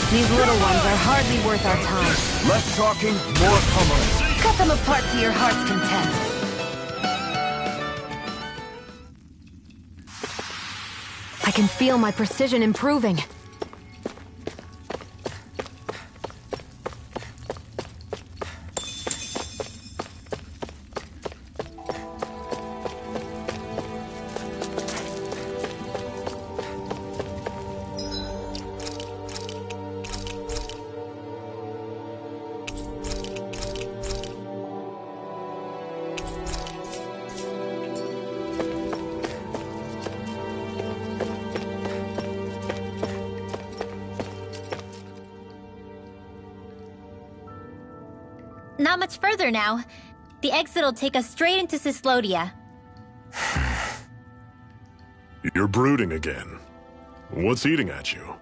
These little ones are hardly worth our time. Less talking, more pummeling. Cut them apart to your heart's content. I can feel my precision improving. Not much further now. The exit'll take us straight into Cyslodia. You're brooding again. What's eating at you?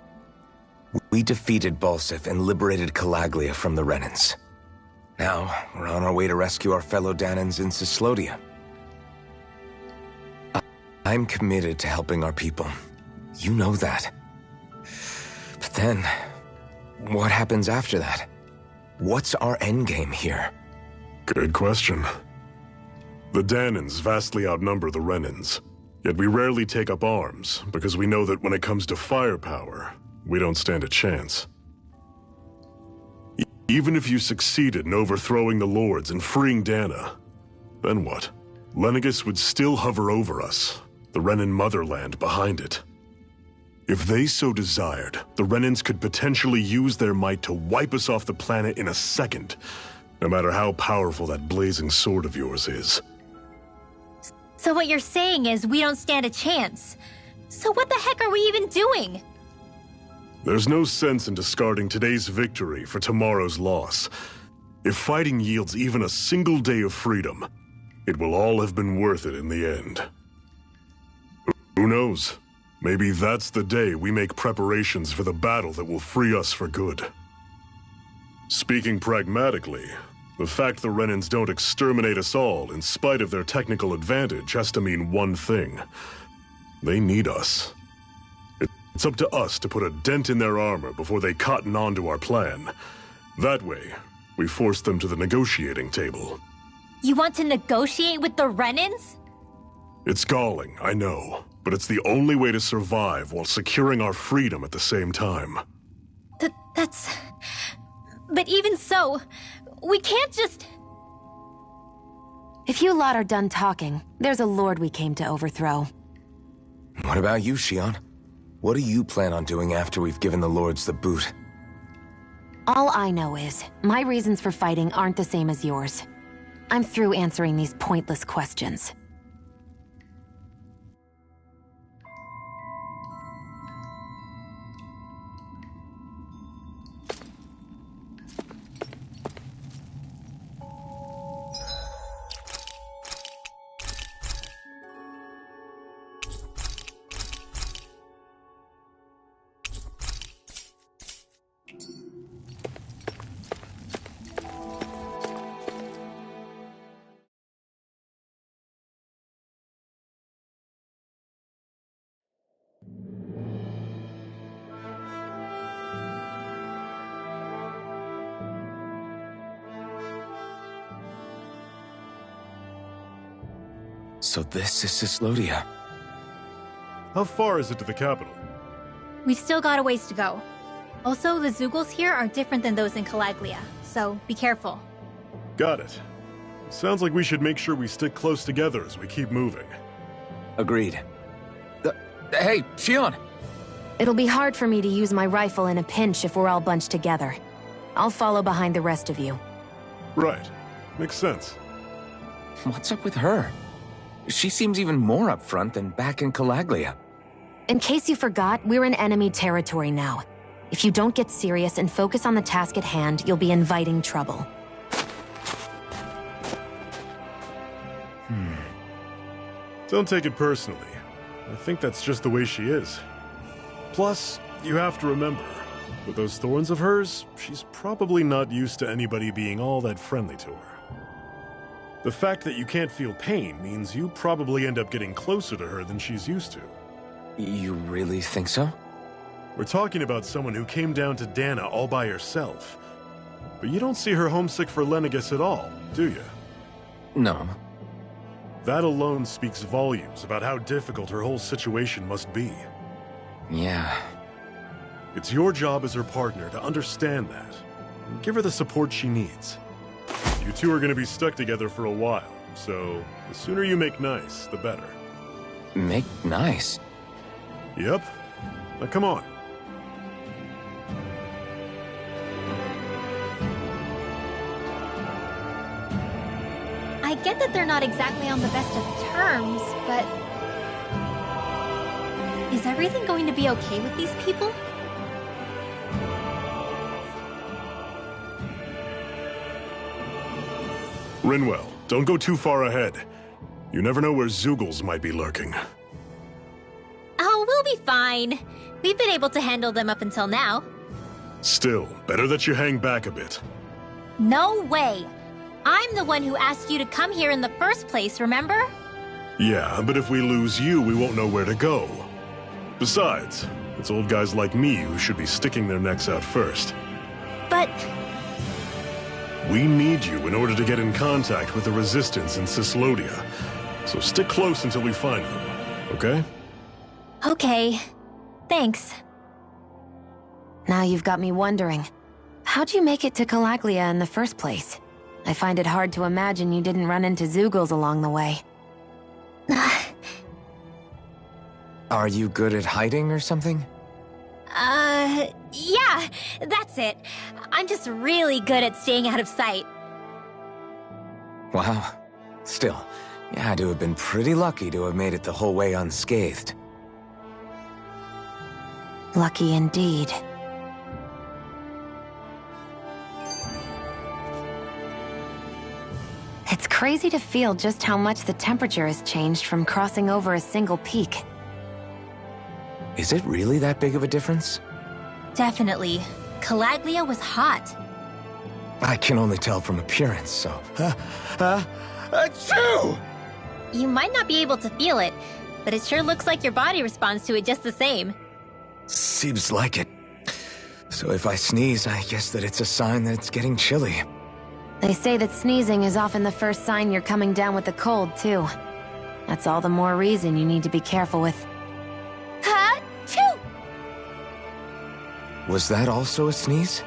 We defeated Balsif and liberated Calaglia from the Renans. Now, we're on our way to rescue our fellow Danans in Cislodia. I'm committed to helping our people. You know that. But then, what happens after that? What's our endgame here? Good question. The Danans vastly outnumber the Renans. Yet we rarely take up arms, because we know that when it comes to firepower, we don't stand a chance. Even if you succeeded in overthrowing the Lords and freeing Dana, then what? Lenegis would still hover over us, the Renan motherland behind it. If they so desired, the Renans could potentially use their might to wipe us off the planet in a second, no matter how powerful that blazing sword of yours is. So what you're saying is we don't stand a chance. So what the heck are we even doing? There's no sense in discarding today's victory for tomorrow's loss. If fighting yields even a single day of freedom, it will all have been worth it in the end. Who knows? Maybe that's the day we make preparations for the battle that will free us for good. Speaking pragmatically, the fact the Renans don't exterminate us all in spite of their technical advantage has to mean one thing. They need us. It's up to us to put a dent in their armor before they cotton on to our plan. That way, we force them to the negotiating table. You want to negotiate with the Renans? It's galling, I know, but it's the only way to survive while securing our freedom at the same time. That's... But even so, we can't just... If you lot are done talking, there's a lord we came to overthrow. What about you, Shion? What do you plan on doing after we've given the lords the boot? All I know is, my reasons for fighting aren't the same as yours. I'm through answering these pointless questions. So this is Cislodia. How far is it to the capital? We've still got a ways to go. Also, the Zeugles here are different than those in Calaglia, so be careful. Got it. Sounds like we should make sure we stick close together as we keep moving. Agreed. Hey, Shion! It'll be hard for me to use my rifle in a pinch if we're all bunched together. I'll follow behind the rest of you. Right. Makes sense. What's up with her? She seems even more upfront than back in Calaglia. In case you forgot, we're in enemy territory now. If you don't get serious and focus on the task at hand, you'll be inviting trouble. Don't take it personally. I think that's just the way she is. Plus, you have to remember, with those thorns of hers, she's probably not used to anybody being all that friendly to her. The fact that you can't feel pain means you probably end up getting closer to her than she's used to. You really think so? We're talking about someone who came down to Dana all by herself. But you don't see her homesick for Lenegis at all, do you? No. That alone speaks volumes about how difficult her whole situation must be. Yeah. It's your job as her partner to understand that, and give her the support she needs. You two are going to be stuck together for a while, so the sooner you make nice, the better. Make nice? Yep. Now come on. I get that they're not exactly on the best of terms, but... Is everything going to be okay with these people? Rinwell, don't go too far ahead. You never know where Zeugles might be lurking. Oh, we'll be fine. We've been able to handle them up until now. Still, better that you hang back a bit. No way! I'm the one who asked you to come here in the first place, remember? Yeah, but if we lose you, we won't know where to go. Besides, it's old guys like me who should be sticking their necks out first. But... We need you in order to get in contact with the Resistance in Cislodia. So stick close until we find them, okay? Okay. Thanks. Now you've got me wondering. How'd you make it to Calaglia in the first place? I find it hard to imagine you didn't run into Zeugles along the way. Are you good at hiding or something? Yeah, that's it. I'm just really good at staying out of sight. Wow. Still, you had to have been pretty lucky to have made it the whole way unscathed. Lucky indeed. It's crazy to feel just how much the temperature has changed from crossing over a single peak. Is it really that big of a difference? Definitely. Calaglia was hot. I can only tell from appearance, so... Achoo! You might not be able to feel it, but it sure looks like your body responds to it just the same. Seems like it. So if I sneeze, I guess that it's a sign that it's getting chilly. They say that sneezing is often the first sign you're coming down with the cold, too. That's all the more reason you need to be careful with. Ha-choo! Was that also a sneeze?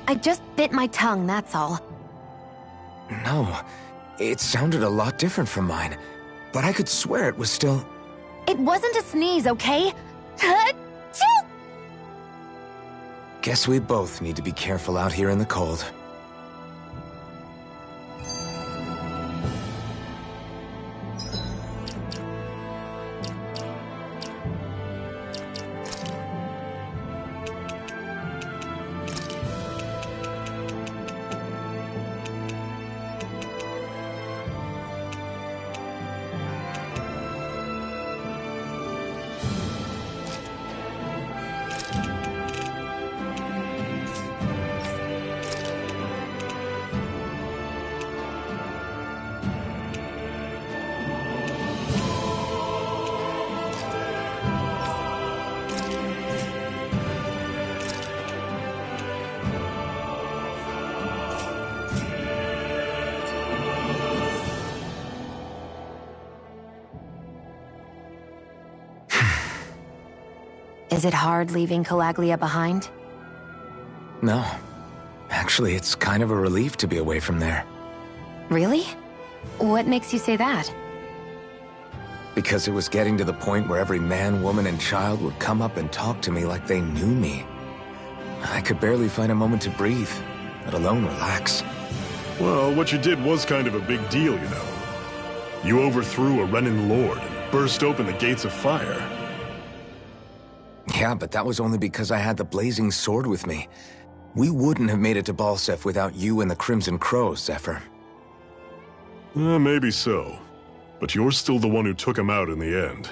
I just bit my tongue, that's all. No, it sounded a lot different from mine, but I could swear it was still... It wasn't a sneeze, okay? Ha-choo! Guess we both need to be careful out here in the cold. Is it hard leaving Calaglia behind? No. Actually, it's kind of a relief to be away from there. Really? What makes you say that? Because it was getting to the point where every man, woman, and child would come up and talk to me like they knew me. I could barely find a moment to breathe, let alone relax. Well, what you did was kind of a big deal, you know. You overthrew a Renin lord and burst open the gates of fire. Yeah, but that was only because I had the blazing sword with me. We wouldn't have made it to Balseph without you and the Crimson Crows, Zephyr. Maybe so. But you're still the one who took him out in the end.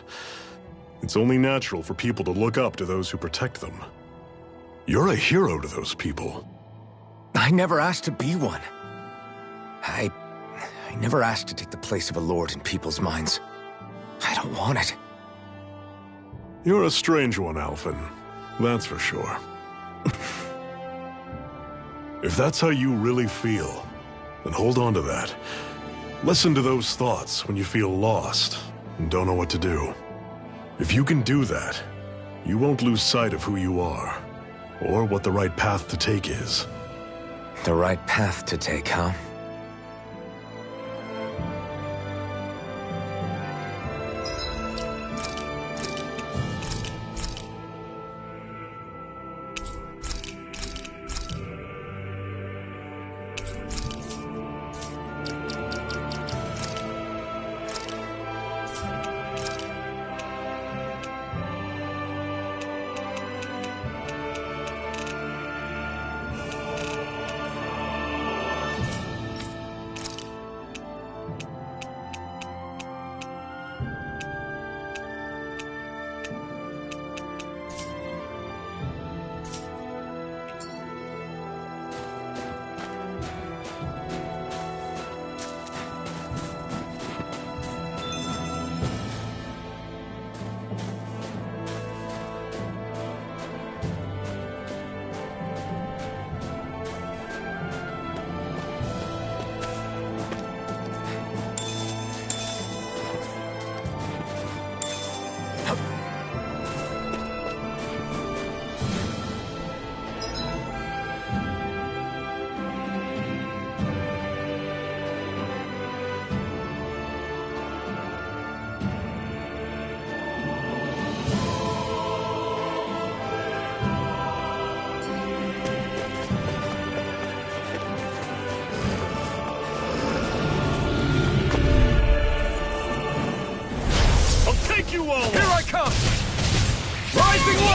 It's only natural for people to look up to those who protect them. You're a hero to those people. I never asked to be one. I never asked to take the place of a lord in people's minds. I don't want it. You're a strange one, Alphen. That's for sure. If that's how you really feel, then hold on to that. Listen to those thoughts when you feel lost and don't know what to do. If you can do that, you won't lose sight of who you are, or what the right path to take is. The right path to take, huh?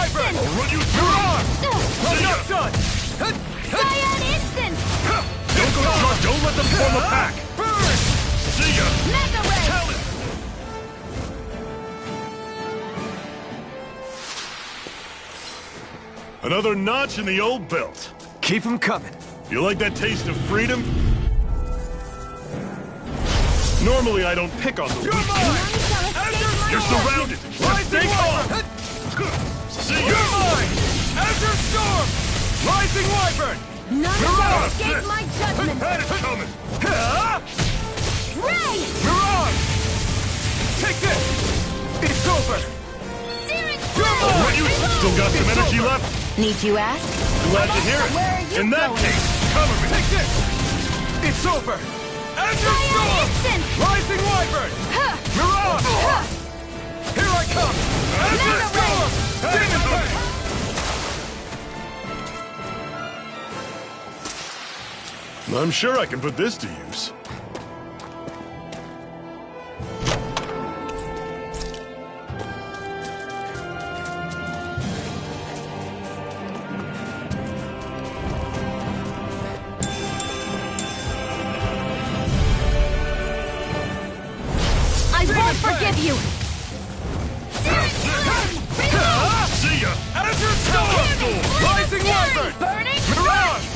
Wyvern! Instant! I'll run you through! You're not done! Cyan Instant! Don't let them form a pack! Burn! See ya! Mega Ray! Tell it! Another notch in the old belt. Keep them coming. You like that taste of freedom? Normally I don't pick on the weak. You're surrounded! Just stay calm! See ya! You're mine! Azure Storm! Rising Wyvern! None of you escape my judgment! Had it coming! Ray! Mirage! Take this! It's over! Searing What you still got some energy left? Need you ask? Glad to hear Where are it. you In that going? case, cover me. Take this! It's over! Azure Storm! Instant! Rising Wyvern! Mirage! Here I come! Azure Storm! Demon Blade! I'm sure I can put this to use. I won't forgive you! See ya! Azure Storm! Rising Wyvern! Burning Mirage!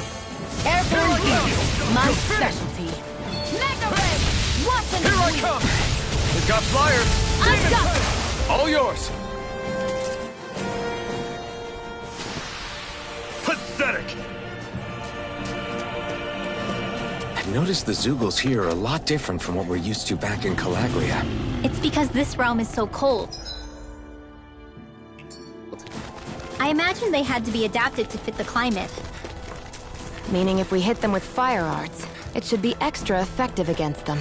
Airborne beam, my specialty. Mega Ray! Watch and Here I bleed. come! We've got flyers! I've got it! All yours! Pathetic! I've noticed the Zeugles here are a lot different from what we're used to back in Calagria. It's because this realm is so cold. I imagine they had to be adapted to fit the climate. Meaning if we hit them with fire arts, it should be extra effective against them.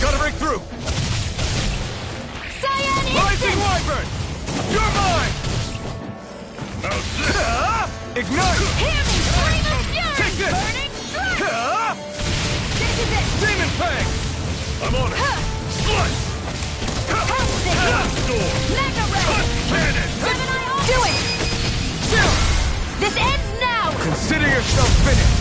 Gotta break through! Cyan Rising Instant! Wyvern! You're mine! Ignite! Hear me! Scream of fury! Take this! Burning strike! This is it! Demon Fang! I'm on it! Slice! Storm! Mega Ray! Cannon! Gemini Arm! Do it! This ends now! Consider yourself finished!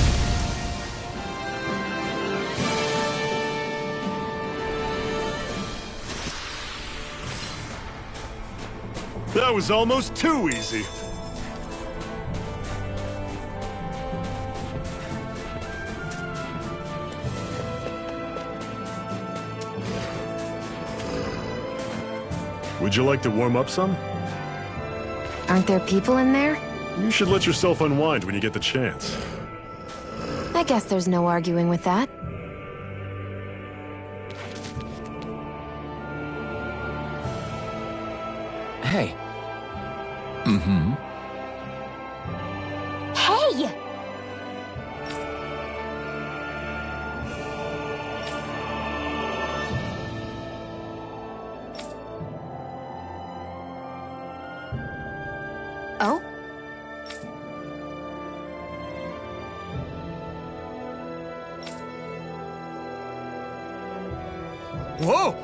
That was almost too easy. Would you like to warm up some? Aren't there people in there? You should let yourself unwind when you get the chance. I guess there's no arguing with that. Hey. Hey! Oh? Whoa!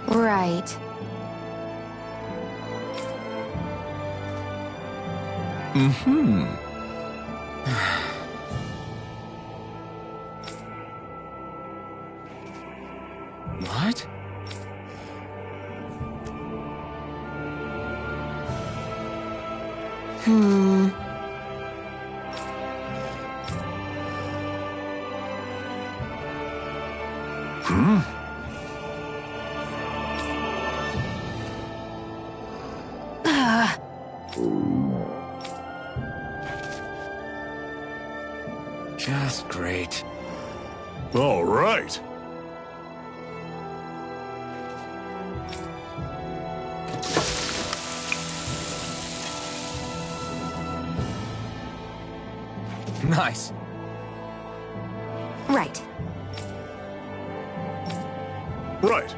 Right. What? Just great. All right. Nice. Right. Right.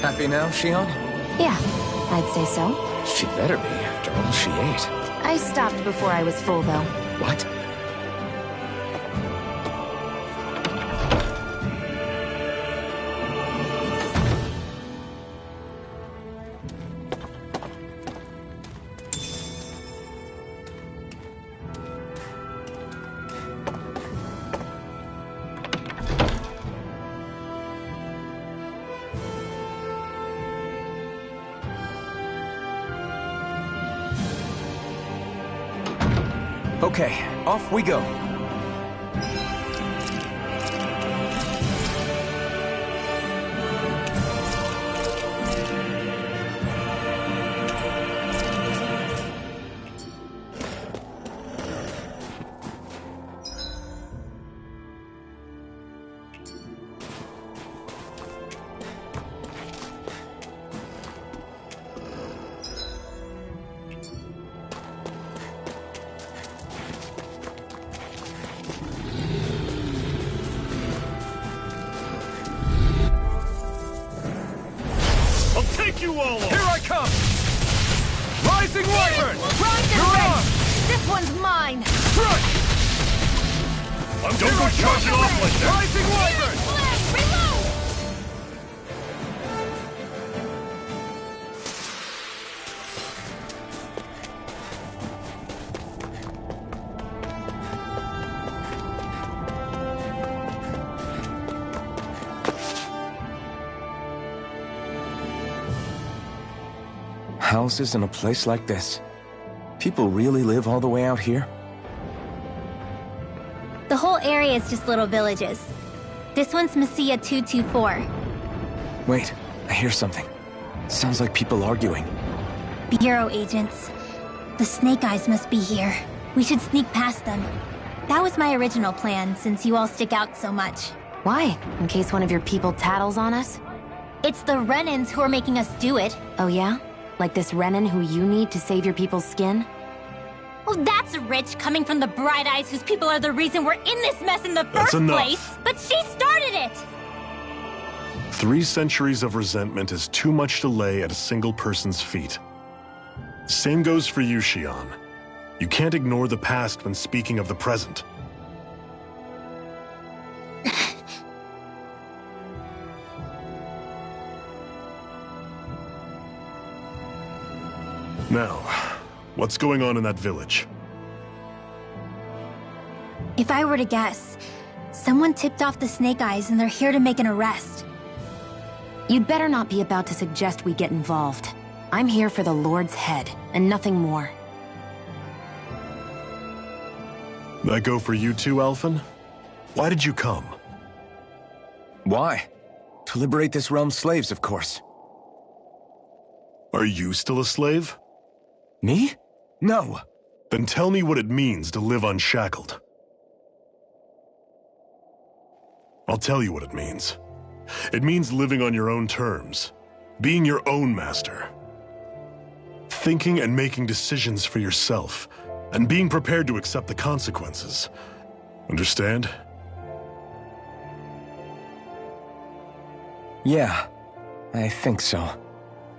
Happy now, Shion? Yeah, I'd say so. She better be, after all she ate. I stopped before I was full, though. What? Okay, off we go. You all Here I come! Rising Wyvern! This one's mine! Don't go charging off like that! Rising Wyvern! Houses in a place like this. People really live all the way out here? The whole area is just little villages. This one's Messiah 224. Wait, I hear something. Sounds like people arguing. Bureau agents. The Snake Eyes must be here. We should sneak past them. That was my original plan, since you all stick out so much. Why? In case one of your people tattles on us? It's the Renans who are making us do it. Oh yeah? Like this Renan who you need to save your people's skin? Oh, that's rich, coming from the Bright Eyes whose people are the reason we're in this mess in the first place. But she started it! 3 centuries of resentment is too much to lay at a single person's feet. Same goes for you, Shion. You can't ignore the past when speaking of the present. Now, what's going on in that village? If I were to guess, someone tipped off the Snake Eyes and they're here to make an arrest. You'd better not be about to suggest we get involved. I'm here for the Lord's head, and nothing more. That go for you too, Alphen? Why did you come? Why? To liberate this realm's slaves, of course. Are you still a slave? Me? No. Then tell me what it means to live unshackled. I'll tell you what it means. It means living on your own terms, being your own master, thinking and making decisions for yourself, And being prepared to accept the consequences. Understand? Yeah, I think so.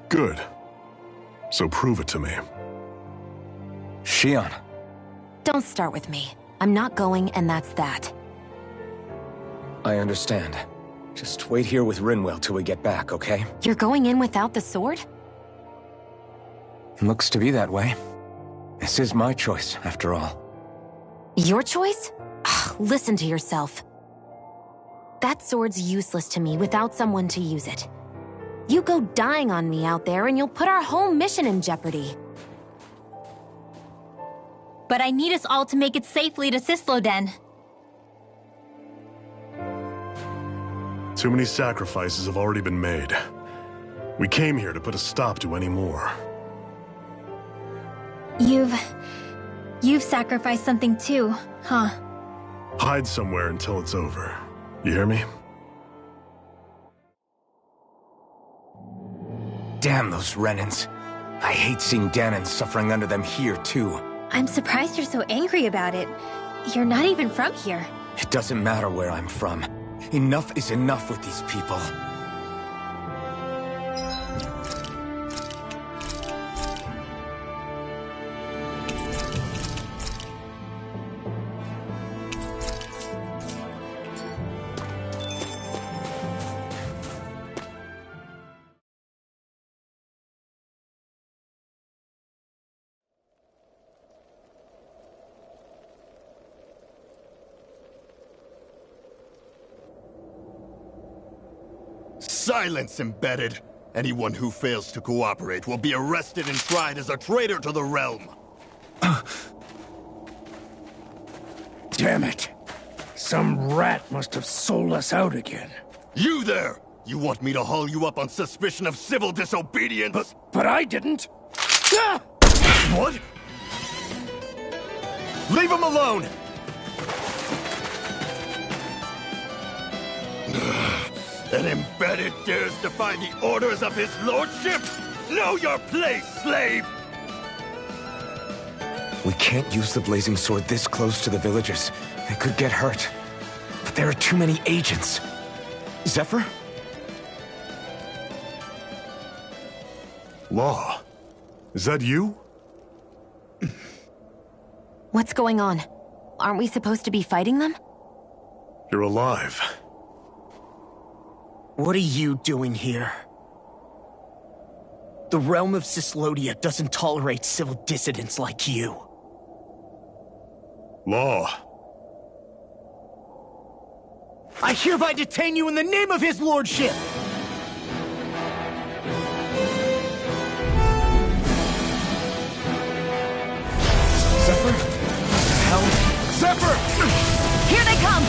Good. So prove it to me. Shion. Don't start with me. I'm not going, and that's that. I understand. Just wait here with Rinwell till we get back, okay? You're going in without the sword? Looks to be that way. This is my choice, after all. Your choice? Ugh, listen to yourself. That sword's useless to me without someone to use it. You go dying on me out there and you'll put our whole mission in jeopardy. But I need us all to make it safely to Sisloden. Too many sacrifices have already been made. We came here to put a stop to any more. You've sacrificed something too, huh? Hide somewhere until it's over. You hear me? Damn those Renans. I hate seeing Danon suffering under them here, too. I'm surprised you're so angry about it. You're not even from here. It doesn't matter where I'm from. Enough is enough with these people. Silence, Embedded! Anyone who fails to cooperate will be arrested and tried as a traitor to the realm. Damn it. Some rat must have sold us out again. You there! You want me to haul you up on suspicion of civil disobedience? But I didn't. What? Leave him alone! An Embedded dares defy the orders of his lordship? Know your place, slave! We can't use the blazing sword this close to the villagers. They could get hurt. But there are too many agents. Zephyr? Law. Is that you? What's going on? Aren't we supposed to be fighting them? You're alive. What are you doing here? The realm of Sislodia doesn't tolerate civil dissidents like you. Law. I hereby detain you in the name of his lordship! Zephyr? Hell? Zephyr! Here they come!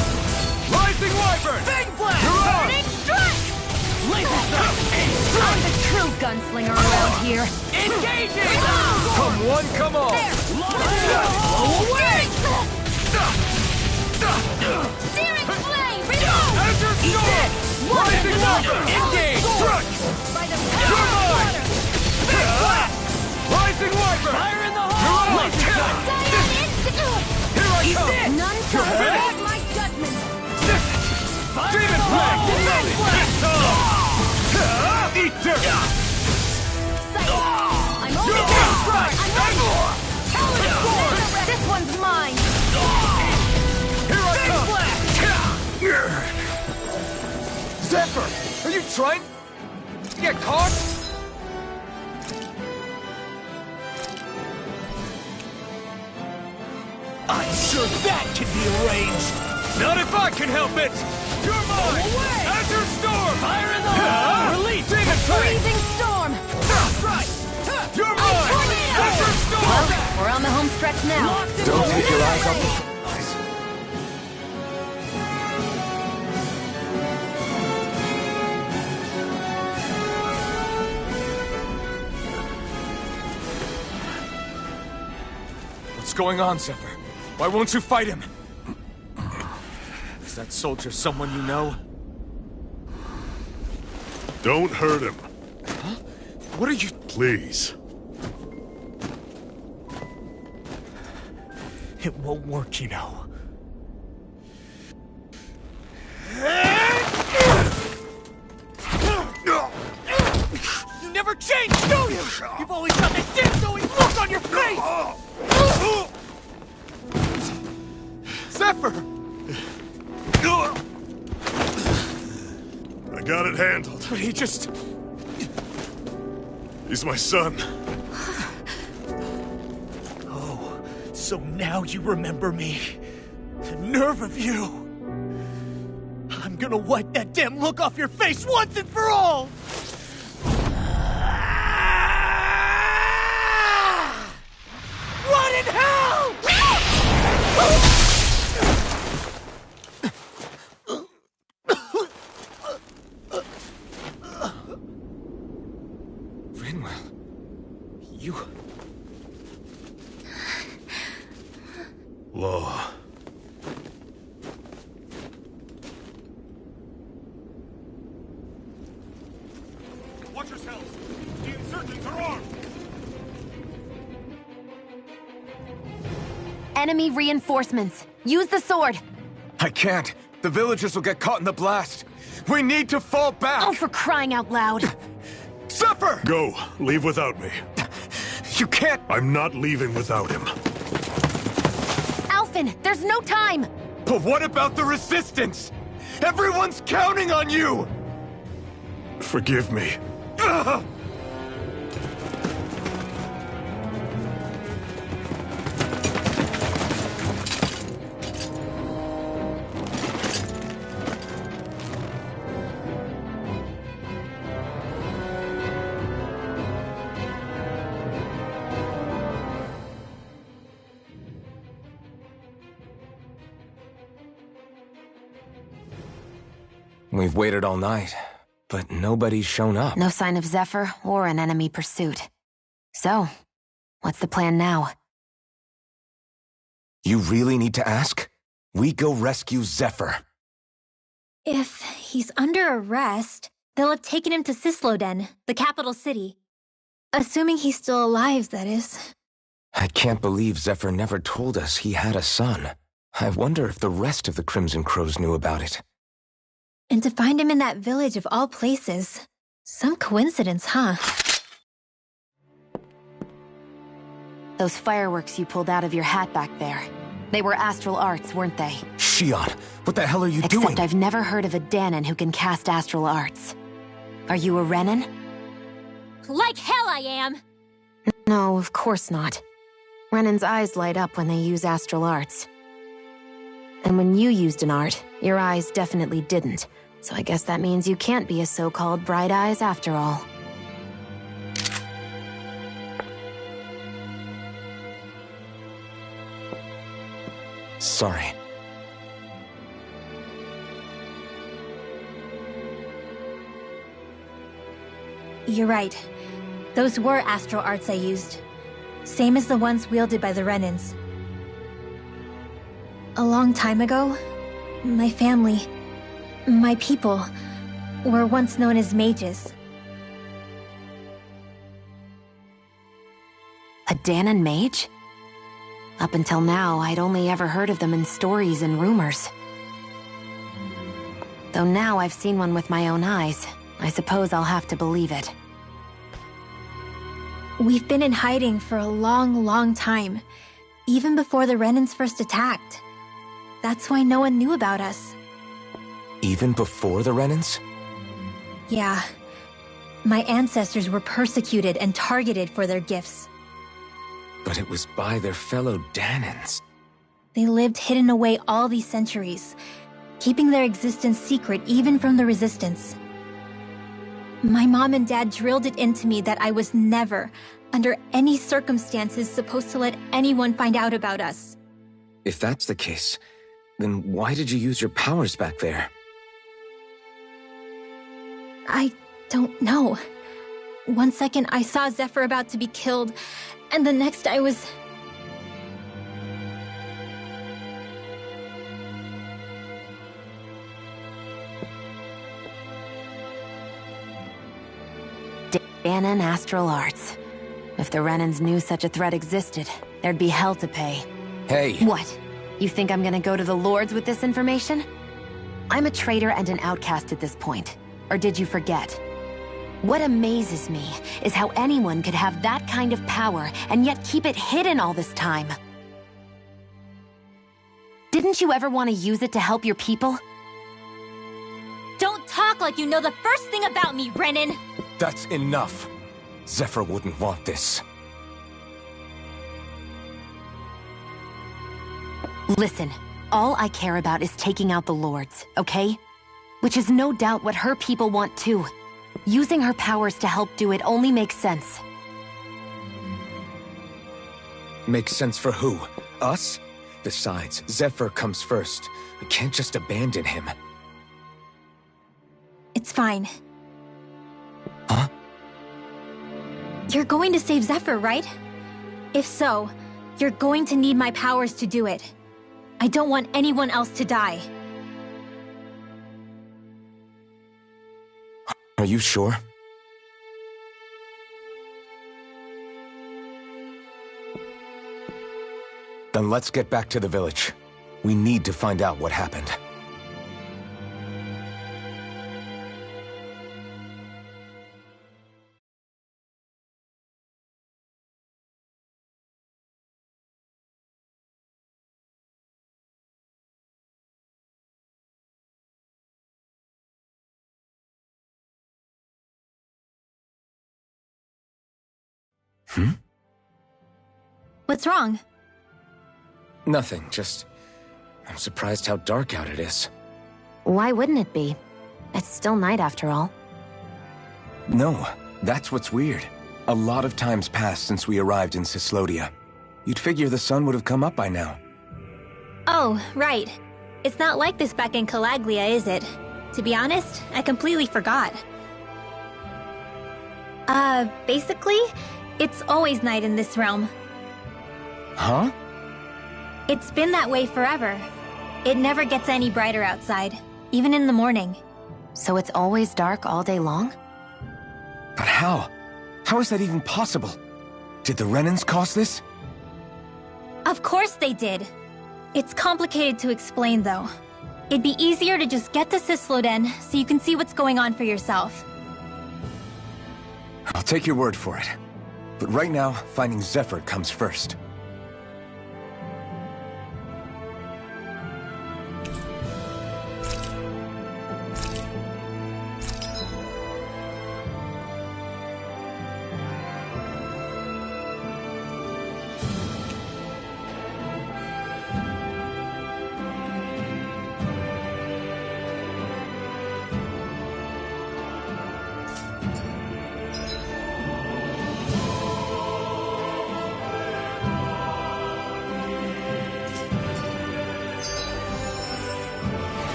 Rising Wyvern! Fang Blast! You're on! Burning strike! Laser Strike! I'm the true gunslinger around here. Engaging! Come one, come all! Blow away! Searing flame! Reload! Azure Storm! Rising Wyvern! Engage! Strike! By the You're power of mine! water! Rising Wyvern! Fire in the You're hole! on! Laser Strike! Here I come! None shall avoid my judgment! Demon Flag! Eat dirt! I'm only getting started! I'm ready! This one's mine! Here I come! Zephyr! Are you trying to get caught? I'm sure that can be arranged! Not if I can help it! You're mine! away! Azure Storm! Fire in the hole! Release! Demon Flag! Freezing storm! Strike! You're mine! tornado! Azure Storm! Well, we're on the home stretch now. Don't take your eyes off the prize. What's going on, Zephyr? Why won't you fight him? Is that soldier someone you know? Don't hurt him. What are you... Please. It won't work, you know. You never change, do you? You've always got that damn-knowing look on your face! Zephyr! I got it handled. But he just... He's my son. Oh, so now you remember me. The nerve of you! I'm gonna wipe that damn look off your face once and for all! Rot in hell! Rinwell, you... Law. Watch yourselves! The insurgents are armed! Enemy reinforcements. Use the sword. I can't. The villagers will get caught in the blast. We need to fall back! Oh, for crying out loud. Zephyr! Go. Leave without me. You can't... I'm not leaving without him. Alphen, there's no time! But what about the resistance? Everyone's counting on you! Forgive me. Ugh! We've waited all night, but nobody's shown up. No sign of Zephyr or an enemy pursuit. So, what's the plan now? You really need to ask? We go rescue Zephyr. If he's under arrest, they'll have taken him to Cisloden, the capital city. Assuming he's still alive, that is. I can't believe Zephyr never told us he had a son. I wonder if the rest of the Crimson Crows knew about it. And to find him in that village of all places. Some coincidence, huh? Those fireworks you pulled out of your hat back there. They were astral arts, weren't they? Shion, what the hell are you doing? Except I've never heard of a Danon who can cast astral arts. Are you a Renan? Like hell I am! No, of course not. Renan's eyes light up when they use astral arts. And when you used an art, your eyes definitely didn't. So I guess that means you can't be a so-called bright eyes after all. Sorry. You're right. Those were astral arts I used. Same as the ones wielded by the Renans. A long time ago, my family, my people, were once known as mages. A Danon mage? Up until now, I'd only ever heard of them in stories and rumors. Though now I've seen one with my own eyes, I suppose I'll have to believe it. We've been in hiding for a long, long time, even before the Renans first attacked. That's why no one knew about us. Even before the Renans? Yeah. My ancestors were persecuted and targeted for their gifts. But it was by their fellow Danons. They lived hidden away all these centuries, keeping their existence secret even from the Resistance. My mom and dad drilled it into me that I was never, under any circumstances, supposed to let anyone find out about us. If that's the case, then why did you use your powers back there? I don't know. One second I saw Zephyr about to be killed, and the next I was... Danon astral arts. If the Renans knew such a threat existed, there'd be hell to pay. Hey. What? You think I'm gonna go to the Lords with this information? I'm a traitor and an outcast at this point. Or did you forget? What amazes me is how anyone could have that kind of power and yet keep it hidden all this time. Didn't you ever want to use it to help your people? Don't talk like you know the first thing about me, Renan! That's enough. Zephyr wouldn't want this. Listen, all I care about is taking out the Lords, okay? Which is no doubt what her people want too. Using her powers to help do it only makes sense. Makes sense for who? Us? Besides, Zephyr comes first. We can't just abandon him. It's fine. Huh? You're going to save Zephyr, right? If so, you're going to need my powers to do it. I don't want anyone else to die. Are you sure? Then let's get back to the village. We need to find out what happened. What's wrong? Nothing, just... I'm surprised how dark out it is. Why wouldn't it be? It's still night after all. No, that's what's weird. A lot of time's passed since we arrived in Cyslodia. You'd figure the sun would have come up by now. Oh, right. It's not like this back in Calaglia, is it? To be honest, I completely forgot. Basically, it's always night in this realm. Huh? It's been that way forever. It never gets any brighter outside, even in the morning. So it's always dark all day long? But how? How is that even possible? Did the Renans cause this? Of course they did. It's complicated to explain, though. It'd be easier to just get to Cysloden so you can see what's going on for yourself. I'll take your word for it. But right now, finding Zephyr comes first.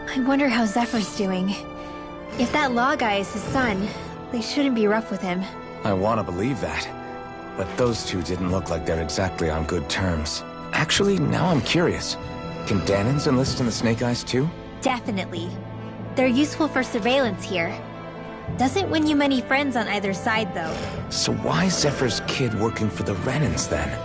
I wonder how Zephyr's doing. If that law guy is his son, they shouldn't be rough with him. I want to believe that. But those two didn't look like they're exactly on good terms. Actually, now I'm curious. Can Danans enlist in the Snake Eyes too? Definitely. They're useful for surveillance here. Doesn't win you many friends on either side, though. So why is Zephyr's kid working for the Renans then?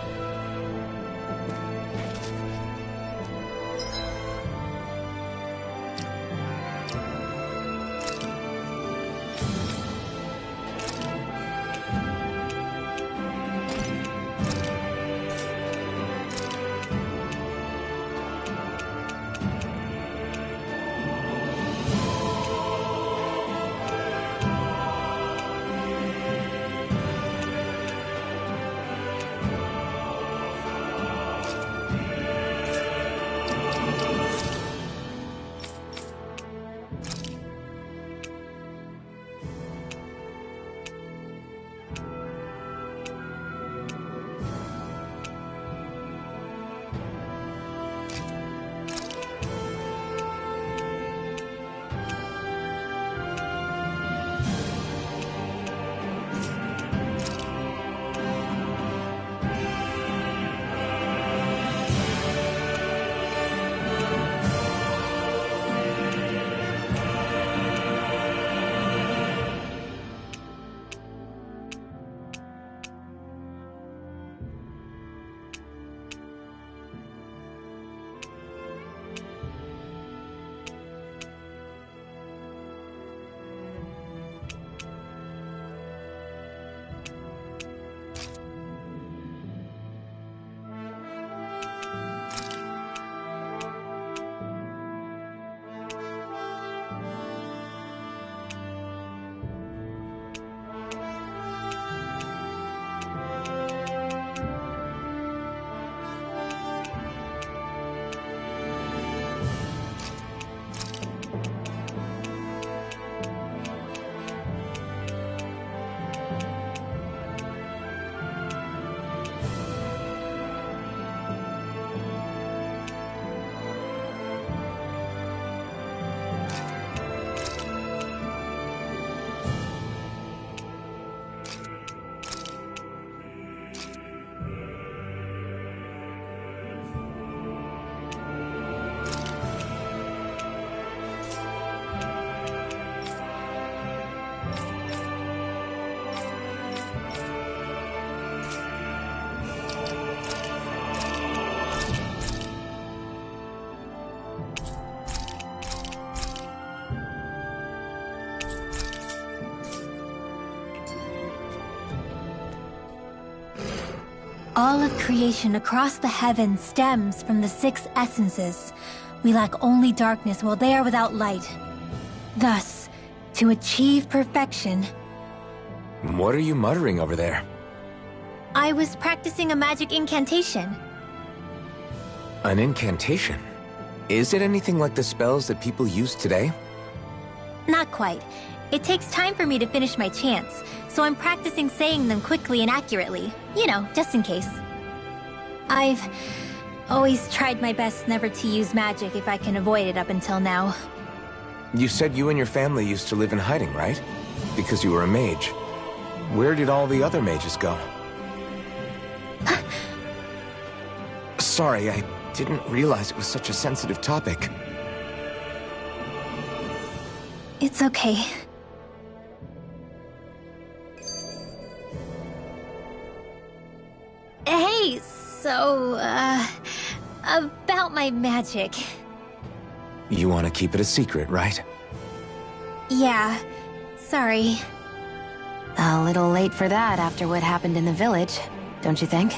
All of creation across the heavens stems from the 6 essences. We lack only darkness while they are without light. Thus, to achieve perfection... What are you muttering over there? I was practicing a magic incantation. An incantation? Is it anything like the spells that people use today? Not quite. It takes time for me to finish my chants, so I'm practicing saying them quickly and accurately. You know, just in case. I've always tried my best never to use magic if I can avoid it up until now. You said you and your family used to live in hiding, right? Because you were a mage. Where did all the other mages go? Sorry, I didn't realize it was such a sensitive topic. It's okay. Hey, so, about my magic. You want to keep it a secret, right? Yeah, sorry. A little late for that after what happened in the village, don't you think?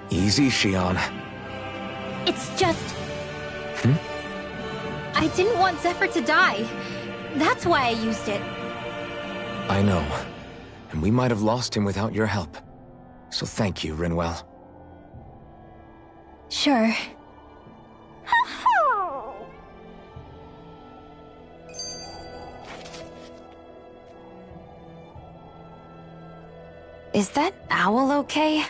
Easy, Shion. It's just... I didn't want Zephyr to die. That's why I used it. I know. And we might have lost him without your help. So thank you, Rinwell. Sure. Is that owl okay?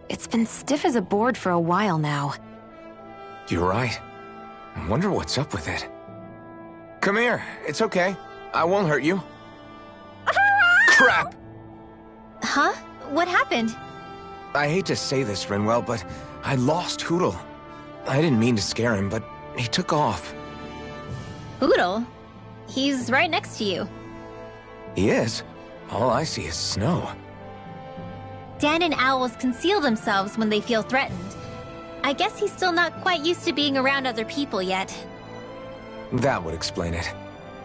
It's been stiff as a board for a while now. You're right. I wonder what's up with it. Come here. It's okay. I won't hurt you. Crap! Huh? What happened? I hate to say this, Rinwell, but I lost Hootle. I didn't mean to scare him, but he took off. Hootle? He's right next to you. He is? All I see is snow. Dan and owls conceal themselves when they feel threatened. I guess he's still not quite used to being around other people yet. That would explain it.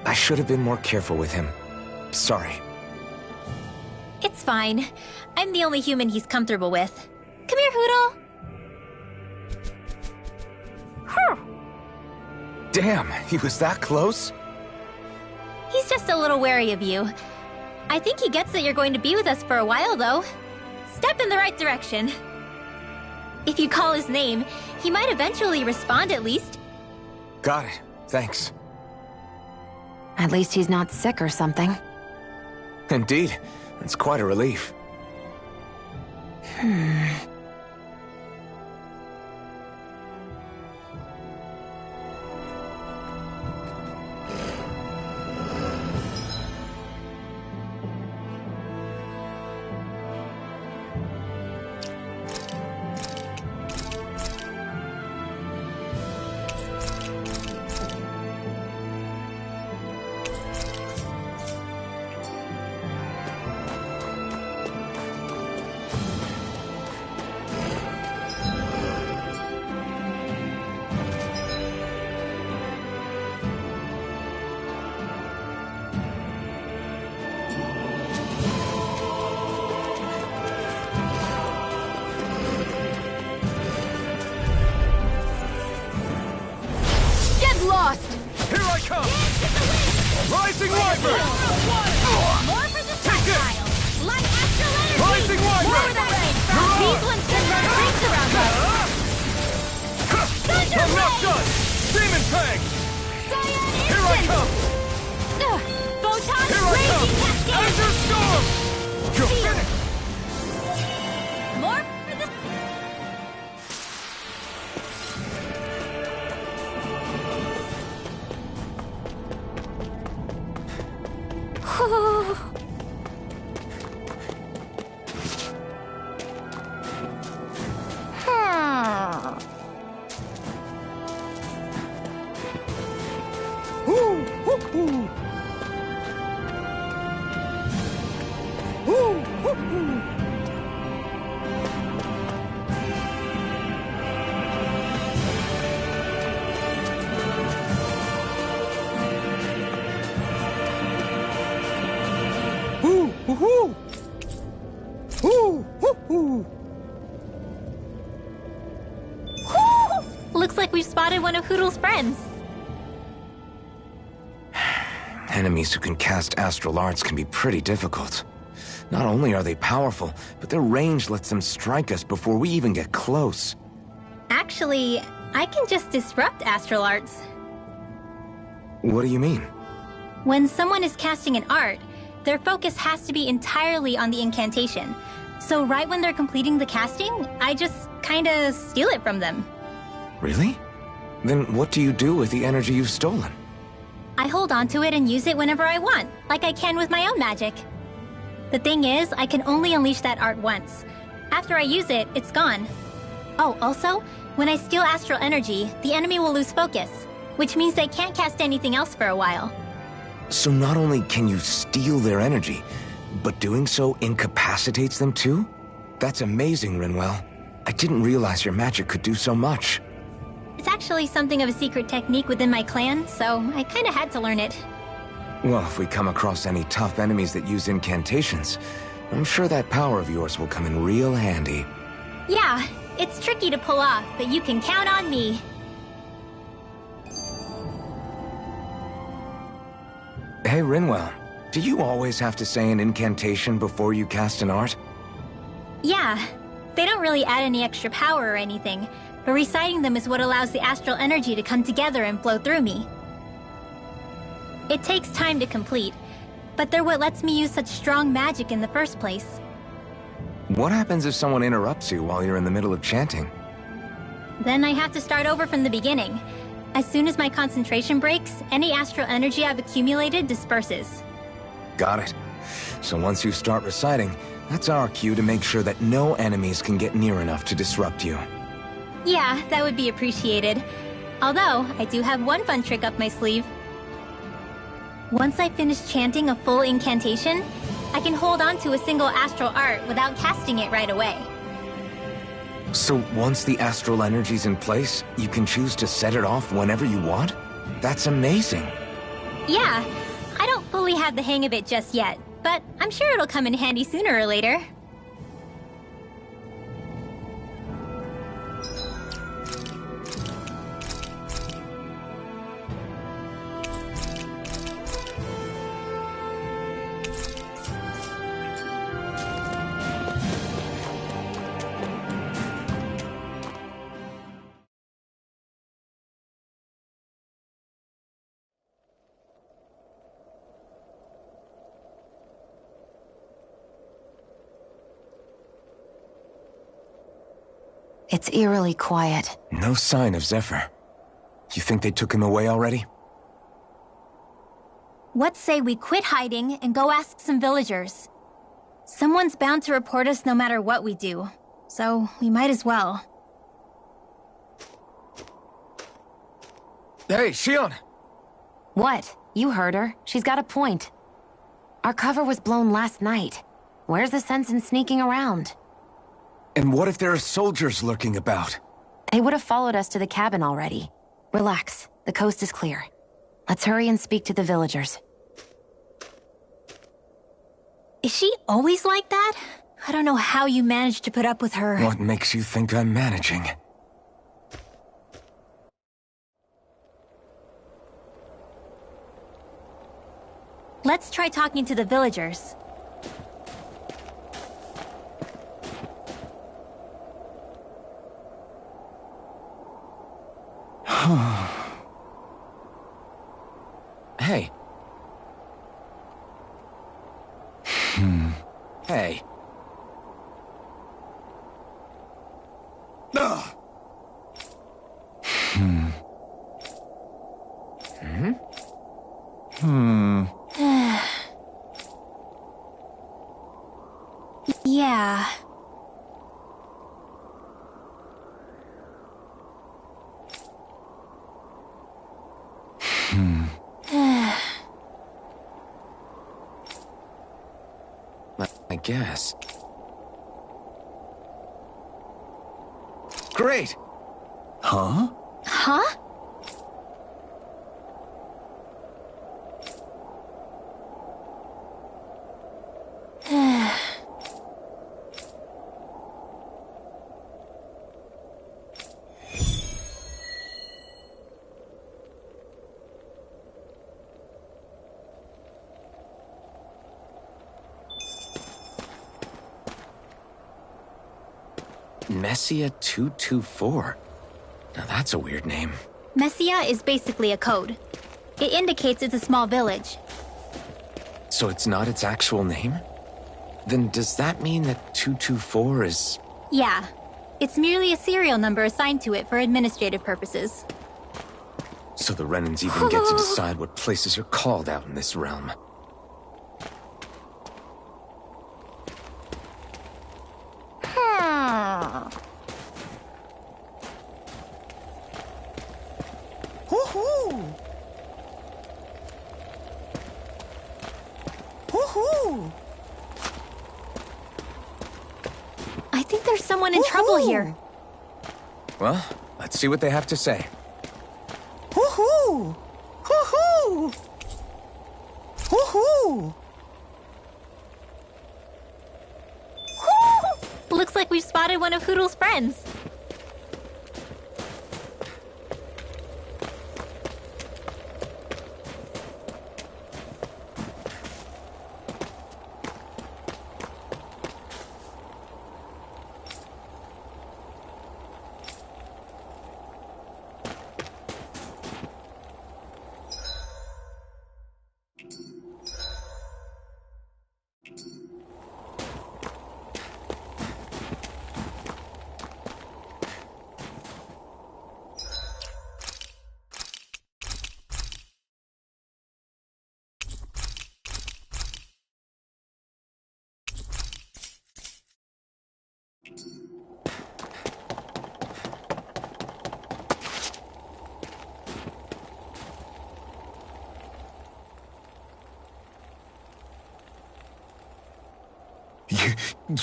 I should have been more careful with him. Sorry. It's fine. I'm the only human he's comfortable with. Come here, Hootle. Damn, he was that close? He's just a little wary of you. I think he gets that you're going to be with us for a while, though. Step in the right direction. If you call his name, he might eventually respond at least. Got it. Thanks. At least he's not sick or something. Indeed. That's quite a relief. Here I come! Rising Wyvern! More for the tactile! Light astral energy! Rising Wyvern! More with the rain! These ones can run rings around us! Thunder I'm not Ray! done! Demon Fang! Cyan Here I Instant! come! Photon Here I come! Raging Cascade! Azure Storm! You're Feel. finished! More for the... Looks like we've spotted one of Hootle's friends. Enemies who can cast astral arts can be pretty difficult. Not only are they powerful, but their range lets them strike us before we even get close. Actually, I can just disrupt astral arts. What do you mean? When someone is casting an art, their focus has to be entirely on the incantation. So right when they're completing the casting, I just kinda steal it from them. Really? Then what do you do with the energy you've stolen? I hold onto it and use it whenever I want, like I can with my own magic. The thing is, I can only unleash that art once. After I use it, it's gone. Oh, also, when I steal astral energy, the enemy will lose focus, which means they can't cast anything else for a while. So not only can you steal their energy, but doing so incapacitates them too? That's amazing, Rinwell. I didn't realize your magic could do so much. It's actually something of a secret technique within my clan, so I kinda had to learn it. Well, if we come across any tough enemies that use incantations, I'm sure that power of yours will come in real handy. Yeah, it's tricky to pull off, but you can count on me. Hey, Rinwell, do you always have to say an incantation before you cast an art? Yeah, they don't really add any extra power or anything, but reciting them is what allows the astral energy to come together and flow through me. It takes time to complete, but they're what lets me use such strong magic in the first place. What happens if someone interrupts you while you're in the middle of chanting? Then I have to start over from the beginning. As soon as my concentration breaks, any astral energy I've accumulated disperses. Got it. So once you start reciting, that's our cue to make sure that no enemies can get near enough to disrupt you. Yeah, that would be appreciated. Although, I do have one fun trick up my sleeve. Once I finish chanting a full incantation, I can hold on to a single astral art without casting it right away. So once the astral energy's in place, you can choose to set it off whenever you want? That's amazing. Yeah, I don't fully have the hang of it just yet, but I'm sure it'll come in handy sooner or later. It's eerily quiet. No sign of Zephyr. You think they took him away already? What say we quit hiding and go ask some villagers? Someone's bound to report us no matter what we do, so we might as well. Hey, Shion! What? You heard her. She's got a point. Our cover was blown last night. Where's the sense in sneaking around? And what if there are soldiers lurking about? They would have followed us to the cabin already. Relax. The coast is clear. Let's hurry and speak to the villagers. Is she always like that? I don't know how you managed to put up with her. What makes you think I'm managing? Let's try talking to the villagers. Hey. Hey. Yeah. I guess. Great! Huh? Huh? Messia 224. Now that's a weird name. Messia is basically a code. It indicates it's a small village. So it's not its actual name? Then does that mean that 224 is... Yeah. It's merely a serial number assigned to it for administrative purposes. So the Renans even get to decide what places are called out in this realm. I think there's someone in trouble here. Well, let's see what they have to say. Hoo-hoo! Hoo-hoo! Hoo-hoo! Looks like we've spotted one of Hoodle's friends.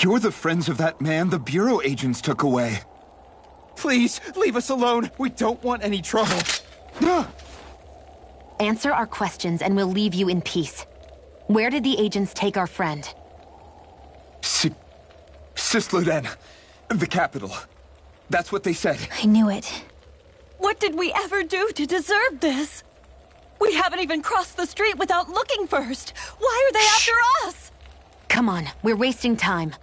You're the friends of that man the Bureau agents took away. Please, leave us alone. We don't want any trouble. Answer our questions and we'll leave you in peace. Where did the agents take our friend? Cisloden. The capital. That's what they said. I knew it. What did we ever do to deserve this? We haven't even crossed the street without looking first. Why are they after us? Come on, we're wasting time.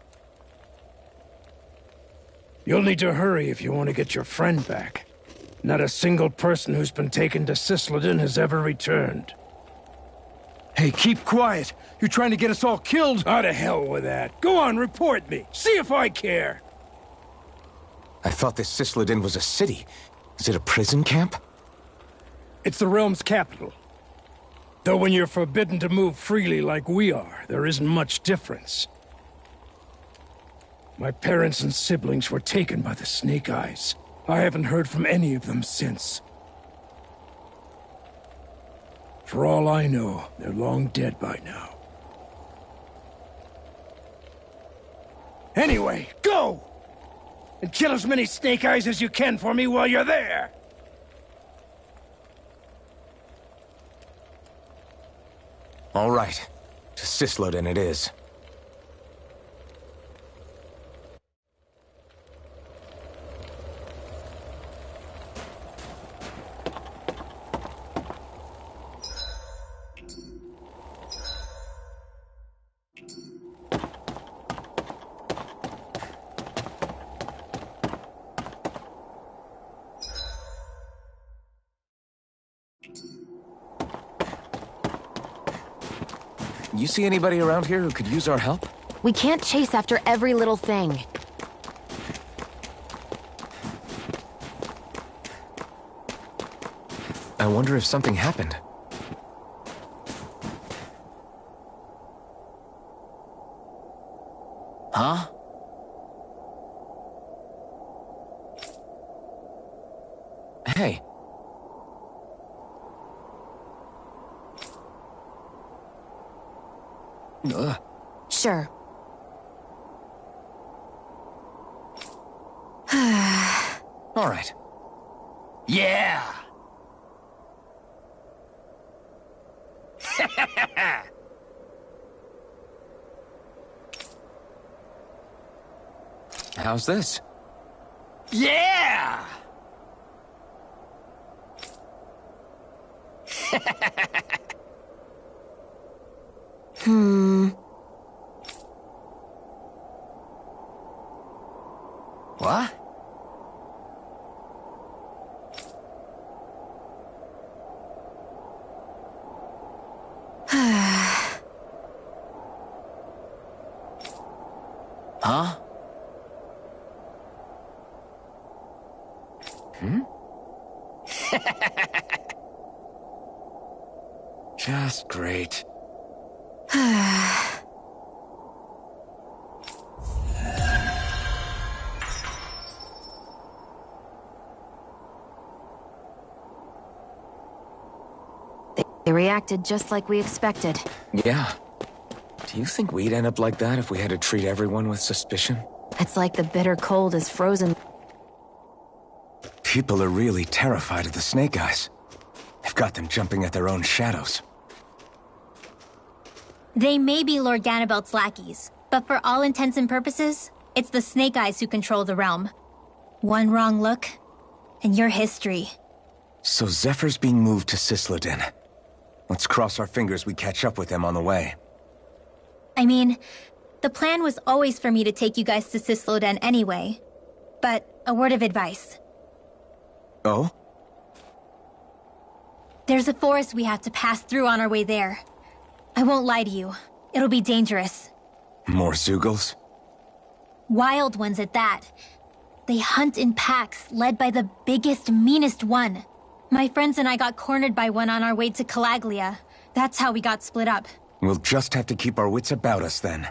You'll need to hurry if you want to get your friend back. Not a single person who's been taken to Cisloden has ever returned. Hey, keep quiet. You're trying to get us all killed? How to hell with that. Go on, report me. See if I care. I thought this Cisloden was a city. Is it a prison camp? It's the realm's capital. Though when you're forbidden to move freely like we are, there isn't much difference. My parents and siblings were taken by the Snake Eyes. I haven't heard from any of them since. For all I know, they're long dead by now. Anyway, go! And kill as many Snake Eyes as you can for me while you're there! All right. To Cisloden it is. You see anybody around here who could use our help? We can't chase after every little thing. I wonder if something happened. Huh? Hey. Sure. All right. Yeah! How's this? Yeah! What? Huh? Just great. They reacted just like we expected. Yeah. Do you think we'd end up like that if we had to treat everyone with suspicion? It's like the bitter cold is frozen. People are really terrified of the Snake Eyes. They've got them jumping at their own shadows. They may be Lord Ganabelt's lackeys, but for all intents and purposes, it's the Snake Eyes who control the realm. One wrong look, and your history. So Zephyr's being moved to Cisloden. Let's cross our fingers we catch up with him on the way. I mean, the plan was always for me to take you guys to Cisloden anyway. But a word of advice. Oh? There's a forest we have to pass through on our way there. I won't lie to you. It'll be dangerous. More Zeugles? Wild ones at that. They hunt in packs, led by the biggest, meanest one. My friends and I got cornered by one on our way to Calaglia. That's how we got split up. We'll just have to keep our wits about us then.